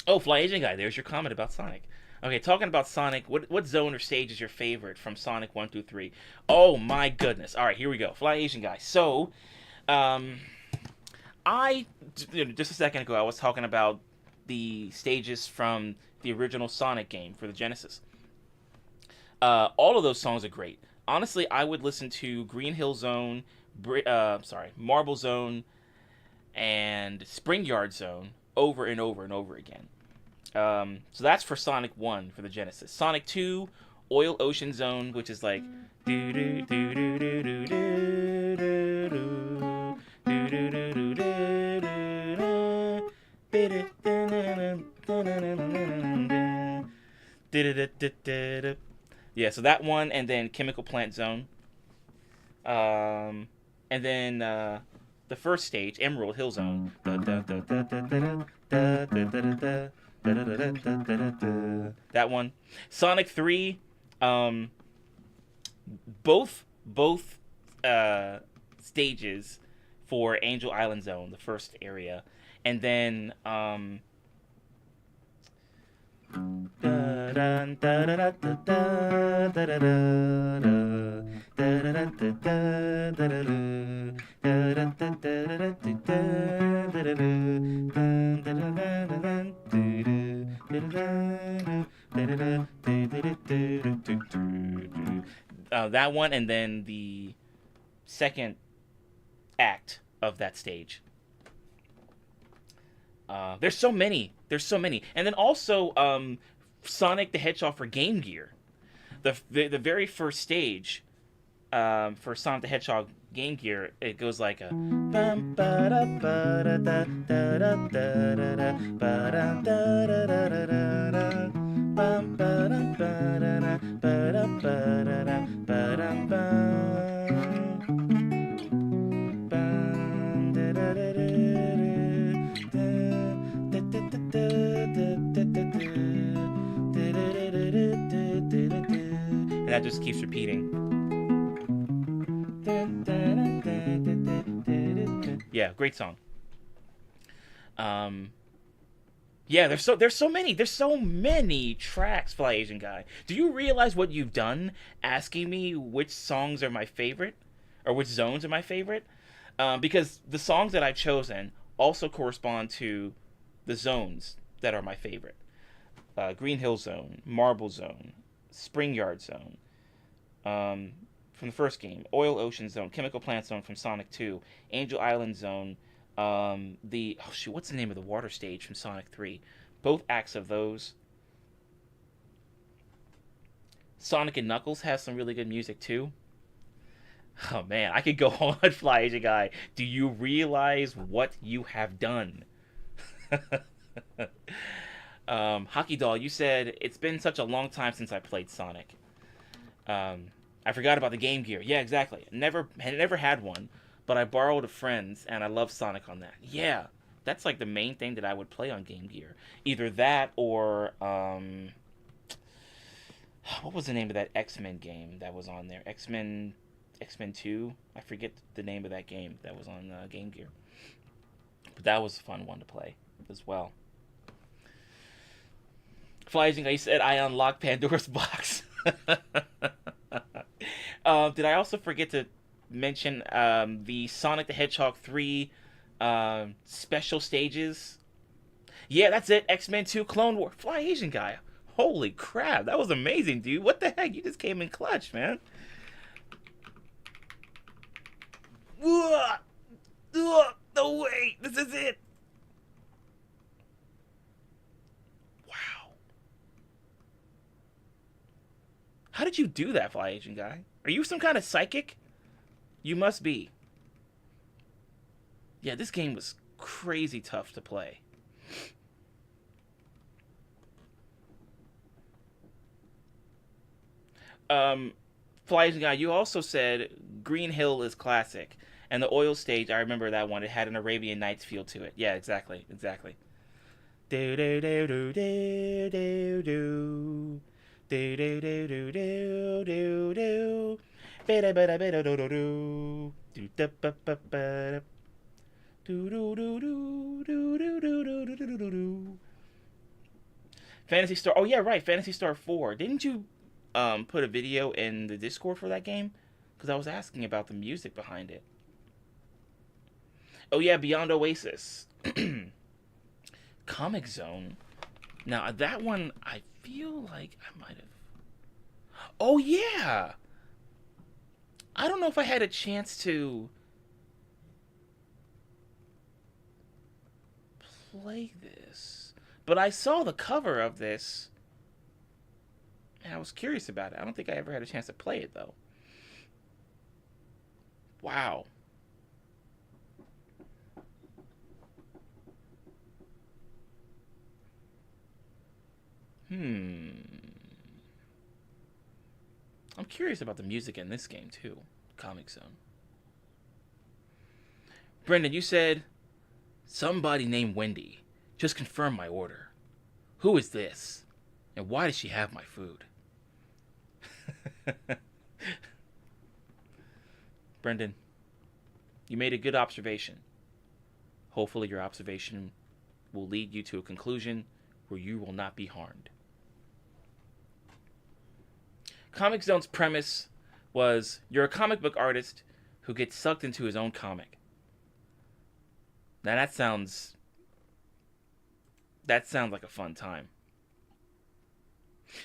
Oh, Fly Asian Guy, there's your comment about Sonic. Okay, talking about Sonic, what zone or stage is your favorite from Sonic 1 through 3? Oh my goodness. Alright, here we go. Fly Asian Guy. So, just a second ago, I was talking about the stages from the original Sonic game for the Genesis. All of those songs are great. Honestly, I would listen to Green Hill Zone, Marble Zone, and Spring Yard Zone over and over and over again. So that's for Sonic 1 for the Genesis. Sonic 2, Oil Ocean Zone, which is like yeah, so that one, and then Chemical Plant Zone. And then the first stage, Emerald Hill Zone. That one. Sonic 3, um, both stages for Angel Island Zone, the first area, and then that one, and then the second act of that stage. There's so many. There's so many. And then also Sonic the Hedgehog for Game Gear. The very first stage for Sonic the Hedgehog Game Gear, it goes like a and that just keeps repeating. Yeah, great song. Yeah, there's so many tracks, Fly Asian Guy. Do you realize what you've done asking me which songs are my favorite, or which zones are my favorite? Because the songs that I've chosen also correspond to the zones that are my favorite. Green Hill Zone, Marble Zone, Spring Yard Zone, from the first game, Oil Ocean Zone, Chemical Plant Zone from Sonic 2, Angel Island Zone, what's the name of the water stage from Sonic 3? Both acts of those. Sonic and Knuckles has some really good music too. Oh man, I could go on, Fly Asian Guy. Do you realize what you have done? Hockey Doll, you said it's been such a long time since I played Sonic. I forgot about the Game Gear. Yeah, exactly. Never had one, but I borrowed a friend's, and I love Sonic on that. Yeah, that's like the main thing that I would play on Game Gear. Either that or what was the name of that X-Men game that was on there? X-Men 2. I forget the name of that game that was on Game Gear, but that was a fun one to play as well. Flying, I said I unlocked Pandora's box. Did I also forget to mention the Sonic the Hedgehog 3 special stages? Yeah, that's it. X-Men 2 Clone War. Fly Asian Guy. Holy crap, that was amazing, dude. What the heck? You just came in clutch, man. No way. This is it. Wow. How did you do that, Fly Asian Guy? Are you some kind of psychic? You must be. Yeah, this game was crazy tough to play. Fly Asian Guy, you also said Green Hill is classic. And the oil stage, I remember that one. It had an Arabian Nights feel to it. Yeah, exactly. Do do do do do do do. Do do do do do do do. Bada bada bada do do do. Do da ba ba ba. Do do do do do do do do do do do. Fantasy Star. Oh yeah, right. Fantasy Star 4. Didn't you put a video in the Discord for that game? Because I was asking about the music behind it. Oh yeah, Beyond Oasis. Comic Zone. Now that one, I feel like I might have. Oh yeah. I don't know if I had a chance to play this, but I saw the cover of this, and I was curious about it. I don't think I ever had a chance to play it though. Wow. I'm curious about the music in this game too. Comic Zone. Brendan, you said somebody named Wendy. Just confirm my order. Who is this? And why does she have my food? Brendan, you made a good observation. Hopefully your observation will lead you to a conclusion where you will not be harmed. Comic Zone's premise was you're a comic book artist who gets sucked into his own comic. Now that sounds like a fun time.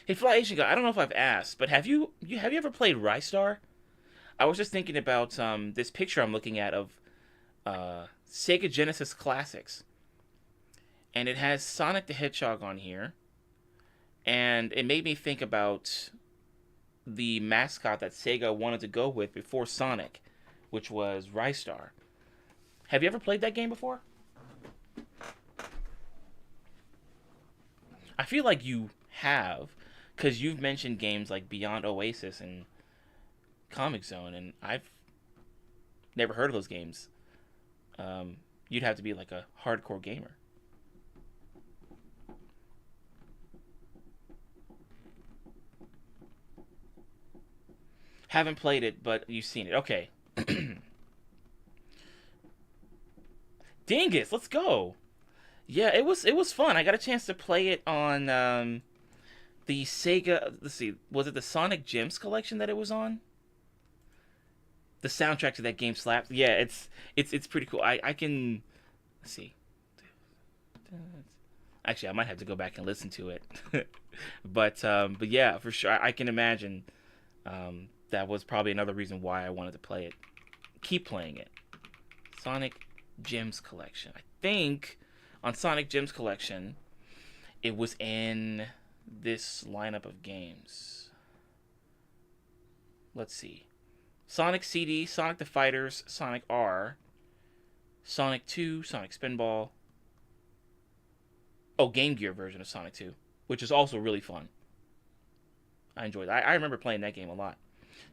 Hey, Fly Asian guy, I don't know if I've asked, but have you ever played Rystar? I was just thinking about this picture I'm looking at of Sega Genesis Classics, and it has Sonic the Hedgehog on here, and it made me think about the mascot that Sega wanted to go with before Sonic, which was Rystar. Have you ever played that game before? I feel like you have, because you've mentioned games like Beyond Oasis and Comic Zone, and I've never heard of those games. You'd have to be like a hardcore gamer. Haven't played it, but you've seen it. Okay. Dingus, let's go. Yeah, it was fun. I got a chance to play it on the Sega. Let's see, was it the Sonic Gems collection that it was on? The soundtrack to that game slaps. Yeah, it's pretty cool. I can, let's see. Actually, I might have to go back and listen to it. but yeah, for sure, I can imagine that was probably another reason why I wanted to play it. Keep playing it. Sonic Gems collection. I think on Sonic Gems collection, it was in this lineup of games. Let's see. Sonic CD, Sonic the Fighters, Sonic R, Sonic 2, Sonic Spinball. Oh, Game Gear version of Sonic 2, which is also really fun. I enjoyed it. I remember playing that game a lot.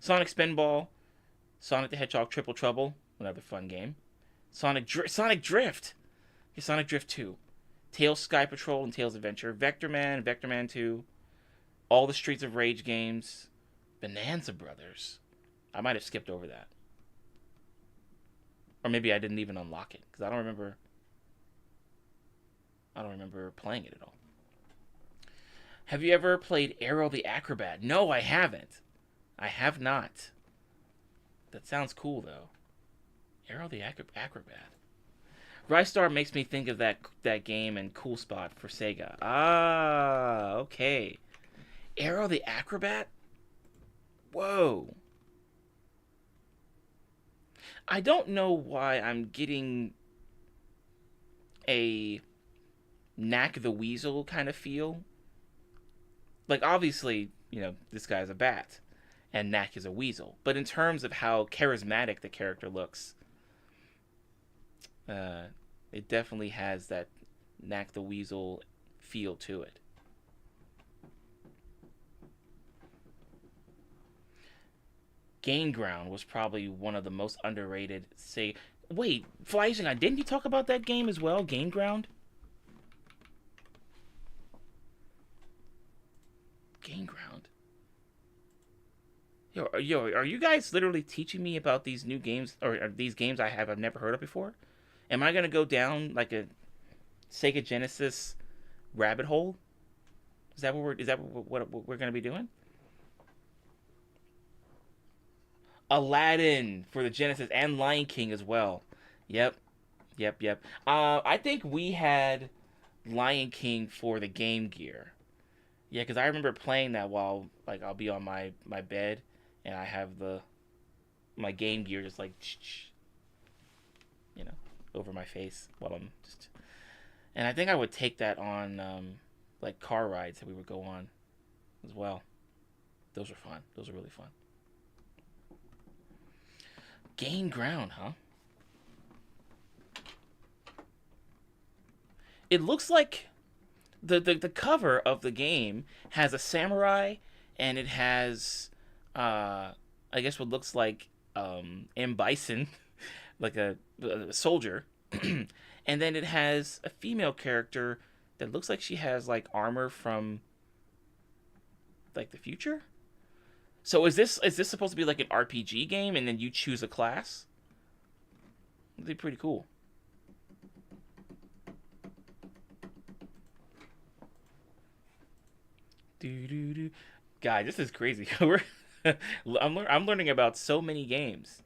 Sonic Spinball, Sonic the Hedgehog Triple Trouble, another fun game. Sonic Drift. Yeah, Sonic Drift 2. Tails Sky Patrol and Tails Adventure. Vector Man, Vector Man 2. All the Streets of Rage games. Bonanza Brothers. I might have skipped over that. Or maybe I didn't even unlock it, because I don't remember playing it at all. Have you ever played Arrow the Acrobat? No, I haven't. I have not. That sounds cool, though. Arrow the Acrobat. Rystar makes me think of that game and Cool Spot for Sega. Ah, okay. Arrow the Acrobat? Whoa. I don't know why I'm getting a Knack the Weasel kind of feel. Like, obviously, this guy's a bat, and Knack is a weasel. But in terms of how charismatic the character looks, it definitely has that Knack the Weasel feel to it. Gain Ground was probably one of the most underrated. Wait, Fly Asian Guy, didn't you talk about that game as well? Gain Ground? Gain Ground. Yo, are you guys literally teaching me about these new games, or these games I've never heard of before? Am I gonna go down like a Sega Genesis rabbit hole? Is that what we're gonna be doing? Aladdin for the Genesis and Lion King as well. Yep. I think we had Lion King for the Game Gear. Yeah, because I remember playing that while I'll be on my bed and I have my Game Gear just over my face while I'm just. And I think I would take that on car rides that we would go on as well. Those are fun. Those are really fun. Gain Ground, huh? It looks like the cover of the game has a samurai, and it has I guess what looks like M. Bison like a soldier, and then it has a female character that looks like she has like armor from like the future. So is this supposed to be like an RPG game, and then you choose a class? That'd be pretty cool. Do do do. Guy, this is crazy. I'm learning about so many games.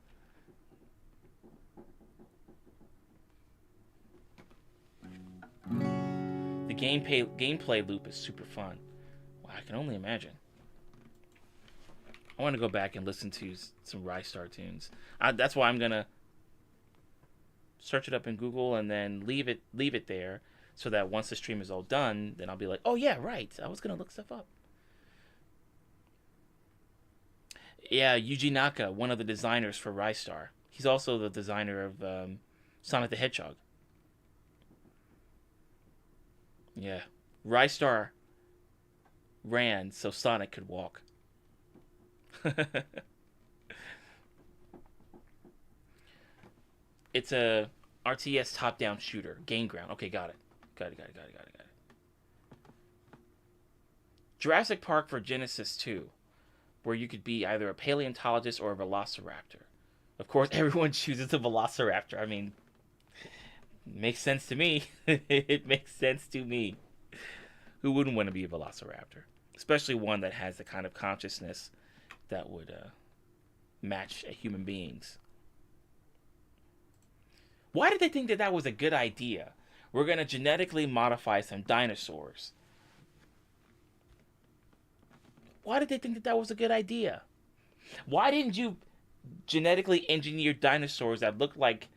The gameplay loop is super fun. Wow, I can only imagine. I want to go back and listen to some Rystar tunes. That's why I'm gonna search it up in Google and then leave it there, so that once the stream is all done, then I'll be like, oh yeah, right. I was gonna look stuff up. Yeah, Yuji Naka, one of the designers for Rystar. He's also the designer of Sonic the Hedgehog. Yeah, Rystar ran so Sonic could walk. It's a RTS top-down shooter. Game Ground. Okay, got it. Got it. Jurassic Park for Genesis 2, where you could be either a paleontologist or a velociraptor. Of course, everyone chooses the velociraptor. I mean, makes sense to me. It makes sense to me. Who wouldn't want to be a velociraptor? Especially one that has the kind of consciousness that would match a human being's. Why did they think that that was a good idea? We're going to genetically modify some dinosaurs. Why did they think that that was a good idea? Why didn't you genetically engineer dinosaurs that looked like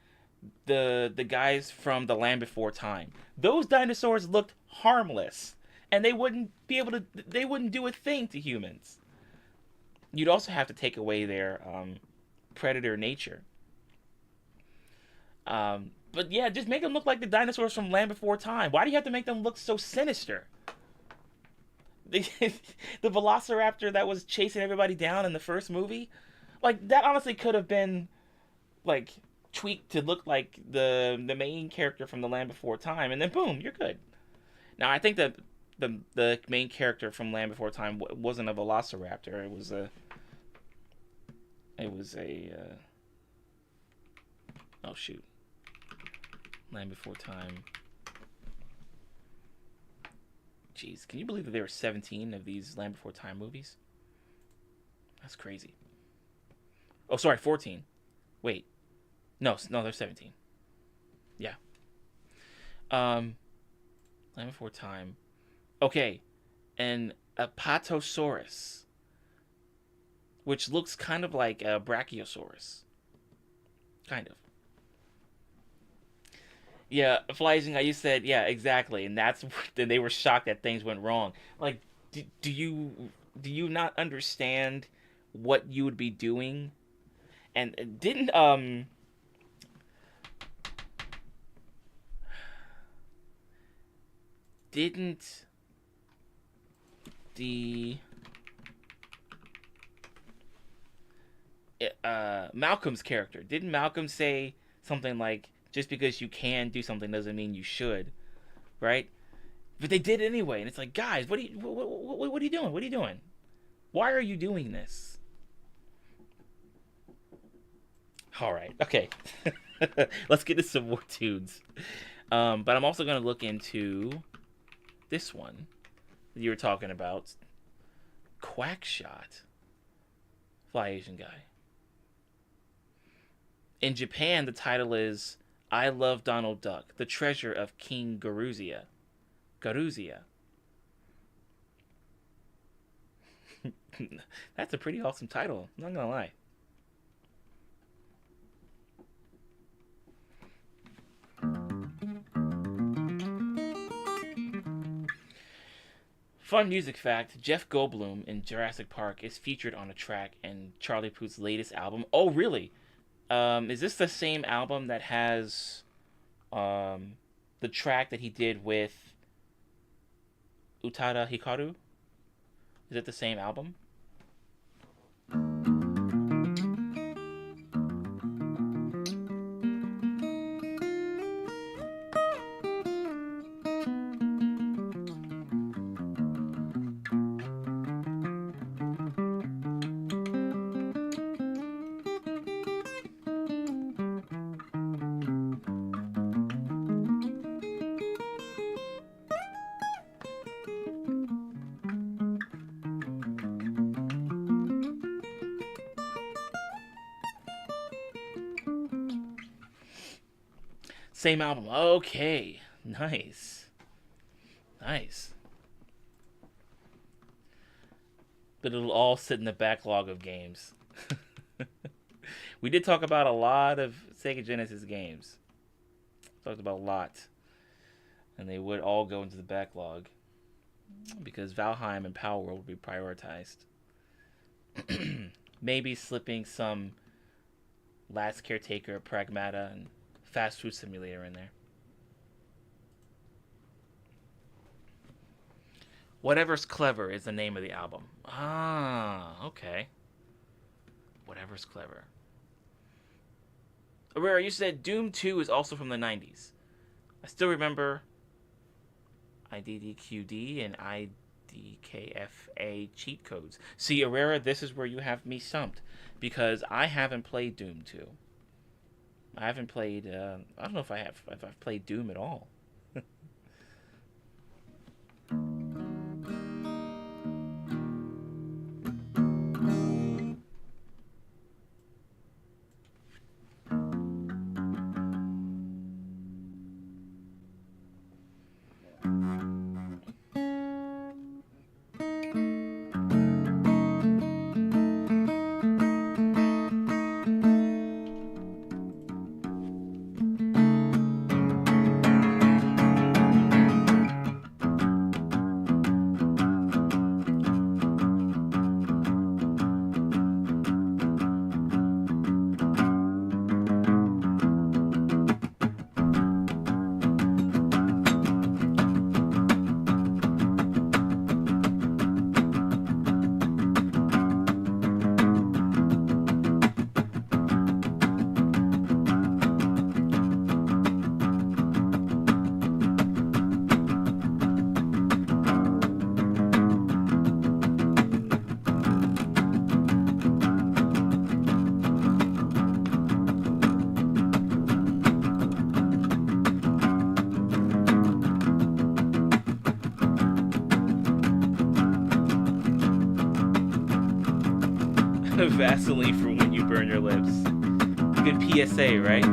the guys from The Land Before Time? Those dinosaurs looked harmless, and they wouldn't do a thing to humans. You'd also have to take away their predator nature. But yeah, just make them look like the dinosaurs from Land Before Time. Why do you have to make them look so sinister? The velociraptor that was chasing everybody down in the first movie, like that honestly could have been like tweaked to look like the main character from The Land Before Time, and then boom, you're good. Now I think that the main character from Land Before Time wasn't a velociraptor. It was a oh shoot. Land Before Time. Jeez, can you believe that there were 17 of these Land Before Time movies? That's crazy. Oh, sorry, 14. Wait. No, there's 17. Yeah. Land Before Time. Okay. An Apatosaurus, which looks kind of like a Brachiosaurus. Kind of. Yeah, Flying, you said, yeah, exactly, and then they were shocked that things went wrong. Like, do you not understand what you would be doing? And didn't the Malcolm's character, didn't Malcolm say something like, just because you can do something doesn't mean you should, right? But they did anyway, and it's like, guys, what are you doing? What are you doing? Why are you doing this? All right, okay. Let's get to some more tunes. But I'm also going to look into this one that you were talking about. Quackshot. Fly Asian guy. In Japan, the title is I Love Donald Duck, the Treasure of King Garuzia. Garuzia. That's a pretty awesome title, I'm not gonna lie. Fun music fact, Jeff Goldblum in Jurassic Park is featured on a track in Charlie Puth's latest album. Oh, really? Is this the same album that has the track that he did with Utada Hikaru? Is it the same album? Same album. Okay. Nice. Nice. But it'll all sit in the backlog of games. We did talk about a lot of Sega Genesis games. Talked about a lot. And they would all go into the backlog. Because Valheim and Power World would be prioritized. Maybe slipping some Last Caretaker, Pragmata, and Fast Food Simulator in there. Whatever's Clever is the name of the album. Ah, okay. Whatever's Clever. Aurora, you said Doom 2 is also from the 90s. I still remember IDDQD and IDKFA cheat codes. See, Aurora, this is where you have me stumped. Because I haven't played Doom 2. I haven't played, I don't know if I've played Doom at all. Vaseline for when you burn your lips. Good PSA, right?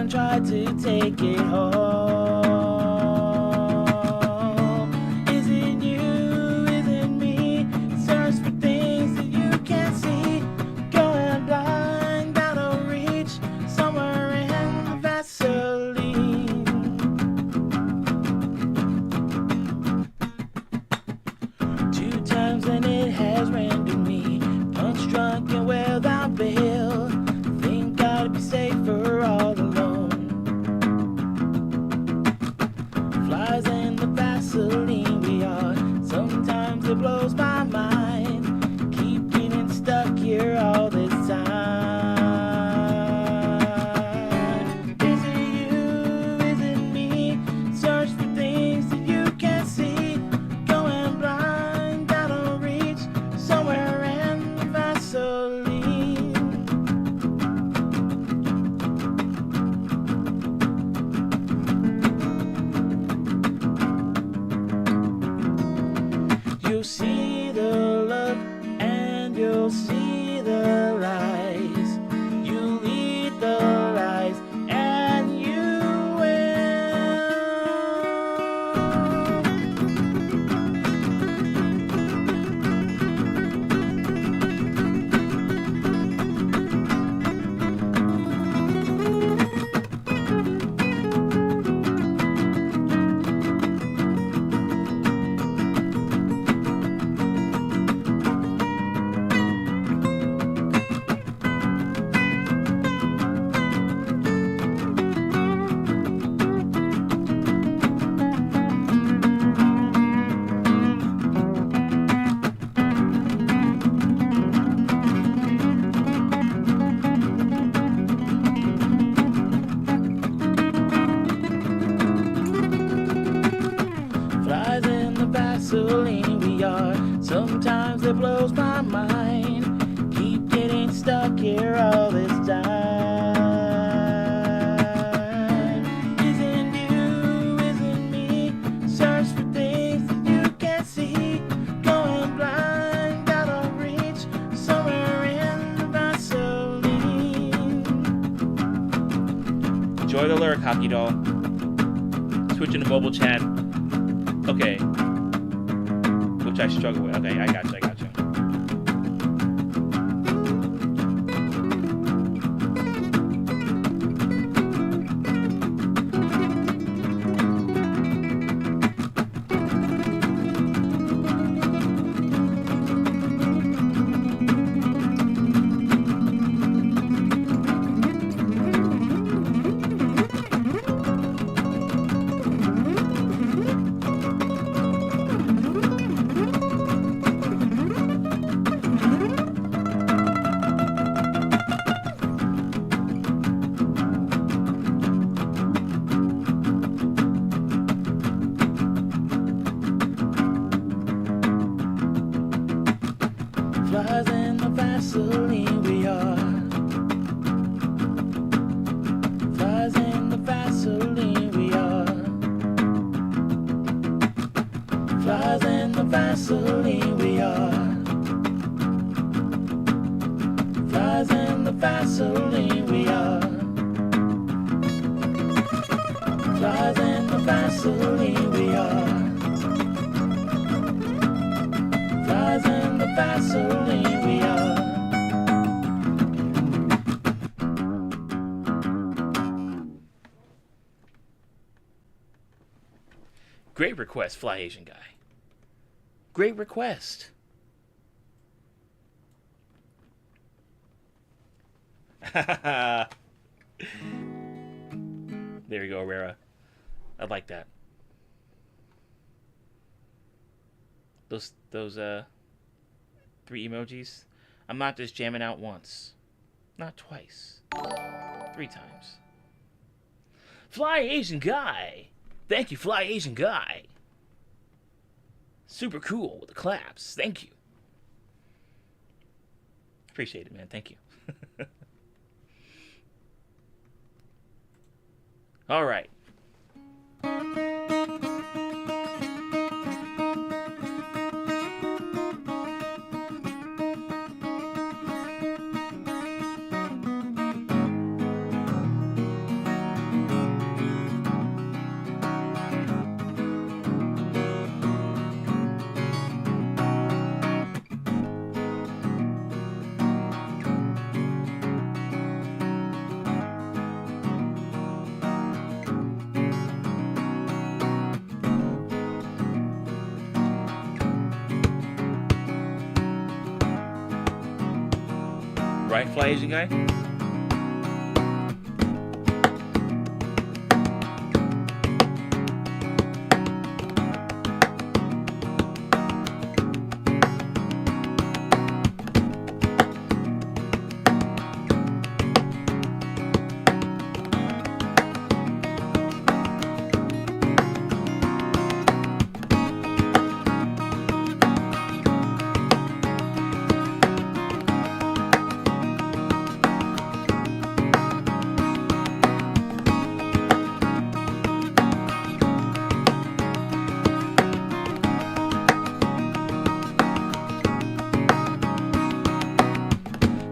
Try to take it home. Is it you? Is it me? Search for things that you can't see. Going blind, out of reach, somewhere in the Vaseline. Two times and it has rendered me punch drunk and without bail. Think I'd be safer all alone. Vaseline we are. Sometimes it blows my mind. Keep getting stuck here all this time. Isn't you, isn't me? Search for things that you can't see. Going blind, gotta reach somewhere in the Vaseline. Enjoy the lyric, Hockey Doll. Switching to mobile chat. Okay. Which I struggle with. Okay, I got you. Flies in the Vaseline we are. Flies in the Vaseline we are. Flies in the Vaseline we are. Flies in the Vaseline we are. Flies in the Vaseline we are. Flies in the Vaseline we are. Great request, Fly Asian Guy. Great request. There you go, Rara. I like that. Those 3 emojis. I'm not just jamming out once. Not twice. 3 times. Fly Asian Guy. Thank you, Fly Asian Guy. Super cool with the claps. Thank you. Appreciate it, man. Thank you. All right. Right, Fly Asian Guy?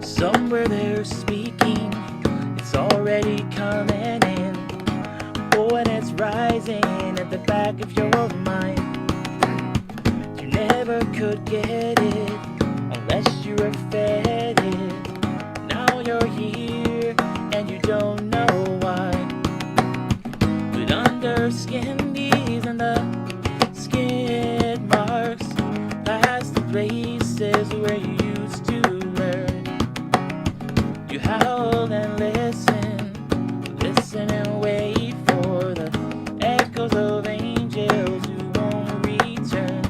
Somewhere they're speaking, it's already coming in. Oh, and it's rising at the back of your mind. You never could get it unless you were fed it. Now you're here and you don't know why. But under skin knees and the skid marks, past the places where you used to learn. You howl and listen, listen and wait for the echoes of angels who won't return.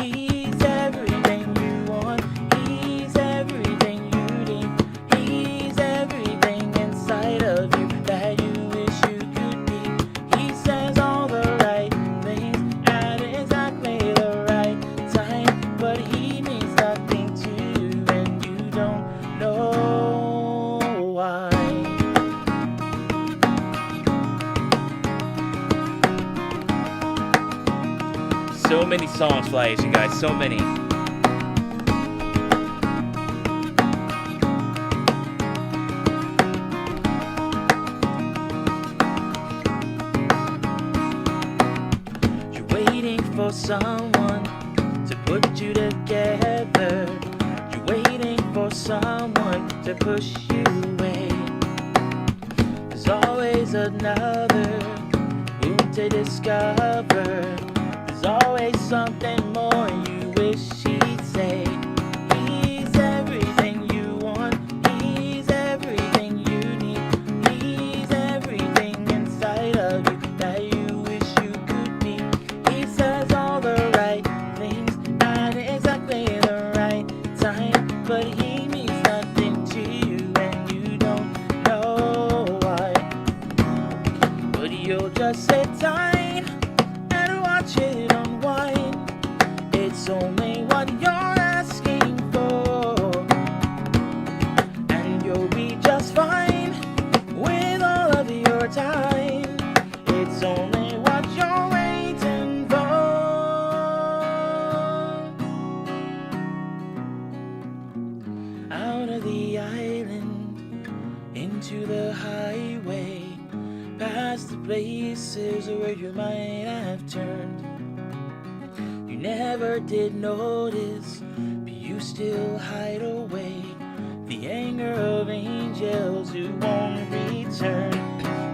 He's everything you want, he's everything you need, he's everything inside of you that you wish you could be. He says all the right things at exactly the right So many songs, Fly Asian guys, so many. You're waiting for someone to put you together. You're waiting for someone to push you away. There's always another wound to discover. There's always something more you wish he'd say. He's everything you want. He's everything you need. He's everything inside of you that you wish you could be. He says all the right things at exactly the right time, but he means nothing to you and you don't know why. But you'll just sit tight and watch it unwind. It's only what you're asking for, and you'll be just fine with all of your time. It's only what you're waiting for. Out of the island, into the highway, past the places where you might have turned. You never did notice, but you still hide away the anger of angels who won't return.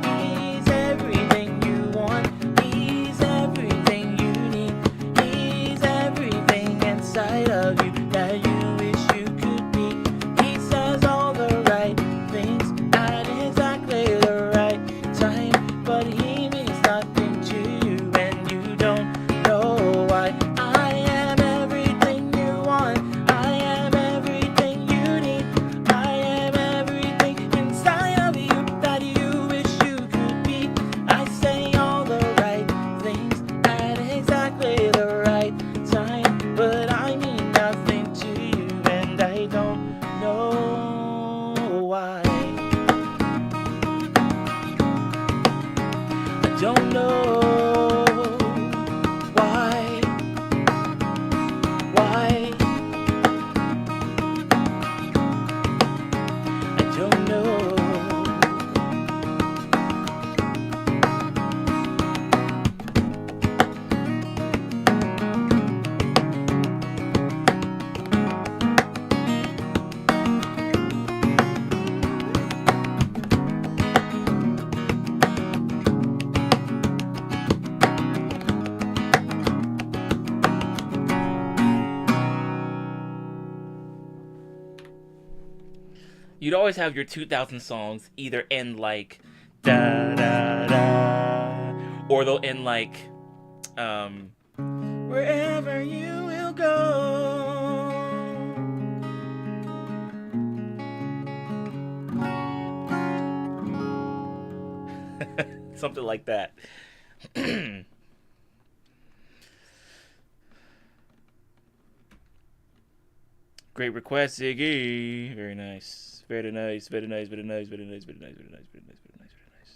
He's everything you want. He's everything you need. He's everything inside of you that you wish you could be. He says all the right things at exactly the right time, but he means nothing to you and you don't know why. I am everything you want. I am everything you need. I am everything inside of you that you wish you could be. I say all the right things at exactly the right time, but I mean nothing to you and I don't know why. I don't know why. I don't know. You'd always have your 2000 songs either end like da da da, or they'll end like wherever you will go. Something like that. Great request, Ziggy. Very nice. Very nice. Very nice. Very nice. Very nice. Very nice. Very nice. Very nice. Very nice. Very nice.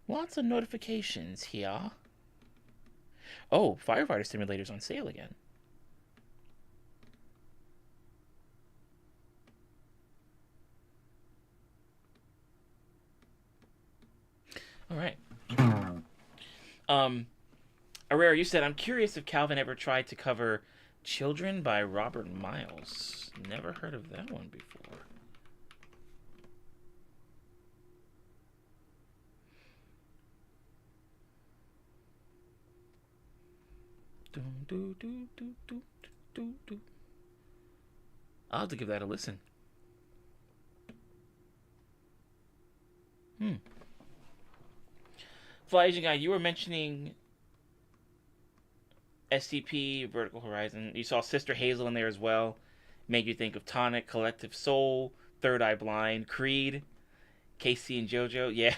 Lots of notifications here. Oh, Firefighter Simulator's on sale again. All right. Herrera, you said, I'm curious if Calvin ever tried to cover Children by Robert Miles. Never heard of that one before. I'll have to give that a listen. Fly Asian Guy, you were mentioning SCP, Vertical Horizon. You saw Sister Hazel in there as well. Made you think of Tonic, Collective Soul, Third Eye Blind, Creed, Casey and JoJo. Yeah.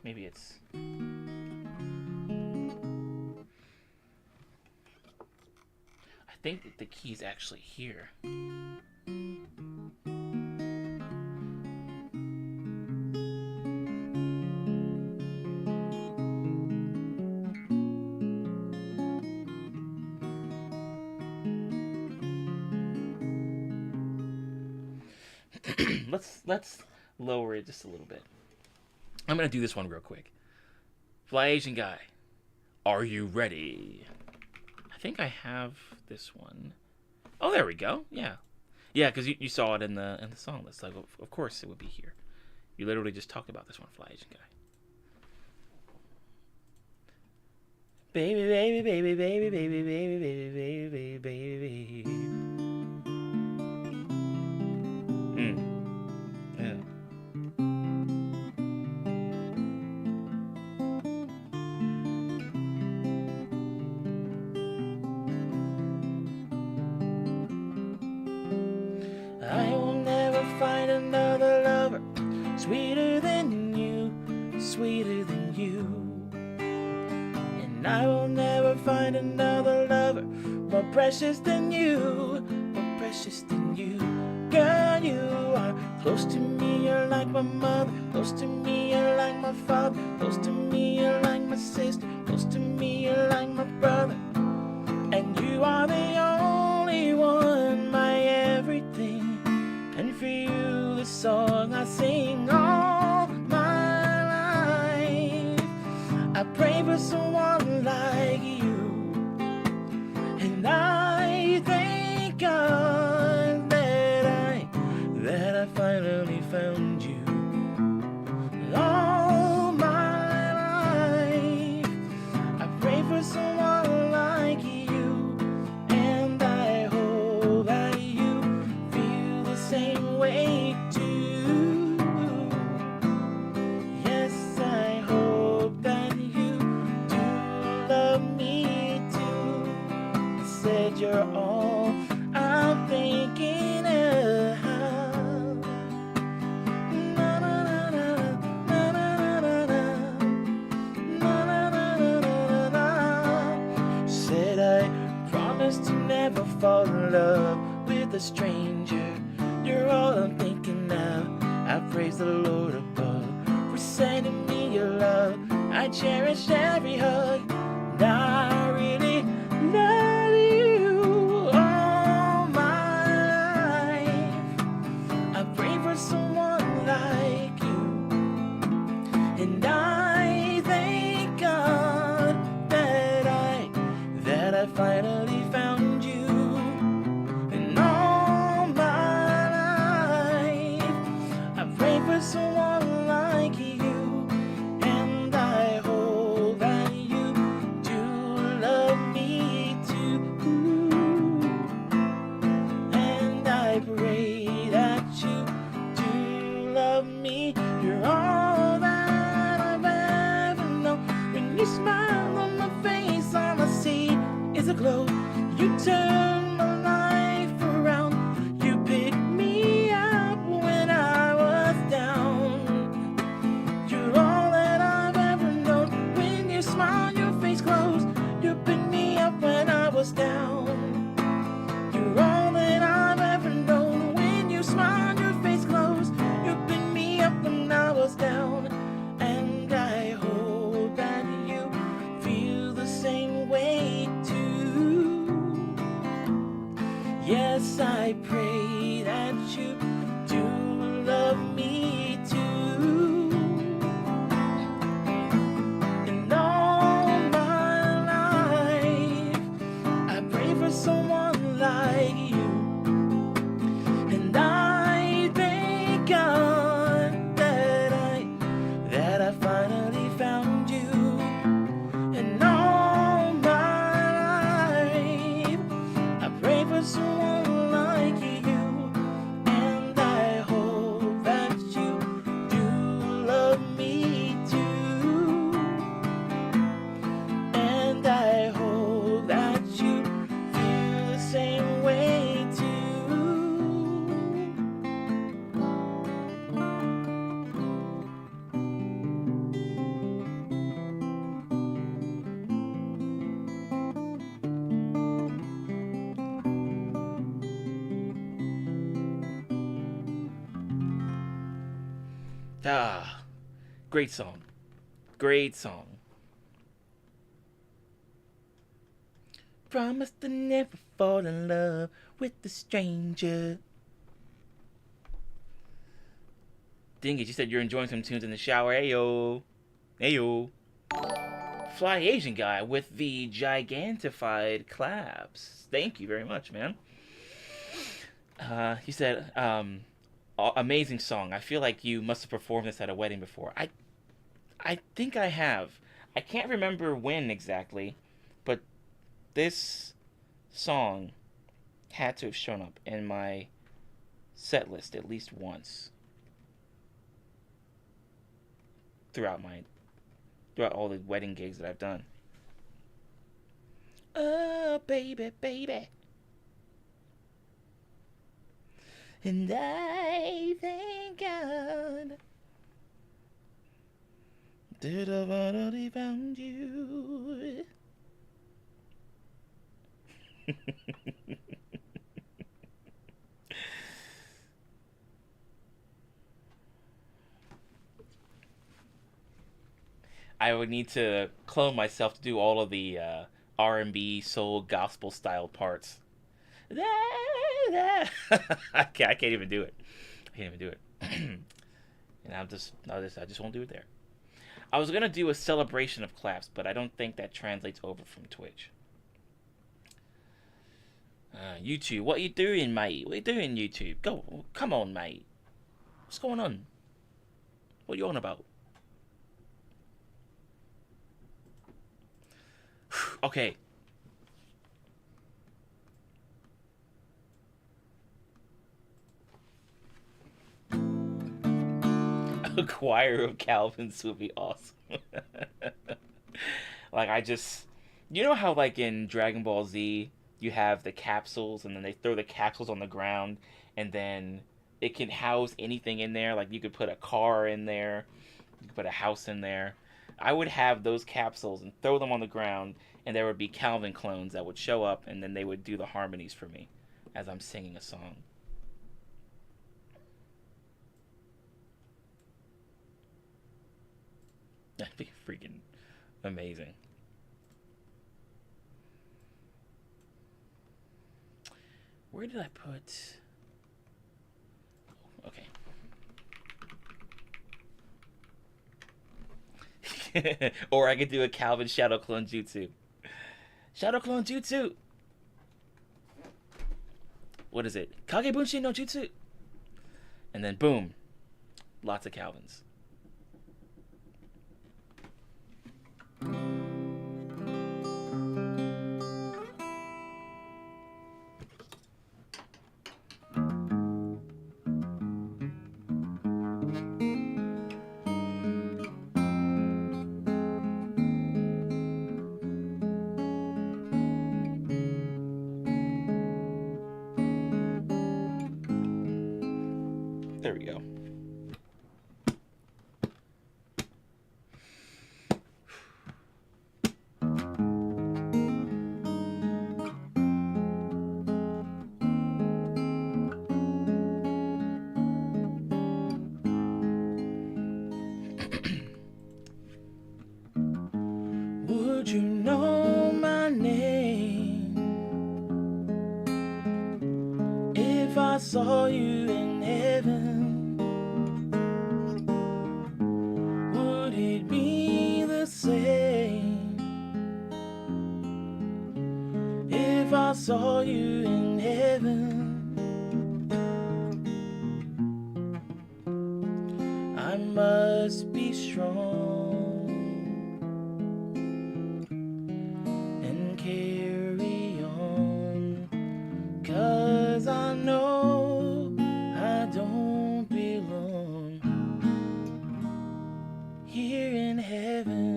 Maybe it's... I think that the key's actually here. Let's lower it just a little bit. I'm gonna do this one real quick. Fly Asian guy, are you ready? I think I have this one. Oh, there we go. Yeah, because you saw it in the song list. Like, of course it would be here. You literally just talked about this one, Fly Asian guy. Baby, baby, baby, baby, baby, baby, baby, baby, baby, baby. Yeah. I will never find another lover sweeter than you, sweeter than you. And I will never find another lover more precious than you, more precious than you. Girl, you are close to me, you're like my mother. Close to me, you're like my father. Close to me, you're like my sister. Close to me, you're like my brother. And you are the only one, my everything. And for you, the song I sing all my life. I pray for someone like you, and I thank God that I finally found you. All my life, I pray for someone like you, and I hope that you feel the same way too. Yes, I hope that you do love me too. I said you're all I'm thinking of. To never fall in love with a stranger. You're all I'm thinking of. I praise the Lord above for sending me your love. I cherish every hug, and I really love you all my life. I pray for someone like you, and I thank God that I finally found you. And all my life, I pray for someone like you, and I hope that you do love me too. And I pray that you do love me. You're all that I've ever known. When you smile on my face, all I see is a glow. You turn my life around. You picked me up when I was down. You're all that I've ever known. When you smile, your face glows. You picked me up when I was down. You're all that I've ever known. When you smile, your face glows. You picked me up when I was down. And I hope that you feel the same way too. Yes, I pray that you do love me too. And all my life, I pray for someone like you, and I thank God that I finally found you. And all my life, I pray for someone like you, and I hope that you do love me too. And I hope that you feel the same way Ah, great song. Great song. Promise to never fall in love with a stranger. Dang it, you said you're enjoying some tunes in the shower. Ayo. Ayo. Fly Asian guy with the gigantified claps. Thank you very much, man. He said, amazing song. I feel like you must have performed this at a wedding before. I think I have. I can't remember when exactly, but this song had to have shown up in my set list at least once throughout all the wedding gigs that I've done. Oh, baby, baby. And I thank God that I've already found you. I would need to clone myself to do all of the R&B, soul, gospel style parts. I can't even do it. I can't even do it. And I just won't do it there. I was gonna do a celebration of claps, but I don't think that translates over from Twitch. YouTube, what you doing, mate? What you doing, YouTube? Go, come on, mate. What's going on? What are you on about? Okay. A choir of Calvins would be awesome. Like, you know how, like, in Dragon Ball Z, you have the capsules, and then they throw the capsules on the ground, and then it can house anything in there. Like, you could put a car in there, you could put a house in there. I would have those capsules and throw them on the ground, and there would be Calvin clones that would show up, and then they would do the harmonies for me as I'm singing a song. That'd be freaking amazing. Where did I put... Okay. Or I could do a Calvin Shadow Clone Jutsu. Shadow Clone Jutsu! What is it? Kagebunshi no Jutsu! And then boom. Lots of Calvins. There we go. Would you know my name if I saw you in heaven? Would it be the same if I saw you in heaven? I must be strong and carry on, 'cause I know I don't belong here in heaven.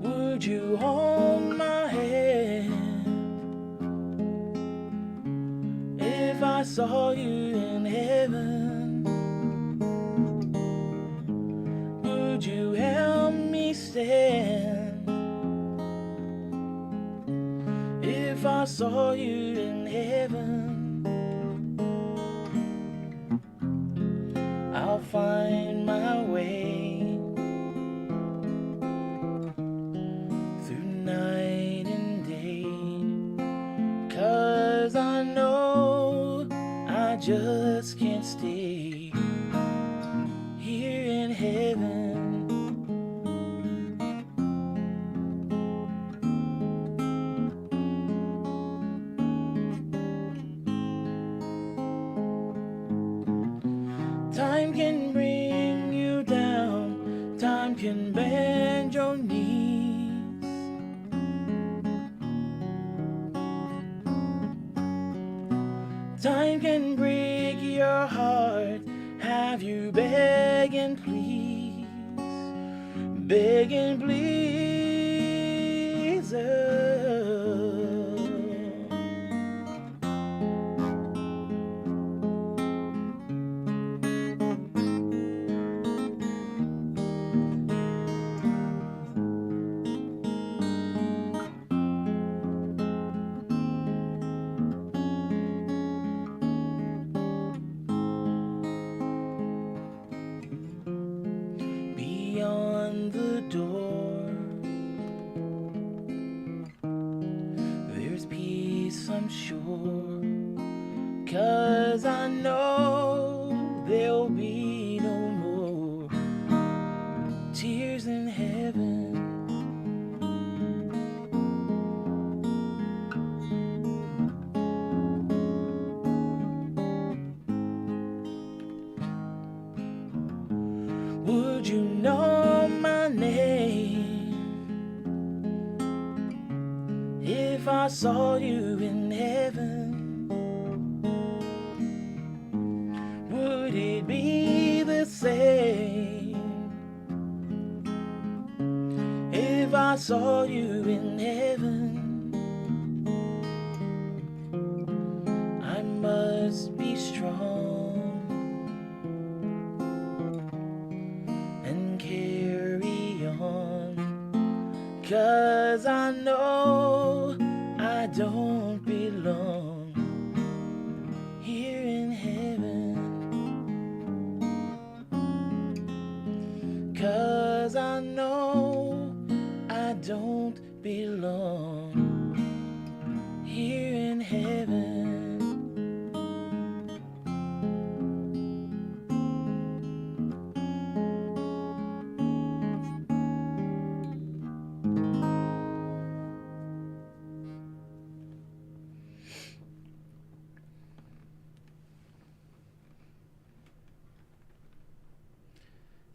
Would you hold my hand if I saw you in heaven? Would you help me stand I saw you in heaven, I'll find my way through night and day, 'cause I know I just can't stay here in heaven. Time can bring you down, time can bend your knees. Time can break your heart, have you beg and please, beg and please. Beyond the door, there's peace, I'm sure, 'cause I know there'll be no more tears in heaven. Would you know my name if I saw you in heaven? Would it be the same if I saw you in heaven? I must be strong and carry on, 'cause I know I don't belong here in heaven, 'cause I know I don't belong here in heaven.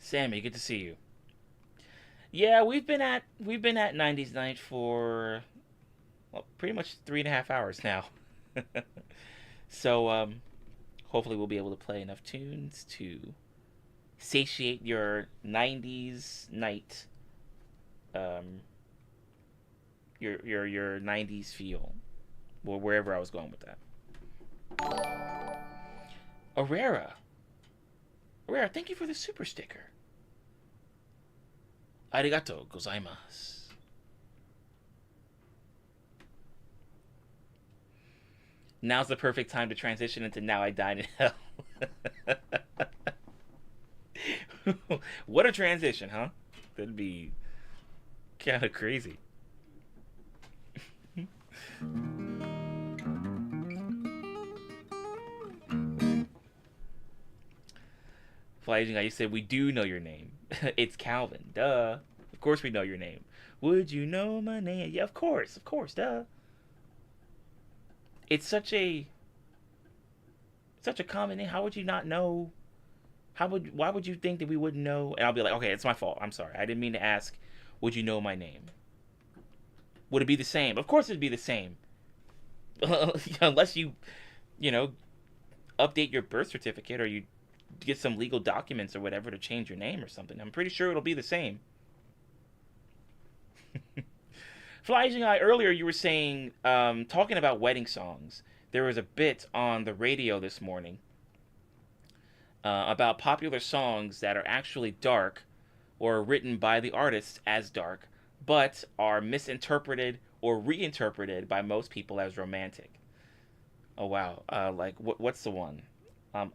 Sammy, good to see you. Yeah, we've been at 90s Night for, well, pretty much 3.5 hours now. So hopefully we'll be able to play enough tunes to satiate your 90s night, your 90s feel, or wherever I was going with that. Arrera, thank you for the super sticker. Arigato gozaimasu. Now's the perfect time to transition into Now I Died in Hell. What a transition, huh? That'd be kind of crazy. Fly Agent Guy, you said we do know your name. It's Calvin. Duh. Of course we know your name. Would you know my name? Yeah, of course, duh. It's such a common name. How would you not know? Why would you think that we wouldn't know? And I'll be like, okay, it's my fault. I'm sorry. I didn't mean to ask. Would you know my name? Would it be the same? Of course it'd be the same. Unless you update your birth certificate or you get some legal documents or whatever to change your name or something. I'm pretty sure it'll be the same. Fly Agent Guy, earlier you were saying, talking about wedding songs, there was a bit on the radio this morning about popular songs that are actually dark or written by the artists as dark, but are misinterpreted or reinterpreted by most people as romantic. Oh wow. Like what's the one?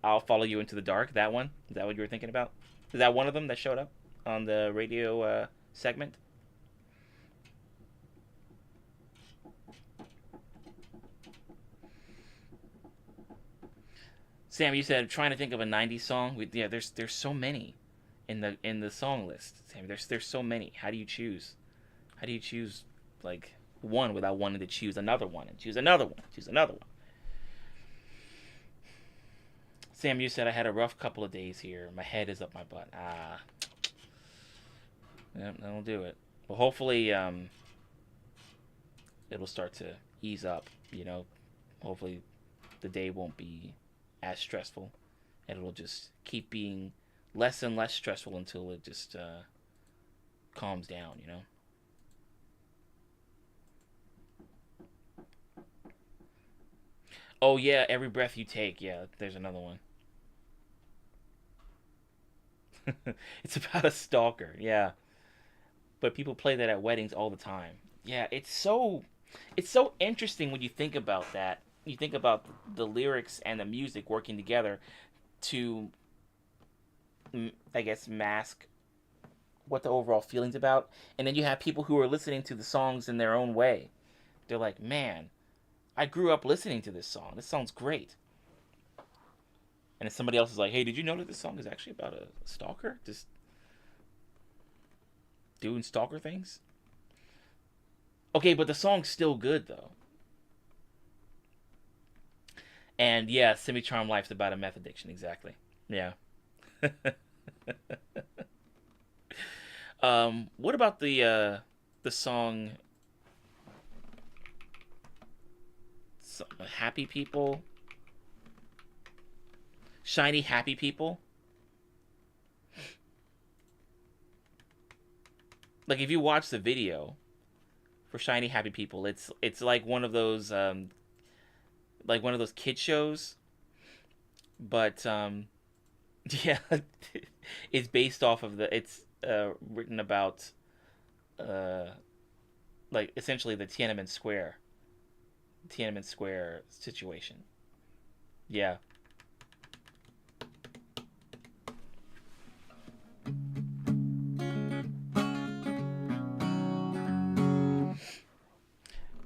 I'll follow you into the dark. That one? Is that what you were thinking about? Is that one of them that showed up on the radio segment? Sam, you said trying to think of a '90s song. Yeah, there's so many in the song list. Sam, there's so many. How do you choose? How do you choose like one without wanting to choose another one and choose another one, choose another one? Sam, you said I had a rough couple of days here. My head is up my butt. That'll do it. Well, hopefully, it'll start to ease up. You know, hopefully, the day won't be as stressful, and it'll just keep being less and less stressful until it just calms down. You know. Oh yeah, every breath you take. Yeah, there's another one. It's about a stalker. Yeah, but people play that at weddings all the time. Yeah, it's so interesting when you think about that. You think about the lyrics and the music working together to, I guess, mask what the overall feeling's about, and then you have people who are listening to the songs in their own way. They're like, man, I grew up listening to this song. This song's great. And then somebody else is like, hey, did you know that this song is actually about a stalker? Just doing stalker things? Okay, but the song's still good, though. And yeah, Semi Charm Life's about a meth addiction, exactly. Yeah. What about the song Happy People? Shiny Happy People? Like if you watch the video for Shiny Happy People, it's like one of those kid shows, but yeah, it's based off of the it's written about uh like essentially the Tiananmen Square situation. Yeah.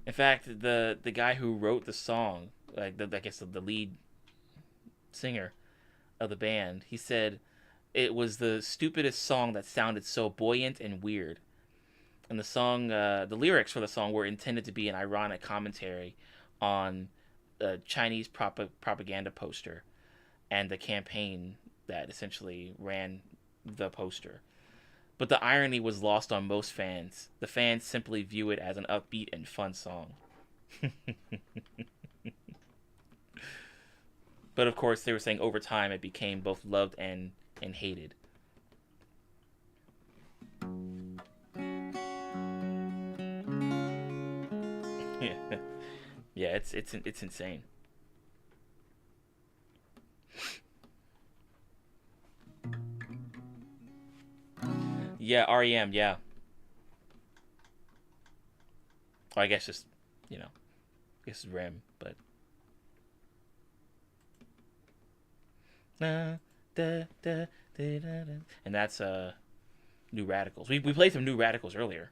In fact, the guy who wrote the song, like I guess the lead singer of the band, he said it was the stupidest song that sounded so buoyant and weird. And the lyrics for the song were intended to be an ironic commentary on the Chinese propaganda poster and the campaign that essentially ran the poster. But the irony was lost on most fans. The fans simply view it as an upbeat and fun song. But of course, they were saying over time it became both loved and hated. Yeah, yeah, it's insane. Yeah, REM. Yeah, or I guess just you know, I guess it's REM, but and that's New Radicals. We played some New Radicals earlier.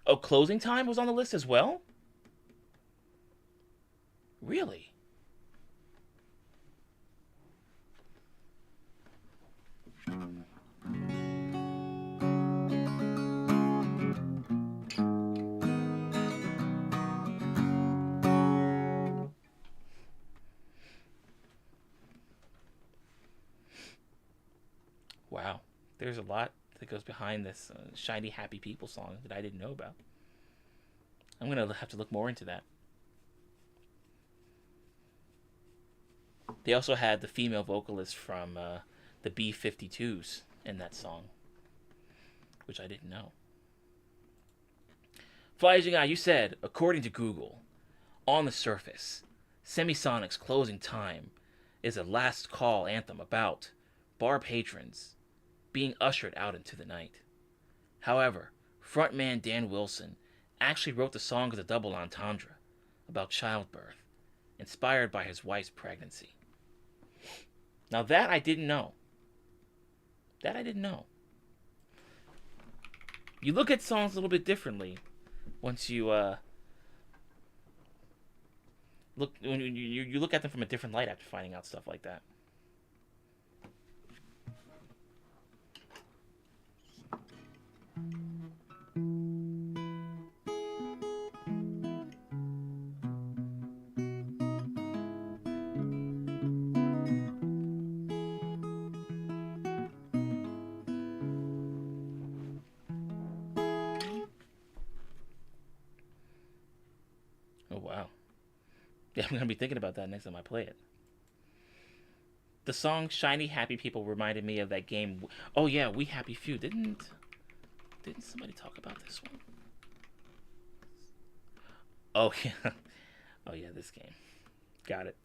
Oh, Closing Time was on the list as well? Really? Wow. There's a lot that goes behind this Shiny Happy People song that I didn't know about. I'm going to have to look more into that. They also had the female vocalist from the B-52s in that song, which I didn't know. Flying Guy, you said, according to Google, On the surface, Semisonic's Closing Time is a last call anthem about bar patrons being ushered out into the night. However, frontman Dan Wilson actually wrote the song as a double entendre about childbirth, inspired by his wife's pregnancy. Now that I didn't know. You look at songs a little bit differently once you look at them from a different light after finding out stuff like that. Oh wow. Yeah, I'm gonna be thinking about that next time I play it. The song "Shiny Happy People" reminded me of that game. Oh yeah, We Happy Few. Didn't somebody talk about this one? Oh yeah. Oh yeah, this game. Got it.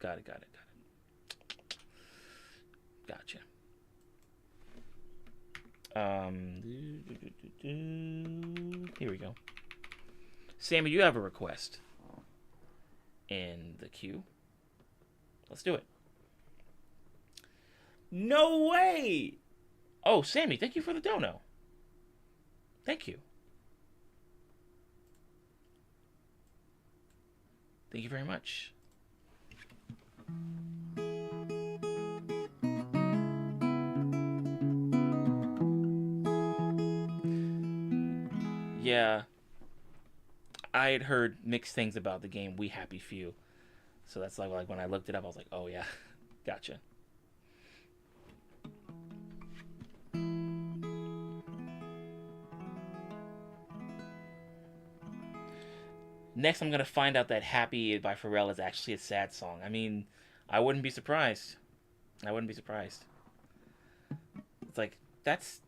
Gotcha. Here we go. Sammy, you have a request in the queue. Let's do it. No way! Oh, Sammy, thank you for the dono. Thank you. Thank you very much. Yeah. I had heard mixed things about the game We Happy Few. So that's like when I looked it up, I was like, oh yeah, gotcha. Next, I'm going to find out that Happy by Pharrell is actually a sad song. I mean, I wouldn't be surprised. It's like, that's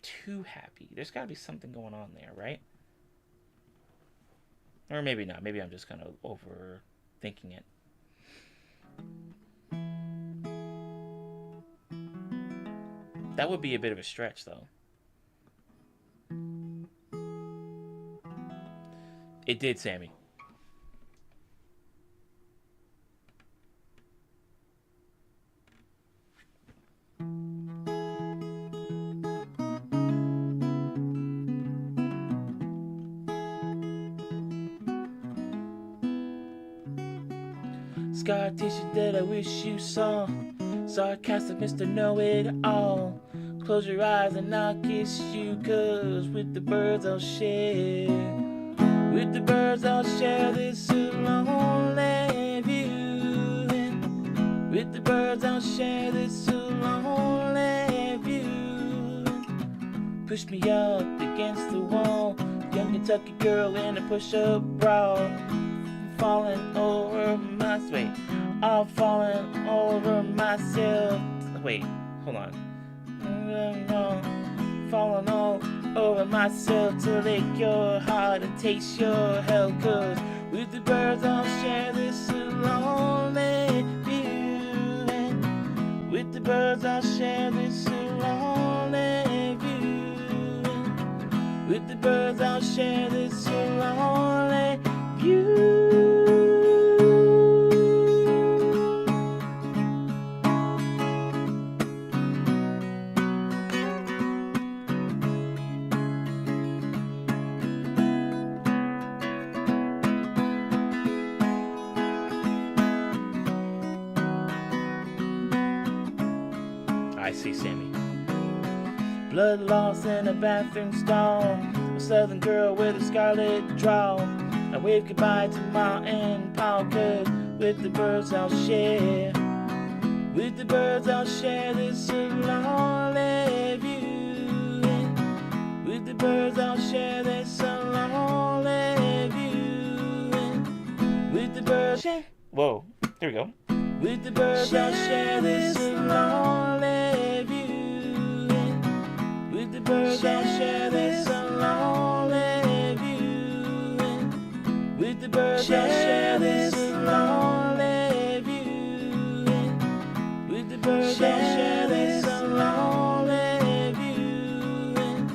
too happy. There's got to be something going on there, right? Or maybe not. Maybe I'm just kind of overthinking it. That would be a bit of a stretch, though. It did, Sammy. Scar tissue that I wish you saw. Sarcastic Mr. Know-It-All. Close your eyes and I'll kiss you, 'cause with the birds I'll share. With the birds I'll share this lonely view. With the birds I'll share this lonely view. Push me up against the wall, young Kentucky girl in a push-up bra. Falling over my way, I'm falling over myself. Wait, hold on. Falling all over myself to lick your heart and taste your hell, 'cause with the birds I'll share this lonely view. With the birds I'll share this lonely view. With the birds I'll share this lonely view. I see, Sammy. Blood loss in a bathroom stall. A southern girl with a scarlet drawl. I wave goodbye to Ma and Pa, 'cause with the birds I'll share. With the birds I'll share this lonely view. With the birds I'll share this lonely view. With the birds. Whoa, here we go. With the birds I'll share this lonely view. With the birds I'll share this lonely view. share this lonely view. With the birds, I'll share this lonely view.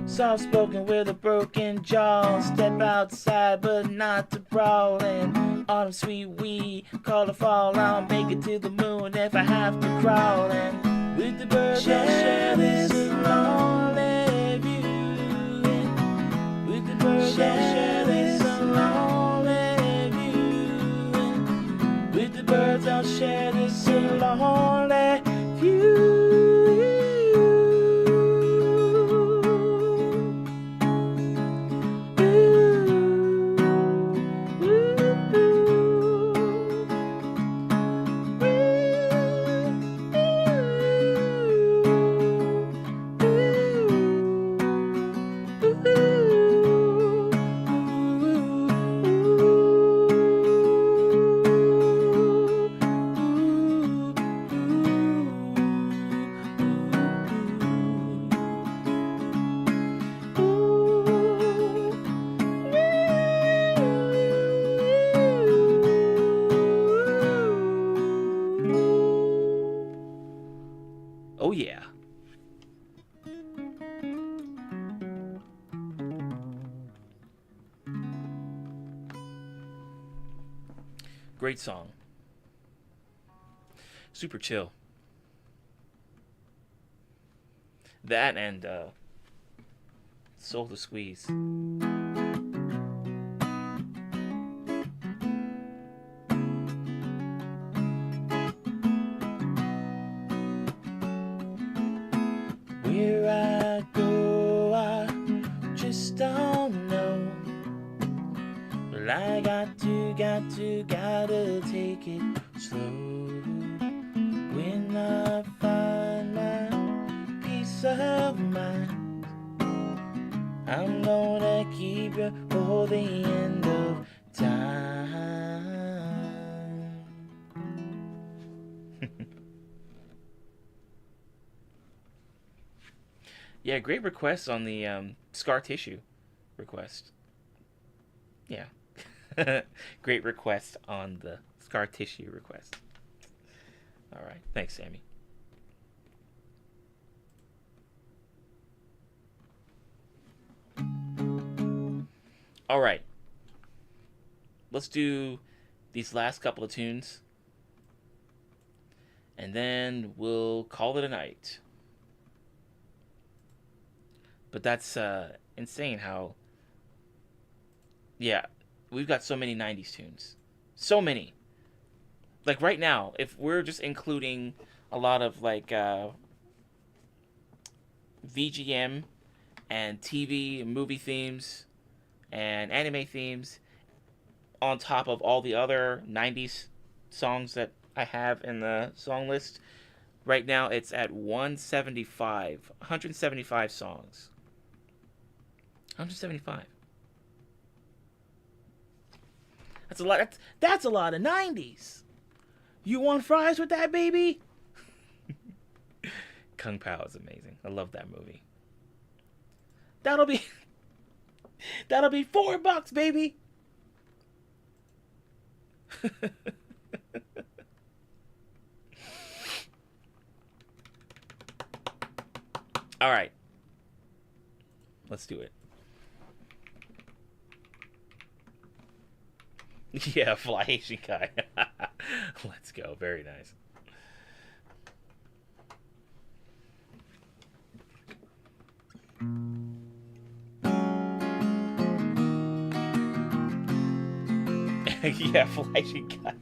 Soft spoken with a broken jaw. Step outside, but not to brawl. And autumn sweet wee, call the fall. I'll make it to the moon if I have to crawl. And with the birds, I'll share this lonely view. With the birds, I'll share this lonely view. With the birds, I'll share this lonely view. Oh yeah. Great song. Super chill. That and Soul to Squeeze. Where I go, I just don't know. But I gotta take it slow. When I find my peace of mind, I'm gonna keep you for the end of time. Yeah, great request on the scar tissue request. Yeah. Great request on the scar tissue request. All right. Thanks, Sammy. All right. Let's do these last couple of tunes. And then we'll call it a night. But that's insane how... Yeah, we've got so many 90s tunes. So many. Like right now, if we're just including a lot of like VGM and TV and movie themes and anime themes on top of all the other 90s songs that I have in the song list, right now it's at 175 songs. 175. That's a lot. That's a lot of 90s. You want fries with that, baby? Kung Pao is amazing. I love that movie. That'll be $4, baby. All right. Let's do it. Yeah, fly Asian guy. Let's go. Very nice. Yeah, fly Asian guy.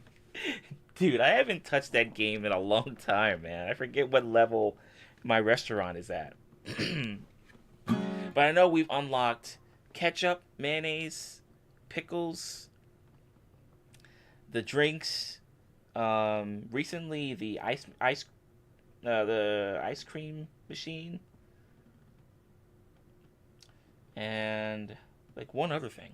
Dude, I haven't touched that game in a long time, man. I forget what level my restaurant is at. But I know we've unlocked ketchup, mayonnaise, pickles, the drinks, recently the ice cream machine, and like one other thing.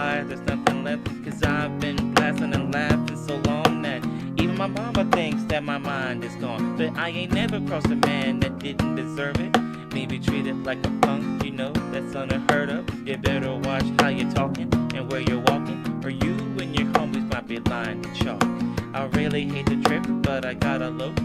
lies, there's nothing left. Cause I've been blasting and laughing so long that even my mama thinks that my mind is gone. But I ain't never crossed a man that didn't deserve it. Maybe treated like a punk, you know, that's unheard of. You better watch how you're talking and where you're walking, or you and your homies might be lying to chalk. I really hate the trip, but I gotta load.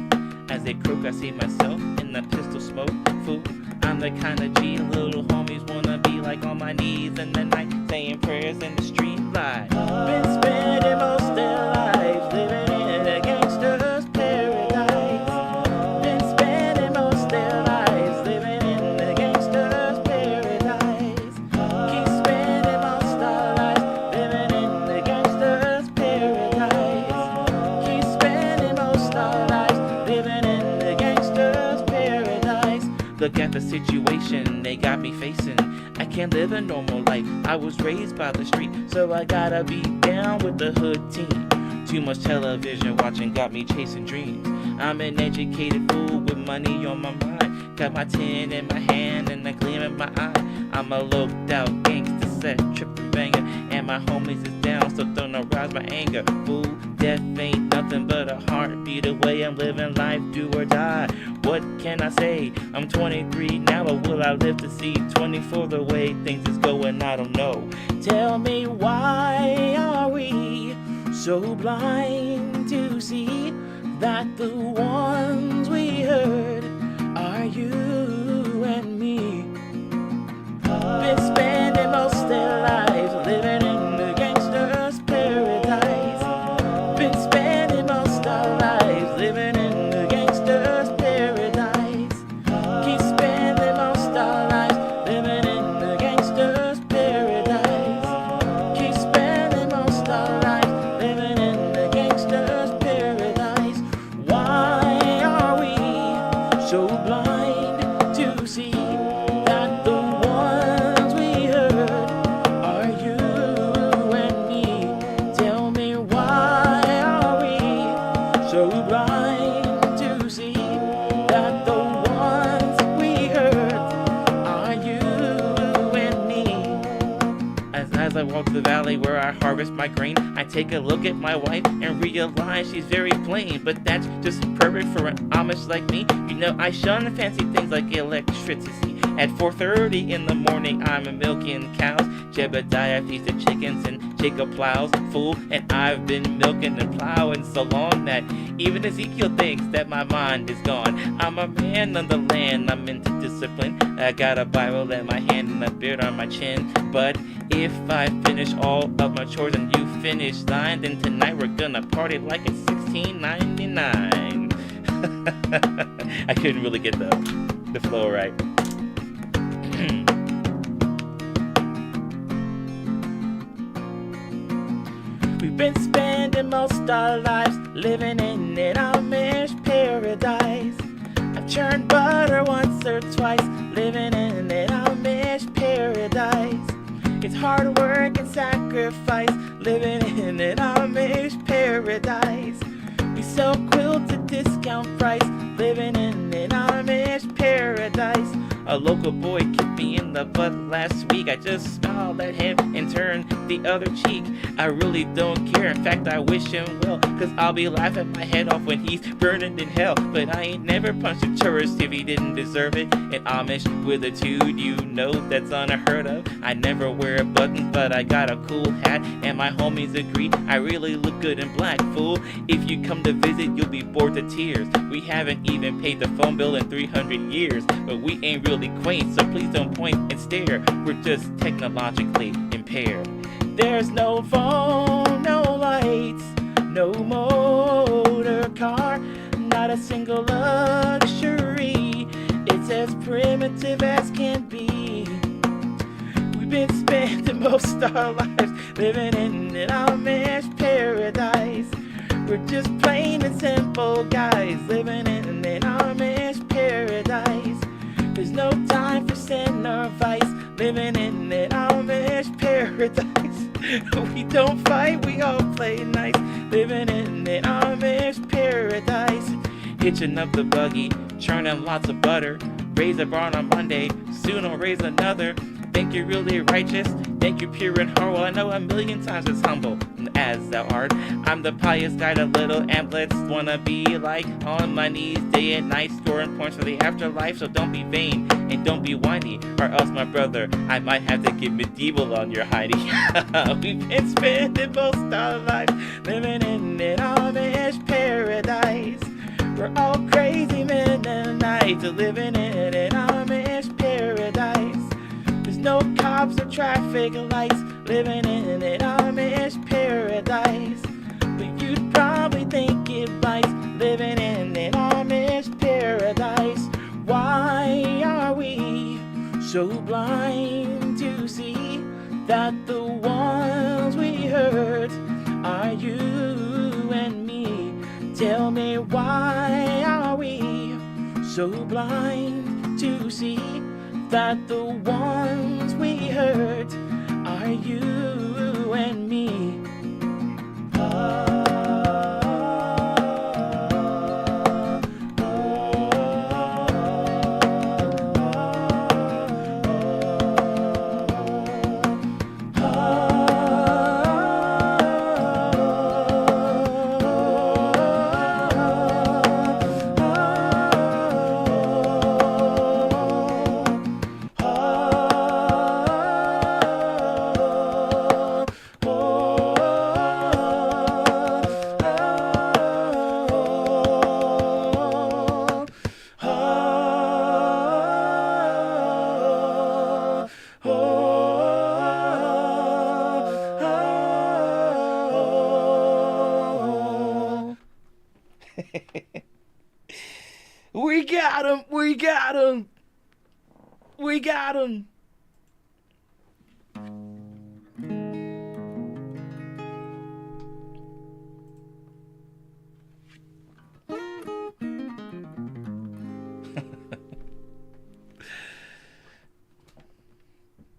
As they croak, I see myself in the pistol smoke. Fool, I'm the kind of G little homies wanna be like on my knees in the night, saying prayers in the street light. Been spending most of their lives living in a gangster's paradise. Been spending most of their lives living in a gangster's paradise. Keep spending most of our lives living in the gangster's paradise. Keep spending most of our lives living in the gangster's paradise. Look at the situation they got me facing. I can't live a normal life. I was raised by the street, so I gotta be down with the hood team. Too much television watching got me chasing dreams. I'm an educated fool with money on my mind. Got my tin in my hand and a gleam in my eye. I'm a loped out gangster, set trippin' banger, and my homies is down, so don't arouse my anger. Fool, death ain't nothing but a heartbeat away. I'm living life, do or die. What can I say? I'm 23 now, but will I live to see 24? The way things is going, I don't know. Tell me, why are we so blind to see that the ones we heard are you and me? Been spending most of their lives living in the gangster's paradise. Been spending most of our lives living in the gangster's paradise. Keep spending most of our lives living in the gangster's paradise. Keep spending most of our lives living in the gangster's paradise. Why are we so blind to see that the ones we heard are you and me? Tell me, why are we so blind to see that the ones we heard are you and me? As I walk the valley where I harvest my grain, I take a look at my wife and realize she's very plain. But that's just perfect for an Amish like me. You know, I shun fancy things like electricity. At 4:30 in the morning, I'm milking cows. Jebediah feeds the chickens and Jacob plows. Fool, and I've been milking and plowing so long that even Ezekiel thinks that my mind is gone. I'm a man on the land, I'm into discipline. I got a Bible in my hand and a beard on my chin. But if I finish all of my chores and you finish thine, then tonight we're gonna party like it's 1699. I couldn't really get the flow right. We've been spending most our lives living in an Amish paradise. I've churned butter once or twice, living in an Amish paradise. It's hard work and sacrifice, living in an Amish paradise. We sell quilts at discount price, living in an Amish paradise. A local boy kicked me in the butt last week. I just smiled at him and turned the other cheek. I really don't care, in fact I wish him well, cause I'll be laughing my head off when he's burning in hell. But I ain't never punched a tourist if he didn't deserve it. An Amish with a dude, you know that's unheard of. I never wear buttons, but I got a cool hat, and my homies agree I really look good in black. Fool, if you come to visit you'll be bored to tears. We haven't even paid the phone bill in 300 years, but we ain't really quaint, so please don't point and stare. We're just technologically impaired. There's no phone, no lights, no motor car, not a single luxury. It's as primitive as can be. We've been spending most of our lives living in an Amish paradise. We're just plain and simple guys living in an Amish paradise. There's no time for sin or vice, living in an Amish paradise. We don't fight, we all play nice, living in an Amish paradise. Hitching up the buggy, churning lots of butter. Raise a barn on Monday, soon I'll raise another. Think you're really righteous? Thank you, pure and heart. Well, I know a million times as humble as thou art. I'm the pious guy that little amblets wanna be like, on my knees day and night, scoring points for the afterlife. So don't be vain and don't be whiny, or else, my brother, I might have to get medieval on your Heidi. We've been spending most our lives living in an Amish paradise. We're all crazy men and nights living in an Amish paradise. There's no cops or traffic lights, living in an Amish paradise. But you'd probably think it right, living in an Amish paradise. Why are we so blind to see that the ones we hurt are you and me? Tell me, why are we so blind to see that the ones we hurt are you and me? We got him! We got him! We got him!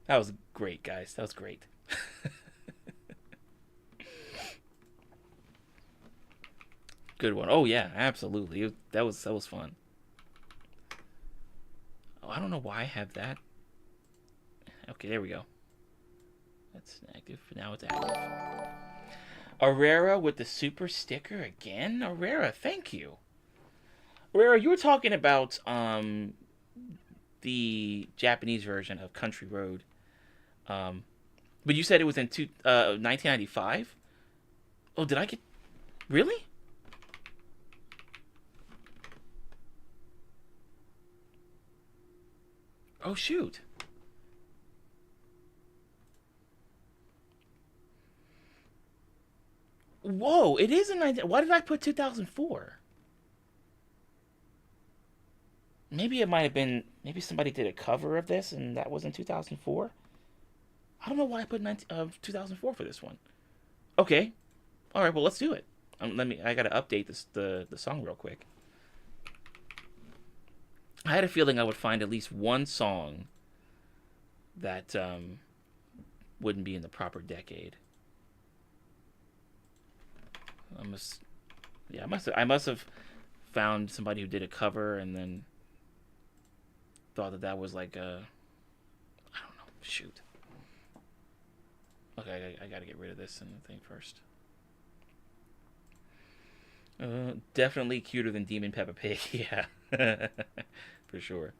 That was great, guys. That was great. Good one. Oh yeah, absolutely. That was fun. Oh, I don't know why I have that. Okay, there we go. That's inactive. Now it's active. Aurora with the super sticker again. Aurora, thank you. Aurora, you were talking about the Japanese version of Country Road, but you said it was in 1995. Oh, did I get really? Oh shoot. Whoa, it is in 19. Why did I put 2004? Maybe it might have been. Maybe somebody did a cover of this, and that was in 2004. I don't know why I put 2004 for this one. Okay, all right. Well, let's do it. Let me. I gotta update the song real quick. I had a feeling I would find at least one song that wouldn't be in the proper decade. I must have found somebody who did a cover and then thought that was like a, I don't know, shoot. Okay, I gotta get rid of this thing first. Definitely cuter than Demon Peppa Pig. Yeah, for sure.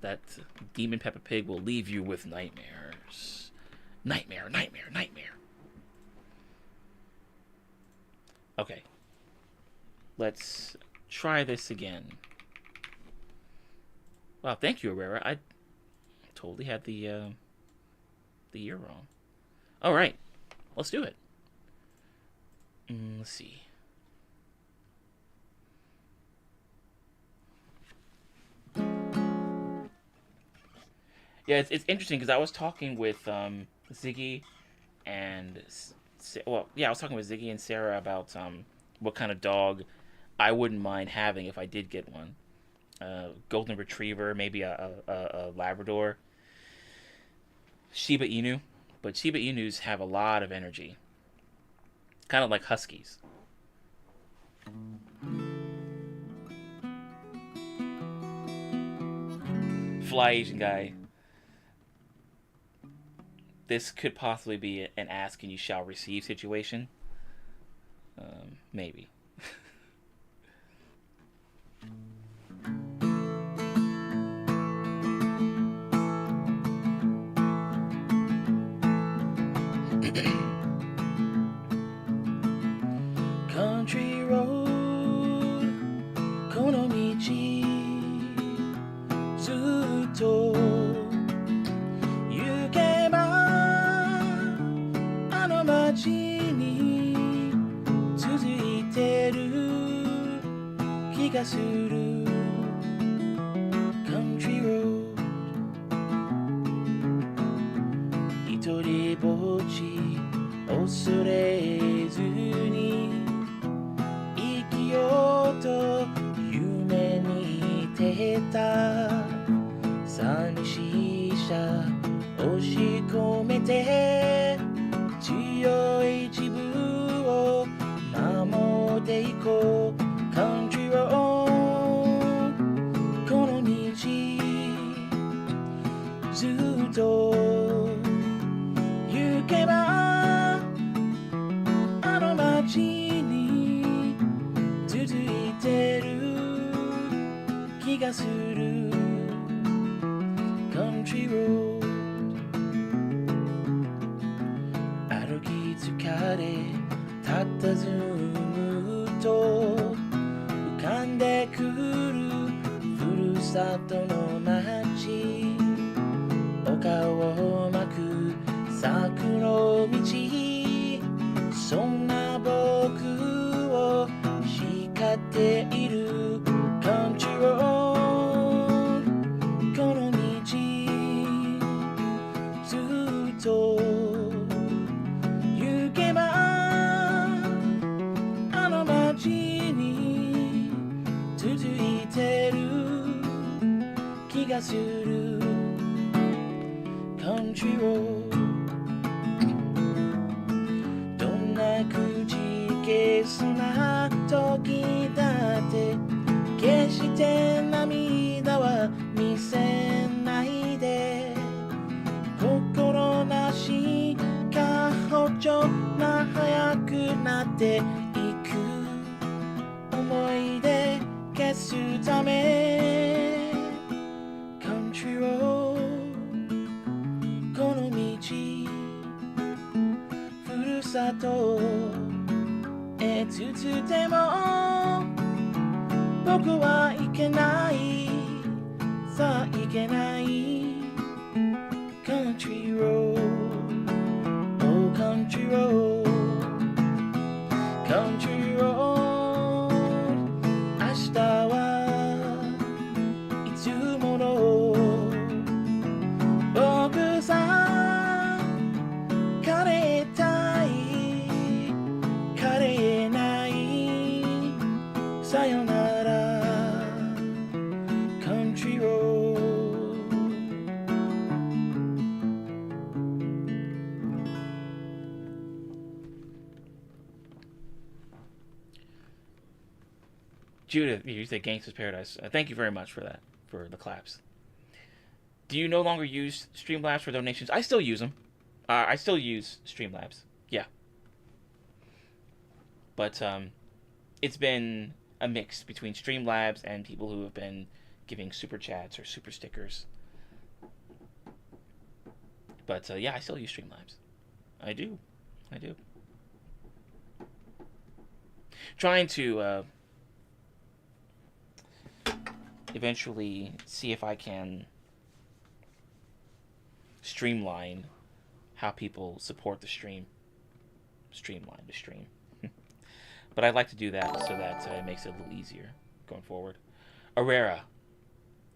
That Demon Peppa Pig will leave you with nightmares. Nightmare, nightmare, nightmare. Okay. Let's try this again. Wow, thank you, Aurora. I totally had the year wrong. All right, let's do it. Let's see. Yeah, it's interesting because I was talking with Ziggy and I was talking with Ziggy and Sarah about what kind of dog I wouldn't mind having if I did get one. Golden Retriever, maybe a Labrador, Shiba Inu, but Shiba Inus have a lot of energy, kind of like Huskies. Fly Asian guy. this could possibly be an ask and you shall receive situation. Maybe. Country road この道ずっと行けばあの街に続いてる気がする Country road 一人ぼっち恐れずに生きようと夢に出た寂しさ押し込めて強い自分を守っていこう Country road この道ずっと行けばあの街に続いてる気がする Country road 歩き疲れたたずむと浮かんでくるふるさとの街丘を巻く桜の道そんな僕を叱っている Country road この道ずっと行けばあの街に続いてる気がする Country road どんなくじけそうな時だって決して涙は見せないで心なしか補助が早くなっていく思い出消すため Country road この道ふるさとへつつても僕はいけないさあいけない Country road Oh country road Country road 明日はいつもの僕さ枯れたい枯れないさよなら Country road Judith, you said Gangsta's Paradise. Thank you very much for that, for the claps. Do you no longer use Streamlabs for donations? I still use them. I still use Streamlabs. Yeah. But it's been a mix between Streamlabs and people who have been giving super chats or super stickers. But yeah, I still use Streamlabs. I do. Trying to eventually see if I can streamline how people support the stream. Streamline the stream. But I'd like to do that so that it makes it a little easier going forward. Arera,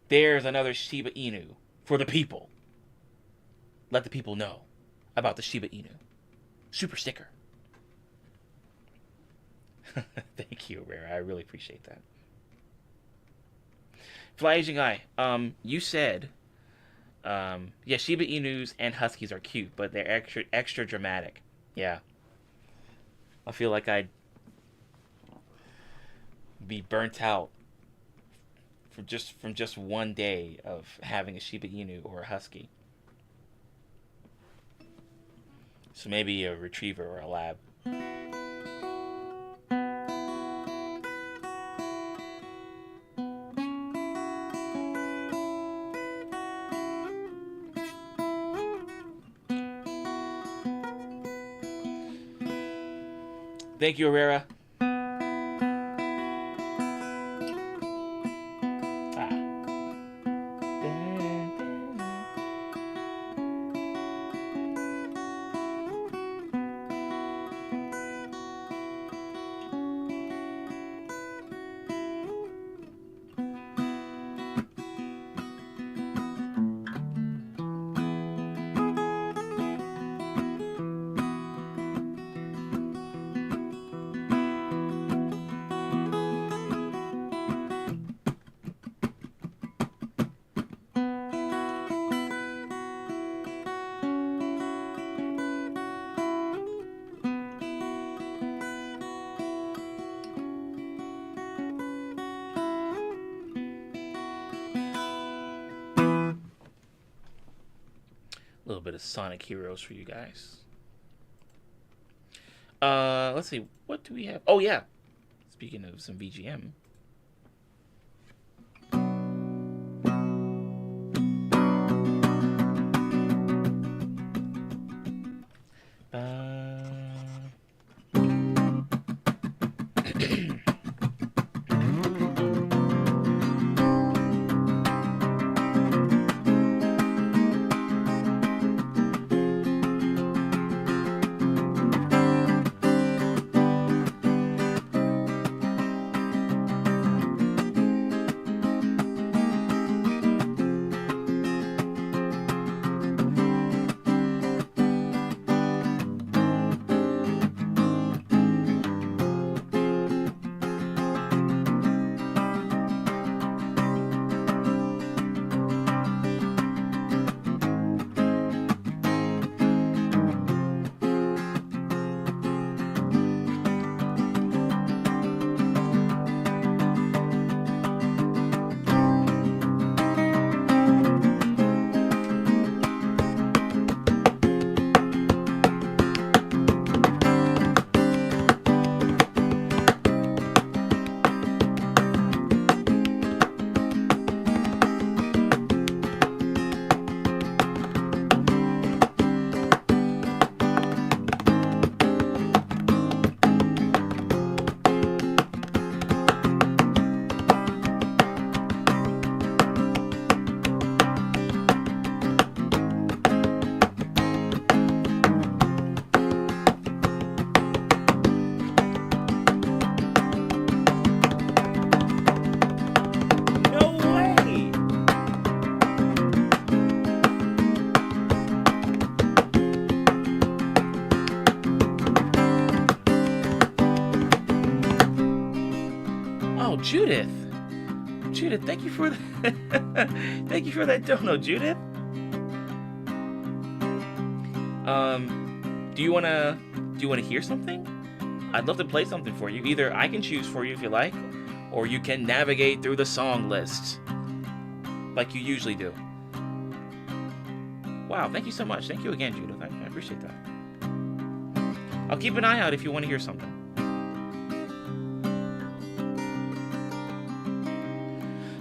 there's another Shiba Inu for the people. Let the people know about the Shiba Inu. Super sticker. Thank you, Arera. I really appreciate that. Fly Asian Guy, you said, yeah, Shiba Inus and Huskies are cute, but they're extra dramatic. Yeah. I feel like I'd be burnt out from just one day of having a Shiba Inu or a Husky. So maybe a retriever or a lab. Thank you, Herrera. A little bit of Sonic Heroes for you guys. Let's see. What do we have? Oh, yeah. Speaking of some VGM. Judith. Judith, thank you for that. Thank you for that dono, Judith. Do you wanna hear something? I'd love to play something for you. Either I can choose for you if you like, or you can navigate through the song list like you usually do. Wow, thank you so much. Thank you again, Judith. I appreciate that. I'll keep an eye out if you want to hear something.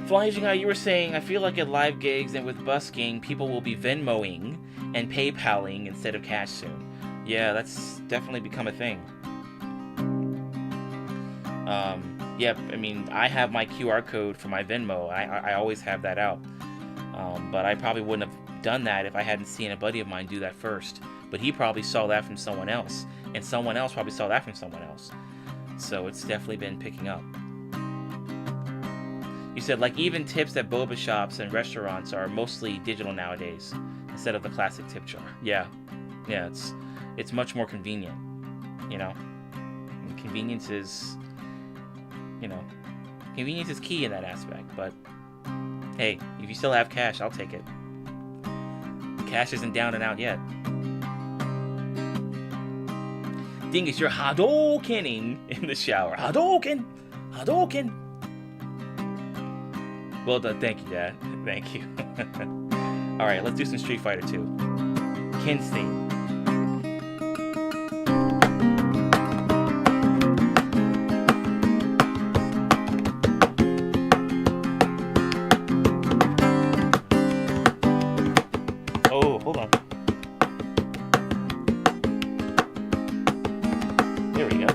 Flying Guy, you were saying, I feel like at live gigs and with busking, people will be Venmoing and PayPaling instead of cash soon. Yeah, that's definitely become a thing. Yeah, I mean, I have my QR code for my Venmo. I always have that out. But I probably wouldn't have done that if I hadn't seen a buddy of mine do that first. But he probably saw that from someone else, and someone else probably saw that from someone else. So it's definitely been picking up. You said, like, even tips at boba shops and restaurants are mostly digital nowadays instead of the classic tip jar. Yeah, it's much more convenient, you know. And convenience is key in that aspect. But hey, if you still have cash, I'll take it. Cash isn't down and out yet. Dingus, you're Hadoukening in the shower. Hadouken! Well done. Thank you, Dad. Thank you. Alright, let's do some Street Fighter 2. Kinsey. There we go.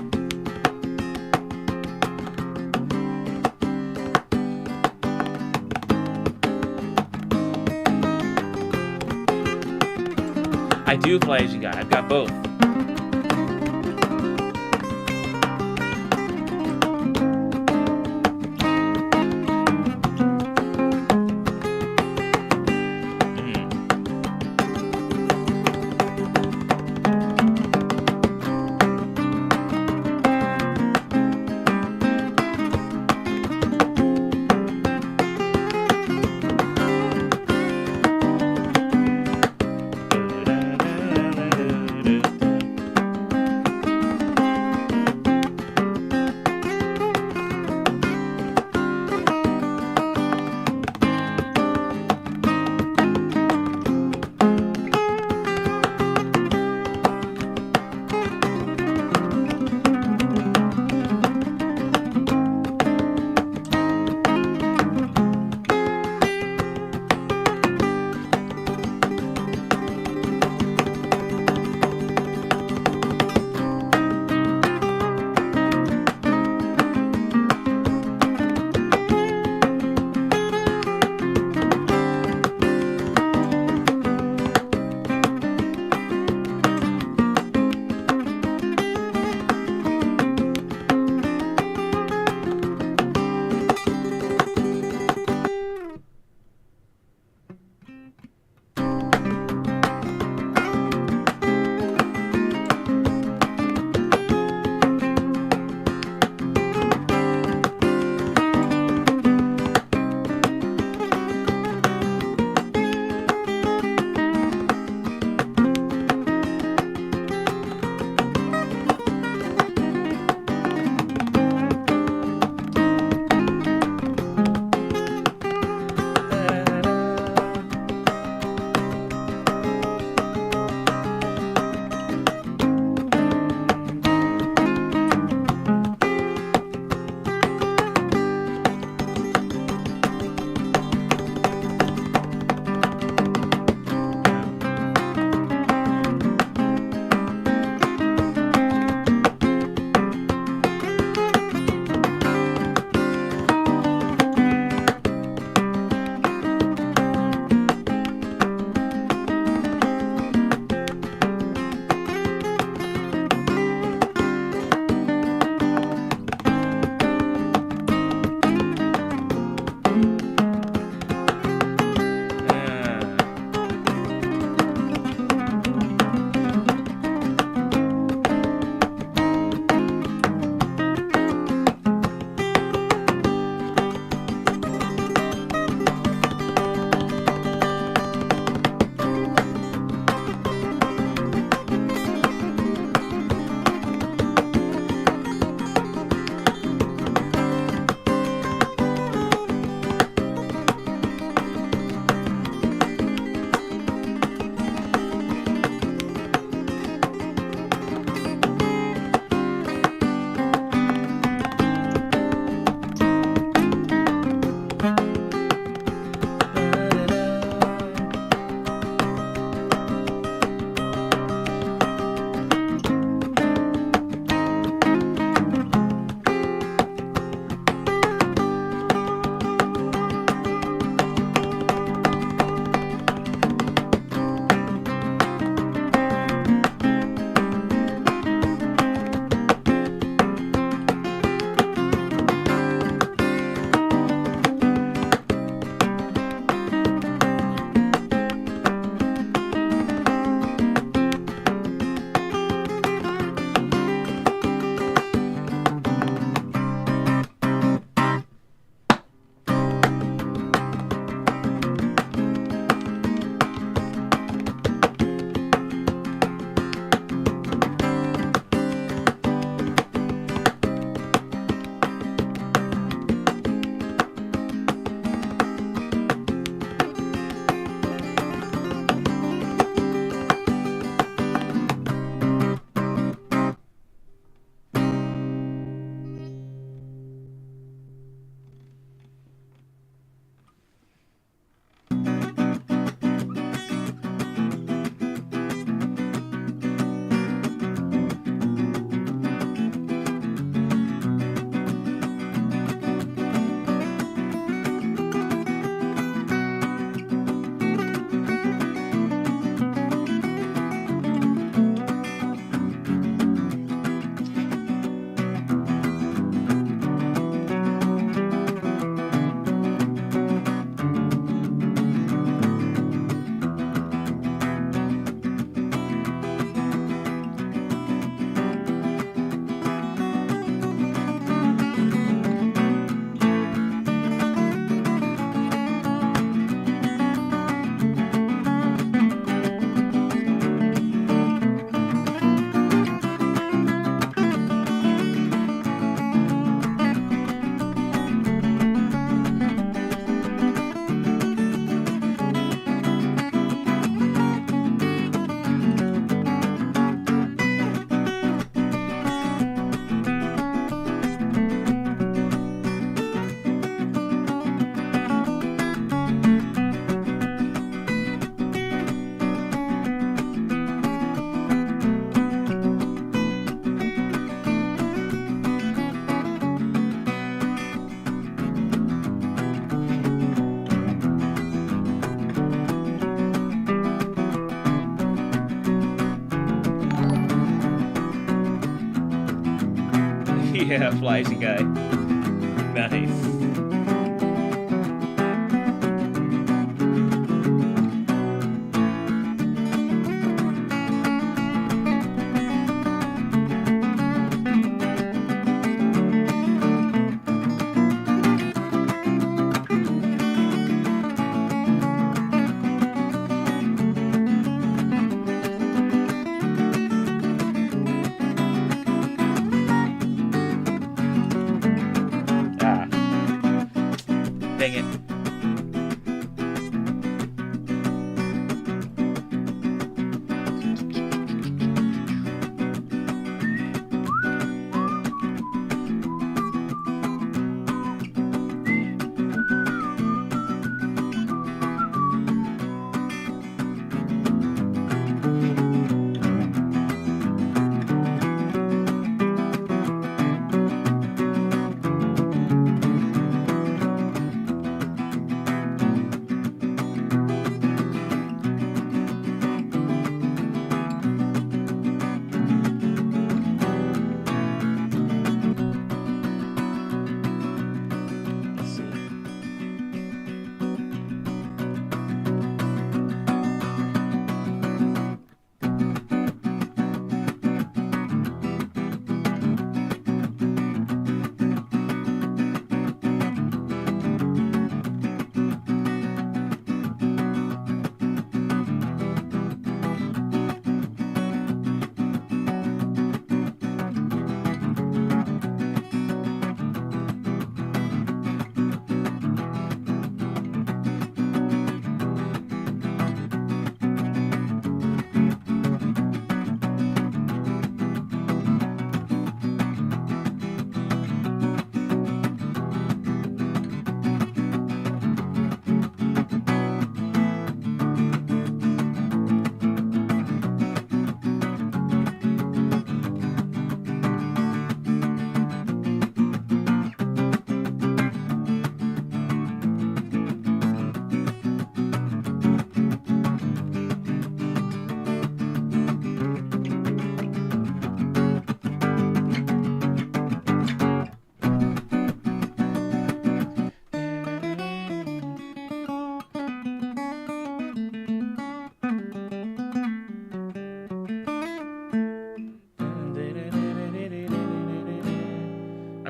I do fly as you guy. I've got both. Yeah, flashing guy. Nice. Dang it.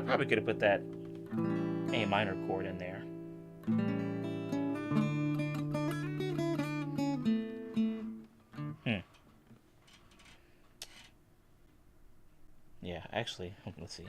Probably could have put that A minor chord in there. Yeah, actually, let's see.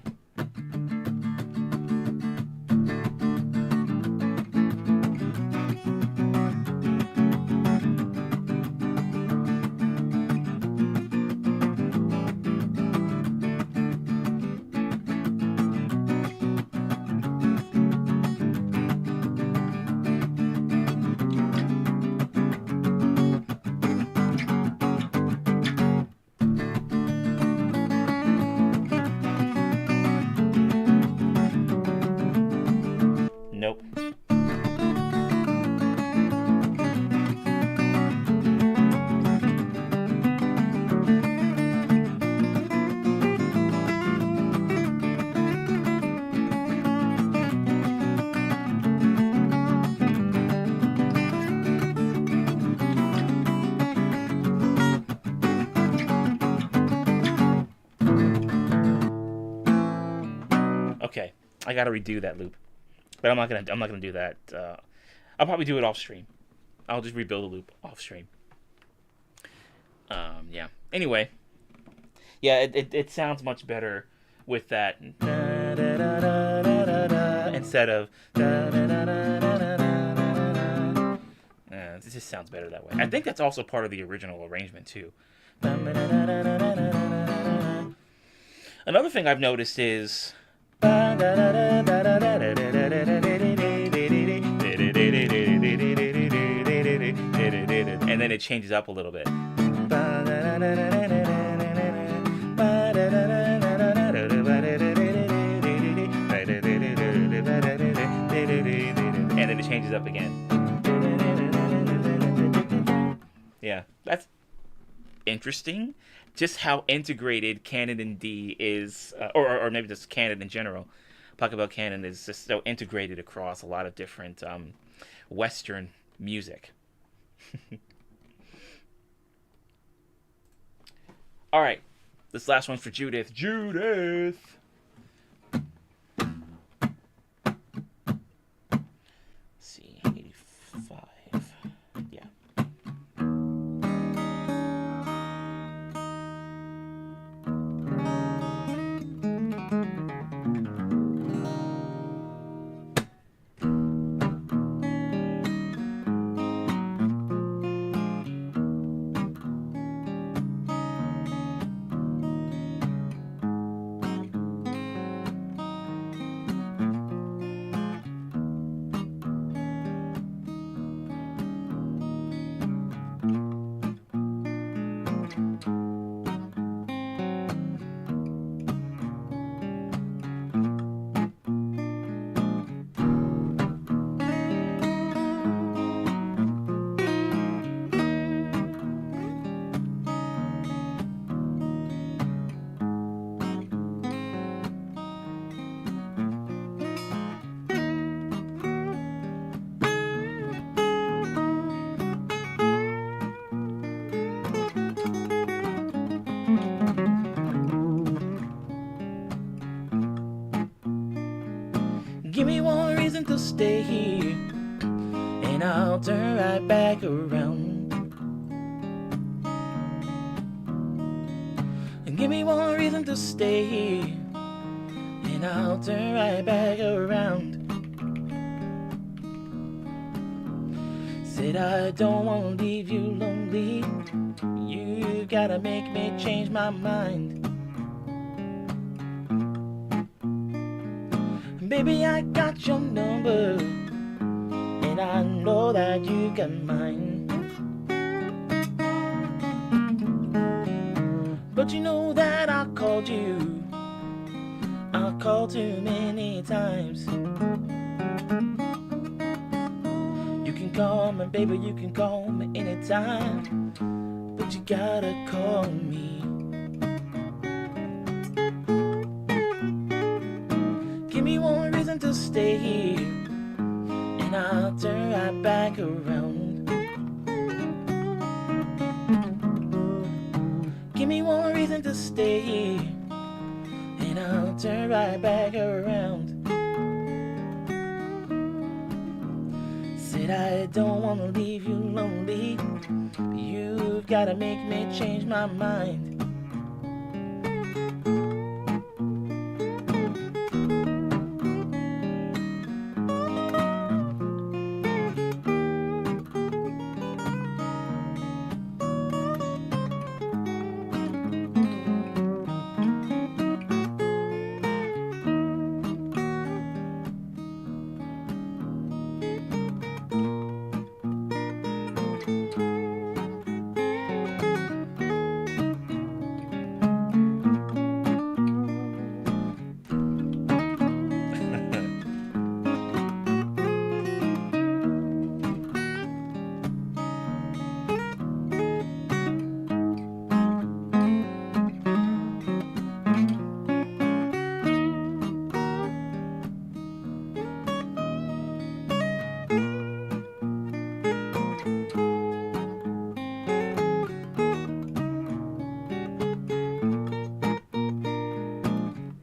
Nope. Okay, I gotta redo that loop. But I'm not gonna do that. I'll probably do it off stream. I'll just rebuild the loop off stream. Yeah. Anyway, yeah, it sounds much better with that instead of. It just sounds better that way. I think that's also part of the original arrangement too. Another thing I've noticed is. And then it changes up a little bit. And then it changes up again. Yeah, that's interesting. just how integrated Canon and D is, or maybe just Canon in general. Pachelbel Canon is just so integrated across a lot of different Western music. All right, this last one's for Judith. Judith. Let's see, 85. Yeah. Give me one reason to stay here, and I'll turn right back around. Give me one reason to stay here, and I'll turn right back around. Said I don't wanna leave you lonely, you gotta make me change my mind. Baby, I got your number, and I know that you got mine. But you know that I called you, I called too many times. You can call me, baby, you can call me anytime, but you gotta call me. Give me one reason to stay here, and I'll turn right back around. Give me one reason to stay here, and I'll turn right back around. Said I don't wanna leave you lonely, you've gotta make me change my mind.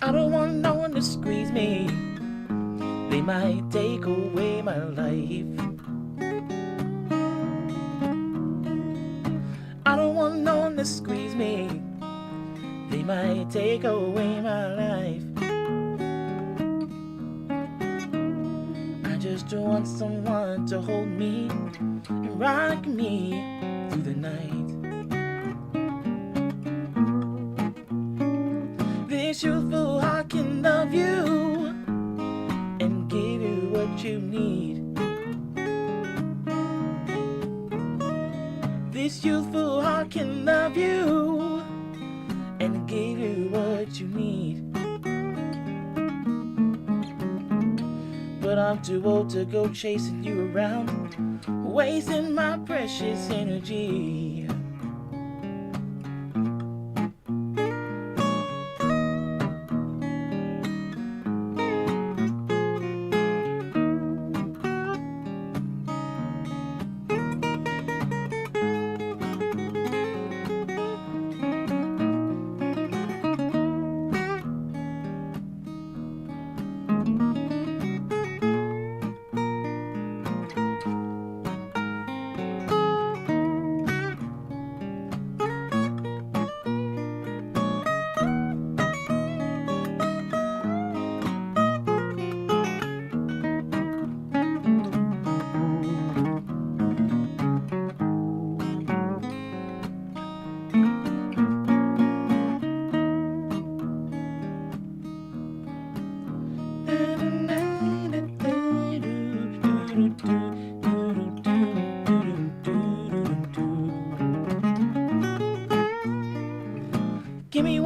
I don't want no one to squeeze me, they might take away my life. I don't want no one to squeeze me, they might take away my life. I just want someone to hold me and rock me through the night. This youthful heart can love you and give you what you need. This youthful heart can love you and give you what you need. But I'm too old to go chasing you around, wasting my precious energy.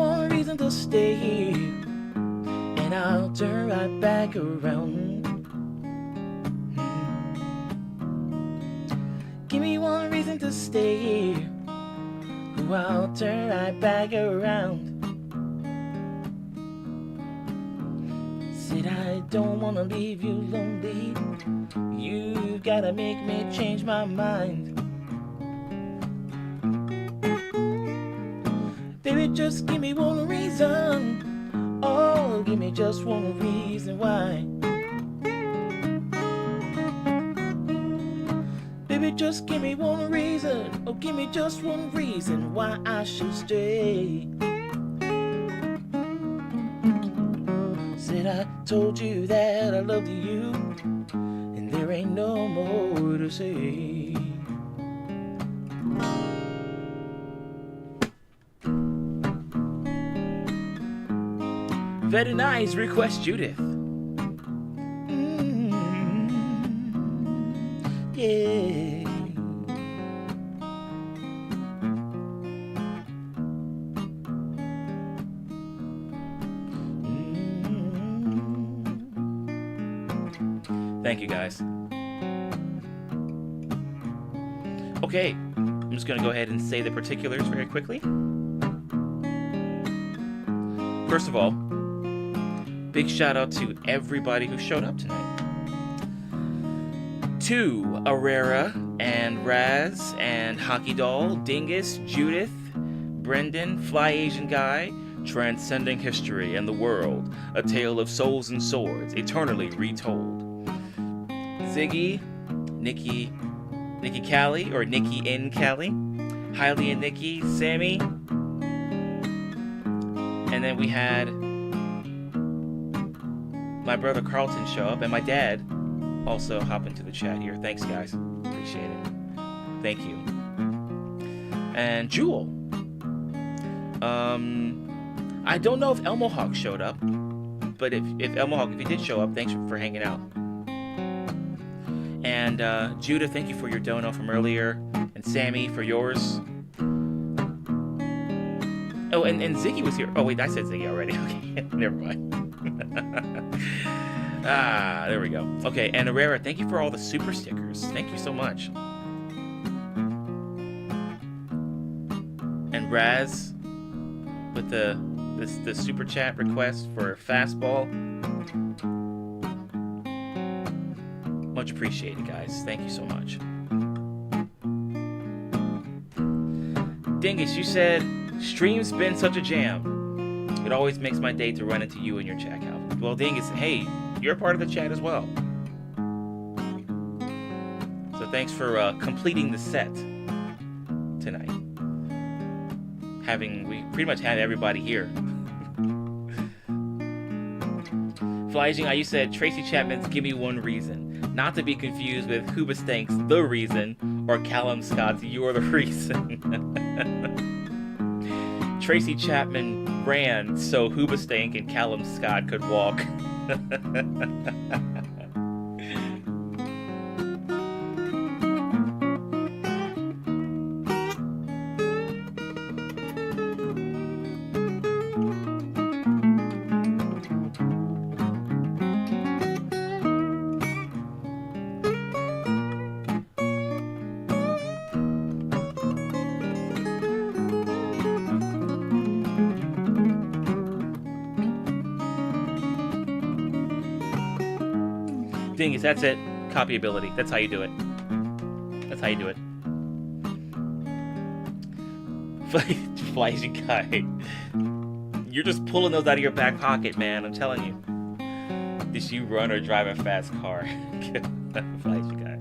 one reason to stay here, and I'll turn right back around. Give me one reason to stay here, oh, I'll turn right back around. Said I don't wanna leave you lonely, you gotta make me change my mind. Baby, just give me one reason, oh, give me just one reason why. Baby, just give me one reason, oh, give me just one reason why I should stay. Said I told you that I loved you, and there ain't no more to say. Very nice request, Judith. Yeah. Thank you, guys. Okay, I'm just gonna go ahead and say the particulars very quickly. First of all, big shout out to everybody who showed up tonight. To Arera and Raz and Hockey Doll, Dingus, Judith, Brendan, Fly Asian Guy, Transcending History and the World, A Tale of Souls and Swords, Eternally Retold. Ziggy, Nikki Callie, or Nikki in Callie, Hailey and Nikki, Sammy, and then we had my brother Carlton show up, and my dad also hop into the chat here. Thanks, guys. Appreciate it. Thank you. And Jewel. I don't know if Elmo Hawk showed up, but if Elmo Hawk, if he did show up, thanks for hanging out. And Judah, thank you for your dono from earlier, and Sammy for yours. Oh, and Ziggy was here. Oh wait, I said Ziggy already. Okay, never mind. There we go. Okay, and Herrera, thank you for all the super stickers. Thank you so much. And Raz with the super chat request for fastball. Much appreciated, guys. Thank you so much. Dingus, you said stream's been such a jam. It always makes my day to run into you and your chat, Calvin. Well, Dingus, hey, you're a part of the chat as well. So thanks for completing the set tonight. We pretty much had everybody here. Flying, you said Tracy Chapman's Give Me One Reason. Not to be confused with Hoobastank's The Reason or Callum Scott's You're the Reason. Tracy Chapman ran so Hoobastank and Callum Scott could walk. Dingus, that's it. Copyability. That's how you do it. That's how you do it. Flashy guy. You're just pulling those out of your back pocket, man. I'm telling you. Did you run or drive a fast car? Flashy guy.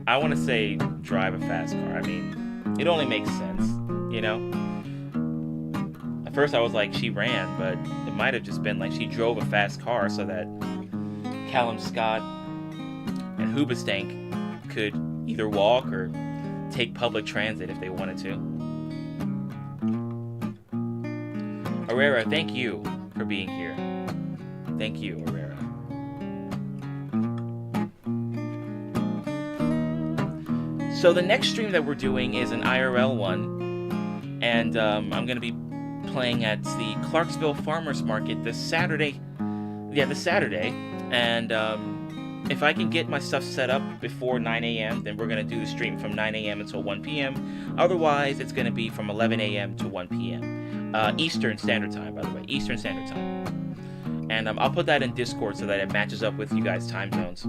I want to say drive a fast car. I mean, it only makes sense, you know? At first I was like, she ran, but it might have just been like she drove a fast car so that Callum Scott and Hoobastank could either walk or take public transit if they wanted to. Herrera, thank you for being here. Thank you, Herrera. So the next stream that we're doing is an IRL one, and I'm going to be playing at the Clarksville Farmers Market this Saturday. Yeah, this Saturday. And if I can get my stuff set up before 9 a.m., then we're going to do the stream from 9 a.m. until 1 p.m. Otherwise, it's going to be from 11 a.m. to 1 p.m. Eastern Standard Time, by the way. Eastern Standard Time. And I'll put that in Discord so that it matches up with you guys' time zones.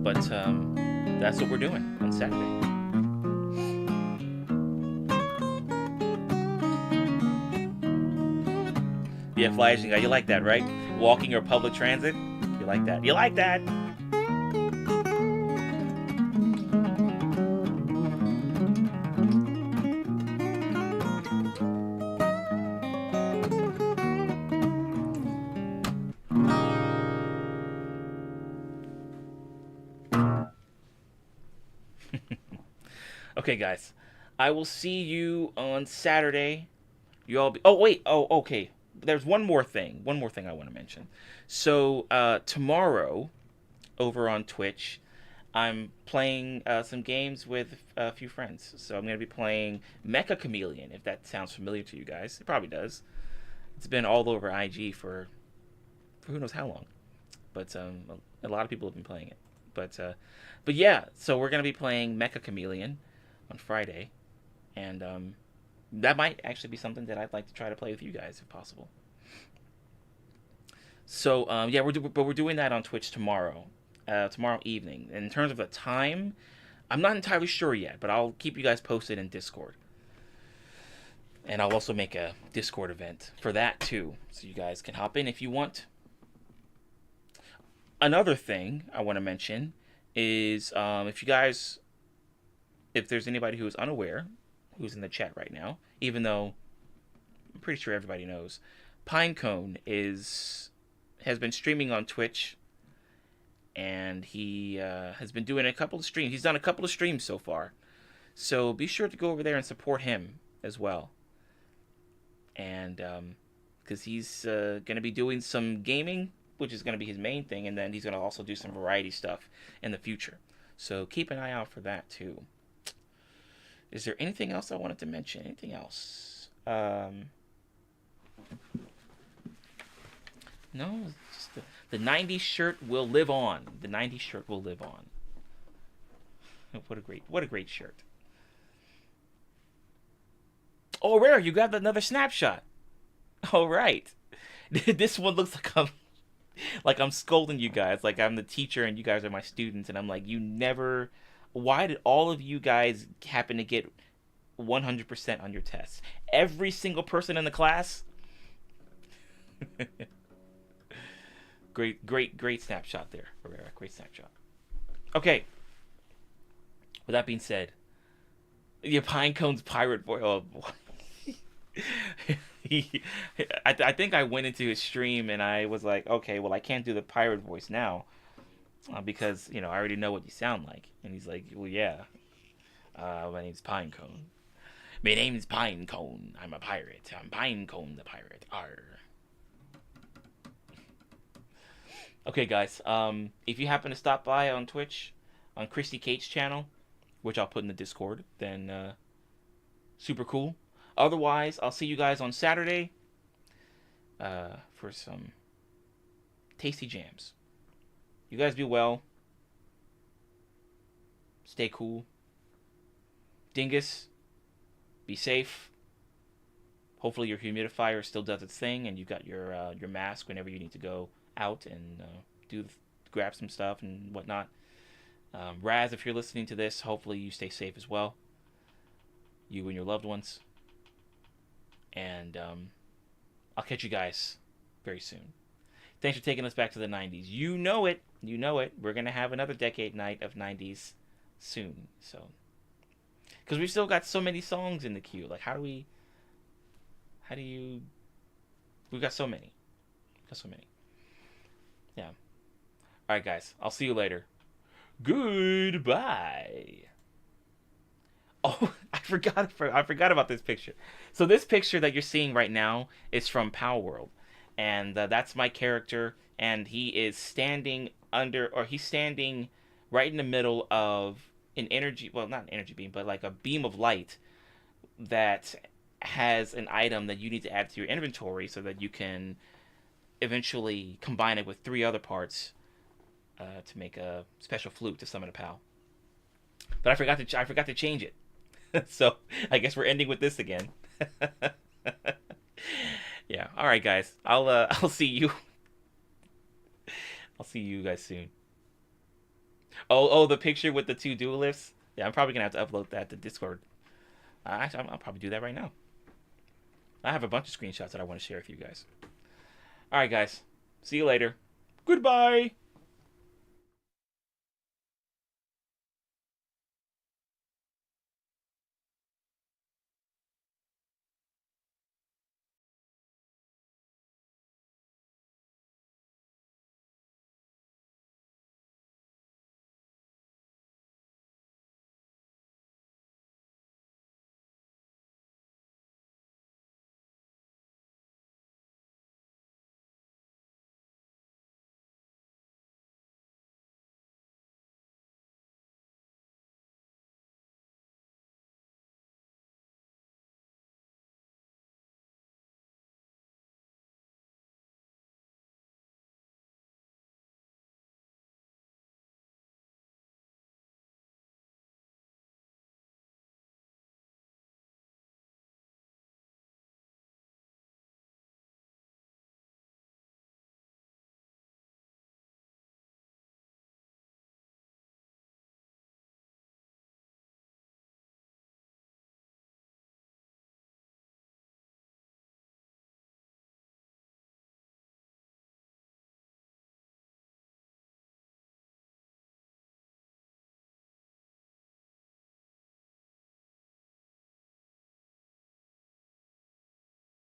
But that's what we're doing on Saturday. Yeah, Fly Asian guy, you like that, right? Walking or public transit? You like that? You like that? Okay, guys. I will see you on Saturday. You all be... Oh, wait. Oh, okay. There's one more thing. One more thing I want to mention. So, tomorrow, over on Twitch, I'm playing some games with a few friends. So I'm going to be playing Mecha Chameleon, if that sounds familiar to you guys. It probably does. It's been all over IG for who knows how long. But a lot of people have been playing it. But yeah, so we're going to be playing Mecha Chameleon on Friday. And that might actually be something that I'd like to try to play with you guys, if possible. So, yeah, we're doing that on Twitch tomorrow evening. And in terms of the time, I'm not entirely sure yet, but I'll keep you guys posted in Discord. And I'll also make a Discord event for that, too, so you guys can hop in if you want. Another thing I want to mention is if there's anybody who is unaware, who's in the chat right now, even though I'm pretty sure everybody knows, Pinecone has been streaming on Twitch, and he has been doing a couple of streams. He's done a couple of streams so far, so be sure to go over there and support him as well. And because he's going to be doing some gaming, which is going to be his main thing, and then he's going to also do some variety stuff in the future. So keep an eye out for that too. Is there anything else I wanted to mention? Anything else? No, just the 90s shirt will live on. The 90s shirt will live on. What a great shirt. Oh, Rare, you got another snapshot. All right. This one looks like I'm scolding you guys, like I'm the teacher and you guys are my students, and I'm like, why did all of you guys happen to get 100% on your tests? Every single person in the class? Great snapshot there, Herrera. Great snapshot. Okay. With that being said, your Pinecone's pirate boy. Oh boy. I think I went into his stream and I was like, okay, well I can't do the pirate voice now because I already know what you sound like. And he's like, well yeah, my name's Pinecone. My name's Pinecone. I'm a pirate. I'm Pinecone the pirate. Arr. Okay, guys. If you happen to stop by on Twitch, on Christy Kate's channel, which I'll put in the Discord, then super cool. Otherwise, I'll see you guys on Saturday for some tasty jams. You guys be well. Stay cool. Dingus, be safe. Hopefully your humidifier still does its thing and you got your mask whenever you need to go out and grab some stuff and whatnot. Raz, if you're listening to this, hopefully you stay safe as well. You and your loved ones. And I'll catch you guys very soon. Thanks for taking us back to the 90s. You know it. You know it. We're going to have another decade night of 90s soon. So, because we've still got so many songs in the queue. Like, we've got so many. Yeah. All right, guys. I'll see you later. Goodbye. Oh, I forgot about this picture. So this picture that you're seeing right now is from Power World, and that's my character, and he is standing right in the middle of an energy, well, not an energy beam, but like a beam of light that has an item that you need to add to your inventory so that you can eventually combine it with 3 other parts to make a special flute to summon a pal. But I forgot to change it. So I guess we're ending with this again. Yeah. All right, guys. I'll see you. I'll see you guys soon. The picture with the 2 duelists. Yeah, I'm probably gonna have to upload that to Discord. Actually, I'll probably do that right now. I have a bunch of screenshots that I want to share with you guys. All right, guys. See you later. Goodbye.